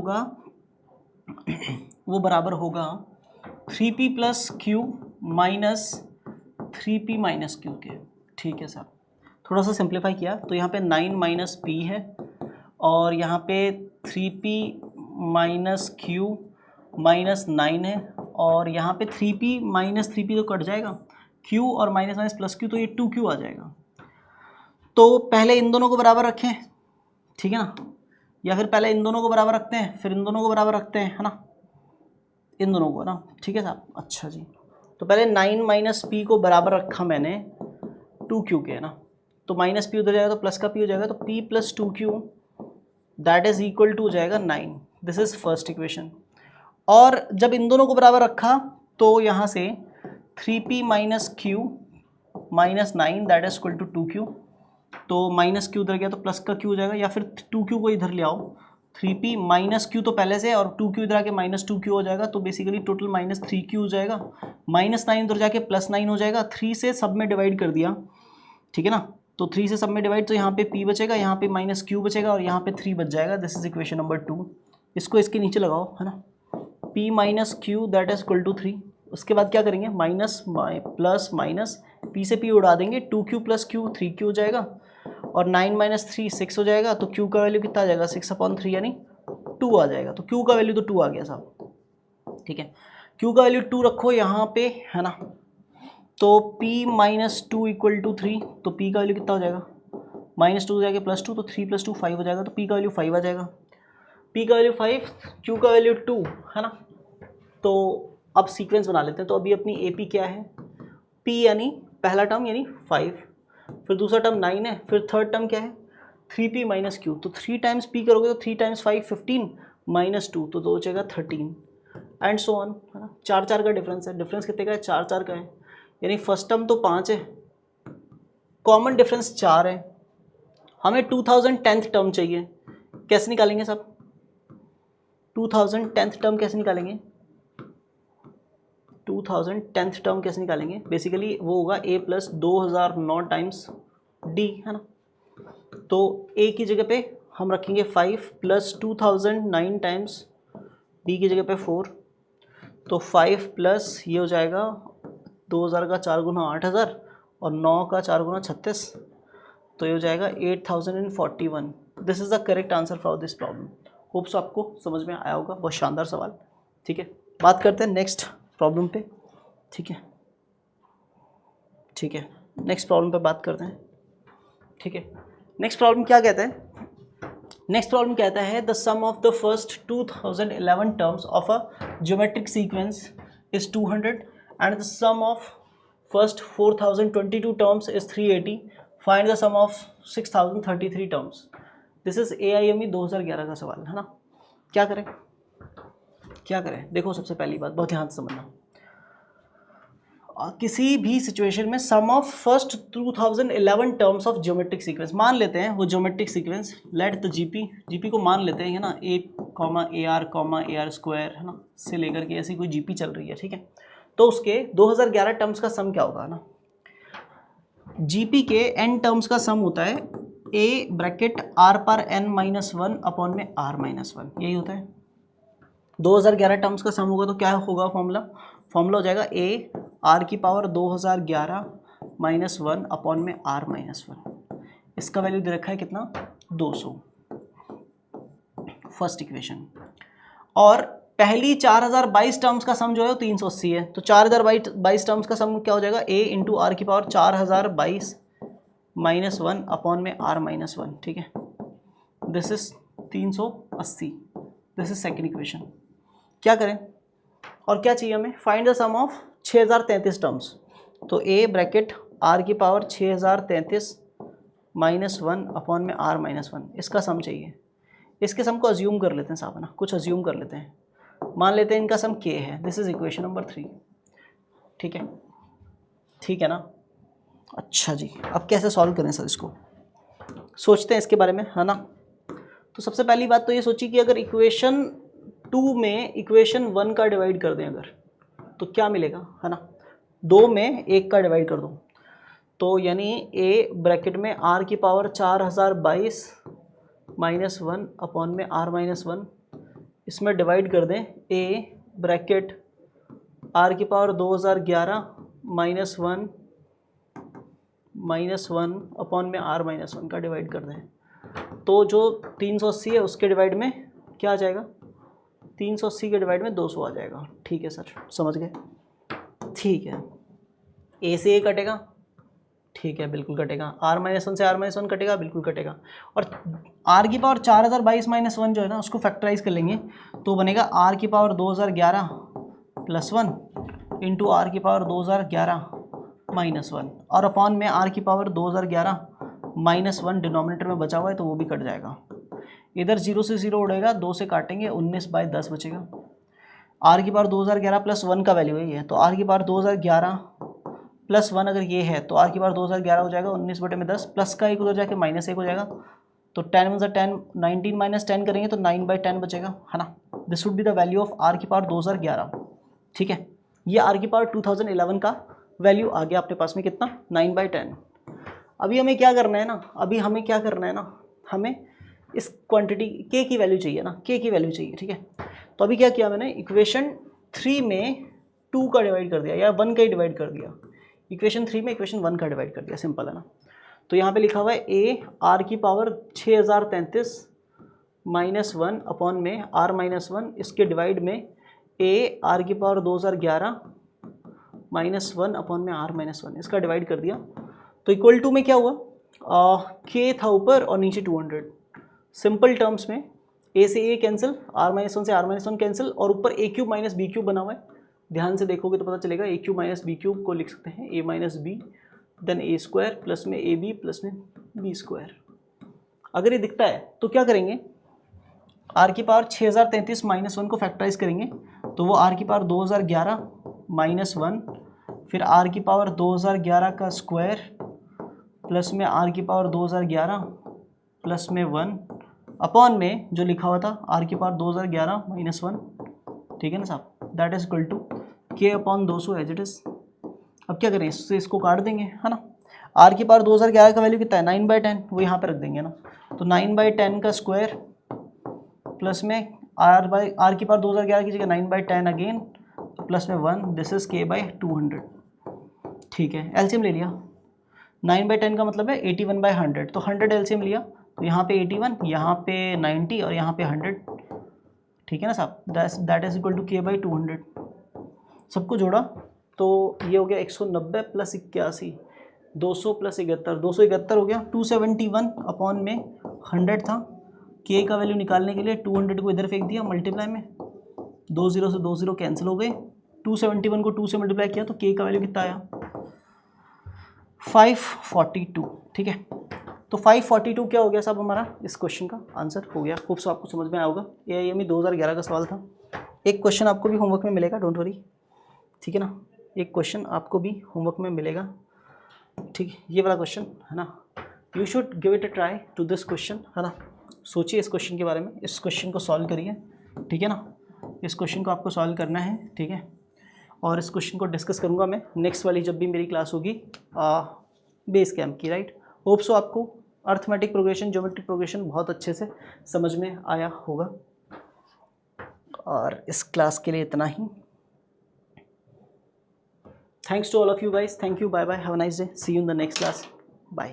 होगा 3p plus Q minus 3p minus Q के। ठीक है साहब, थोड़ा सा सिंप्लीफाई किया तो यहाँ पे 9 माइनस p है और यहाँ पे 3p माइनस क्यू माइनस 9 है और यहाँ पे 3p माइनस 3p तो कट जाएगा, q और माइनस माइनस प्लस q तो ये 2q आ जाएगा। तो पहले इन दोनों को बराबर रखें, ठीक है ना, या फिर पहले इन दोनों को बराबर रखते हैं फिर इन दोनों को बराबर रखते हैं, है ना, इन दोनों को ना, ठीक है साहब। अच्छा जी, तो पहले 9 माइनस पी को बराबर रखा मैंने 2q के, है ना, तो माइनस पी उधर जाएगा तो प्लस का p हो जाएगा, तो p plus 2q that is equal to हो जाएगा 9। This is first equation. और जब इन दोनों को बराबर रखा तो यहाँ से 3p minus q minus 9 that is equal to 2q, तो माइनस क्यू उधर गया तो प्लस का q हो जाएगा, या फिर 2q को इधर ले आओ, 3p माइनस क्यू तो पहले से और 2q इधर आके माइनस 2q हो जाएगा, तो बेसिकली टोटल माइनस 3q हो जाएगा, माइनस 9 उधर जाके प्लस 9 हो जाएगा, 3 से सब में डिवाइड कर दिया, ठीक है ना, तो 3 से सब में डिवाइड, तो यहाँ पे p बचेगा, यहाँ पे माइनस q बचेगा और यहाँ पे 3 बच जाएगा। This is equation number 2। इसको इसके नीचे लगाओ, है ना, p minus q that is equal to 3। उसके बाद क्या करेंगे, माइनस प्लस माइनस, p से p उड़ा देंगे, 2q प्लस q 3q हो जाएगा और 9 माइनस 3 6 हो जाएगा, तो q का वैल्यू कितना आ जाएगा 6/3 यानी 2 आ जाएगा। तो q का वैल्यू तो 2 आ गया साहब, ठीक है, q का वैल्यू 2 रखो यहाँ पे, है ना, तो p -2 इक्वल टू 3, तो p का वैल्यू कितना हो जाएगा, -2 हो जाएगा +2, तो 3 + 2 5 हो जाएगा, तो p का वैल्यू 5 आ जाएगा। p का वैल्यू 5, q का वैल्यू 2 है ना। तो अब सीक्वेंस बना लेते हैं। तो अभी अपनी AP क्या है, p यानी पहला टर्म यानी 5, फिर दूसरा टर्म 9 है, फिर थर्ड टर्म क्या है 3p - q। तो 3 टाइम्स p करोगे तो 3 टाइम्स 5 15 -2, तो 2 हो जाएगा 13 एंड सो ऑन, है ना। 4 4 का डिफरेंस है। डिफरेंस कितने का है, 4 4 का है, यानी फर्स्ट टर्म तो 5 है, कॉमन डिफरेंस 4 है। हमें 2010th टर्म चाहिए, कैसे निकालेंगे सब, 2010th टर्म कैसे निकालेंगे, 2010th टर्म कैसे निकालेंगे, बेसिकली वो होगा a + 2009 टाइम्स d, है ना। तो a की जगह पे हम रखेंगे 5 + 2009 टाइम्स d की जगह पे 4, तो 5 प्लस ये हो जाएगा 2000 का 4 गुना 8000 और 9 का 4 गुना 36, तो ये हो जाएगा 8041। This is the correct answer for this problem. Hopes आपको समझ में आया होगा, बहुत शानदार सवाल। ठीक है, बात करते हैं नेक्स्ट प्रॉब्लम पे। ठीक है, ठीक है, नेक्स्ट प्रॉब्लम पे बात करते हैं। ठीक है, नेक्स्ट प्रॉब्लम क्या कहता है, नेक्स्ट प्रॉब्लम कहता है the sum of the first 2011 terms of a geometric sequence is 200 and the sum of first 4022 terms is 380, find the sum of 6033 terms. This is AIME 2011 का सवाल है ना। क्या करें, क्या करें, देखो सबसे पहली बात बहुत ध्यान से समझना, किसी भी सिचुएशन में sum of first 2011 terms of geometric sequence, मान लेते हैं वो geometric sequence, let the GP को मान लेते हैं, है ना, a, AR, AR² है ना, से लेकर के ऐसी कोई जीपी चल रही है। ठीक है, तो उसके 2011 टर्म्स का सम क्या होगा ना, जीपी के n टर्म्स का सम होता है a ब्रैकेट r पर n-1 अपॉन में r-1, यही होता है। 2011 टर्म्स का सम होगा तो क्या होगा फॉर्मूला, फॉर्मूला हो जाएगा a r की पावर 2011 -1 अपॉन में r-1। इसका वैल्यू दे रखा है कितना, 200, फर्स्ट इक्वेशन। और पहली 4022 टर्म्स का सम जो है वो 380 है, तो 4022 टर्म्स का सम क्या हो जाएगा, a इंटू r की पावर 4022 -1 अपॉन में r-1। ठीक है, this is 380, this is second equation. क्या करें और क्या चाहिए हमें, find the sum of 6033 terms. तो a ब्रैकेट r की पावर 6033 -1 अपॉन में r-1, इसका सम चाहिए। इसके सम को अज्यूम कर लेते हैं साहब, है ना, कुछ अज्यूम कर लेते हैं, मान लेते हैं इनका सम k है। This is equation number 3। ठीक है, ठीक है ना। अच्छा जी, अब कैसे सॉल्व करें सर, इसको सोचते हैं इसके बारे में, है ना। तो सबसे पहली बात तो ये सोची कि अगर इक्वेशन 2 में इक्वेशन 1 का डिवाइड कर दें अगर, तो क्या मिलेगा, है ना, 2 में 1 का डिवाइड कर दो, तो यानी a ब्रैकेट में r की पावर 4022 -1 अपॉन में r-1, इसमें डिवाइड कर दें a ब्रैकेट r की पावर 2011 -1 अपॉन में r-1 का डिवाइड कर दें, तो जो 380 है उसके डिवाइड में क्या आ जाएगा, 380 के डिवाइड में 200 आ जाएगा। ठीक है सर, समझ गए। ठीक है, a से a कटेगा, ठीक है बिल्कुल कटेगा, r-1 से r-1 कटेगा, बिल्कुल कटेगा। और r की पावर 4022 -1 जो है ना, उसको फैक्टराइज कर लेंगे तो बनेगा r की पावर 2011 +1 इंटू r की पावर 2011 -1, और अपॉन में r की पावर 2011 -1 डिनोमिनेटर में बचा हुआ है तो वो भी कट जाएगा। इधर 0 से 0 उड़ेगा, 2 से काटेंगे, 19/10 बचेगा। r की पावर 2011 +1 का वैल्यू है ये, तो r की पावर 2011 +1 अगर ये है तो r की पावर 2011 हो जाएगा 19/10, प्लस का एक उधर जाके -1 हो जाएगा, तो 10 × 10 19 - 10 करेंगे तो 9/10 बचेगा, है ना। This would be the value of r की पावर 2011। ठीक है, ये r की पावर 2011 का वैल्यू आ गया अपने पास में कितना, 9/10। अभी हमें क्या करना है ना, अभी हमें क्या करना है ना, हमें इस क्वांटिटी k की वैल्यू चाहिए ना, k की वैल्यू चाहिए। ठीक है, तो अभी क्या किया मैंने, इक्वेशन 3 में 2 का डिवाइड कर दिया या 1 का ही डिवाइड कर दिया, इक्वेशन 3 में इक्वेशन 1 का डिवाइड कर दिया, सिंपल है ना। तो यहाँ पे लिखा हुआ है a r की पावर 6033 -1 अपॉन में r-1, इसके डिवाइड में a r की पावर 2011 -1 अपॉन में r -1, इसका डिवाइड कर दिया तो इक्वल टू में क्या हुआ, k था ऊपर और नीचे 200। सिंपल टर्म्स में a से a कैंसिल, r -1 से r -1 कैंसिल, और ऊपर a cube minus b cube बना हुआ है। ध्यान से देखोगे तो पता चलेगा a cube minus b cube को लिख सकते हैं a minus b then a square plus में ए बी प्लस में बी स्क्वायर। अगर ये दिखता है तो क्या करेंगे, r की पावर 6033 -1 को फैक्टराइज करेंगे तो वो r की पावर 2011 -1, फिर r की पावर 2011 का स्क्वायर प्लस में r की पावर 2011 प्लस में 1 अपॉन में जो लिखा हुआ था r की पावर 2011 -1, ठीक है ना साहब, that is equal to k upon 200 as it is. अब क्या करें, इससे इसको काट देंगे, है ना। r की पावर 2011 का वैल्यू कितना है, 9/10, वो यहाँ पे रख देंगे ना, तो 9/10 का स्क्वायर प्लस में r की पावर 2011 की जगह 9/10 अगेन प्लस में 1, दिस इज k/200, ठीक है। एलसीएम ले लिया, 9/10 का मतलब है 81/100, तो 100 एलसीएम लिया तो यहाँ पे 81, यहाँ पे 90 और यहाँ पे 100, ठीक है ना साहब, that is equal to k/200। सबको जोड़ा तो ये हो गया 190 प्लस 81, 200 प्लस 71, 271 हो गया। 271 अपॉन में 100 था, k का वैल्यू निकालने के लिए 200 को इधर फेंक दिया मल्टीप्लाई में, 2 0 से 2 0 कैंसिल हो गए, 271 को 2 से मल्टीप्लाई किया तो k का वैल्यू कितना आया, 542, ठीक है। तो 542 क्या हो गया साहब, हमारा इस क्वेश्चन का आंसर हो गया। होप सो आपको समझ में आया होगा। AIME 2011 का सवाल था। एक क्वेश्चन आपको भी होमवर्क में मिलेगा, डोंट वरी, ठीक है ना, एक क्वेश्चन आपको भी होमवर्क में मिलेगा, ठीक है, ये वाला क्वेश्चन है ना। You should give it a try to this question, है ना। सोचिए इस क्वेश्चन के बारे में, इस क्वेश्चन को सॉल्व करिए, ठीक है ना। इस क्वेश्चन को आपको सॉल्व करना है, ठीक है। और इस क्वेश्चन को डिस्कस करूँगा मैं नेक्स्ट वाली जब भी मेरी क्लास होगी बेस कैम्प की, राइट। होप सो आपको अर्थमेटिक प्रोग्रेशन, ज्योमेट्रिक प्रोग्रेशन बहुत अच्छे से समझ में आया होगा। और इस क्लास के लिए इतना ही। Thanks to all of you guys. Thank you. Bye bye. Have a nice day. See you in the next class. Bye.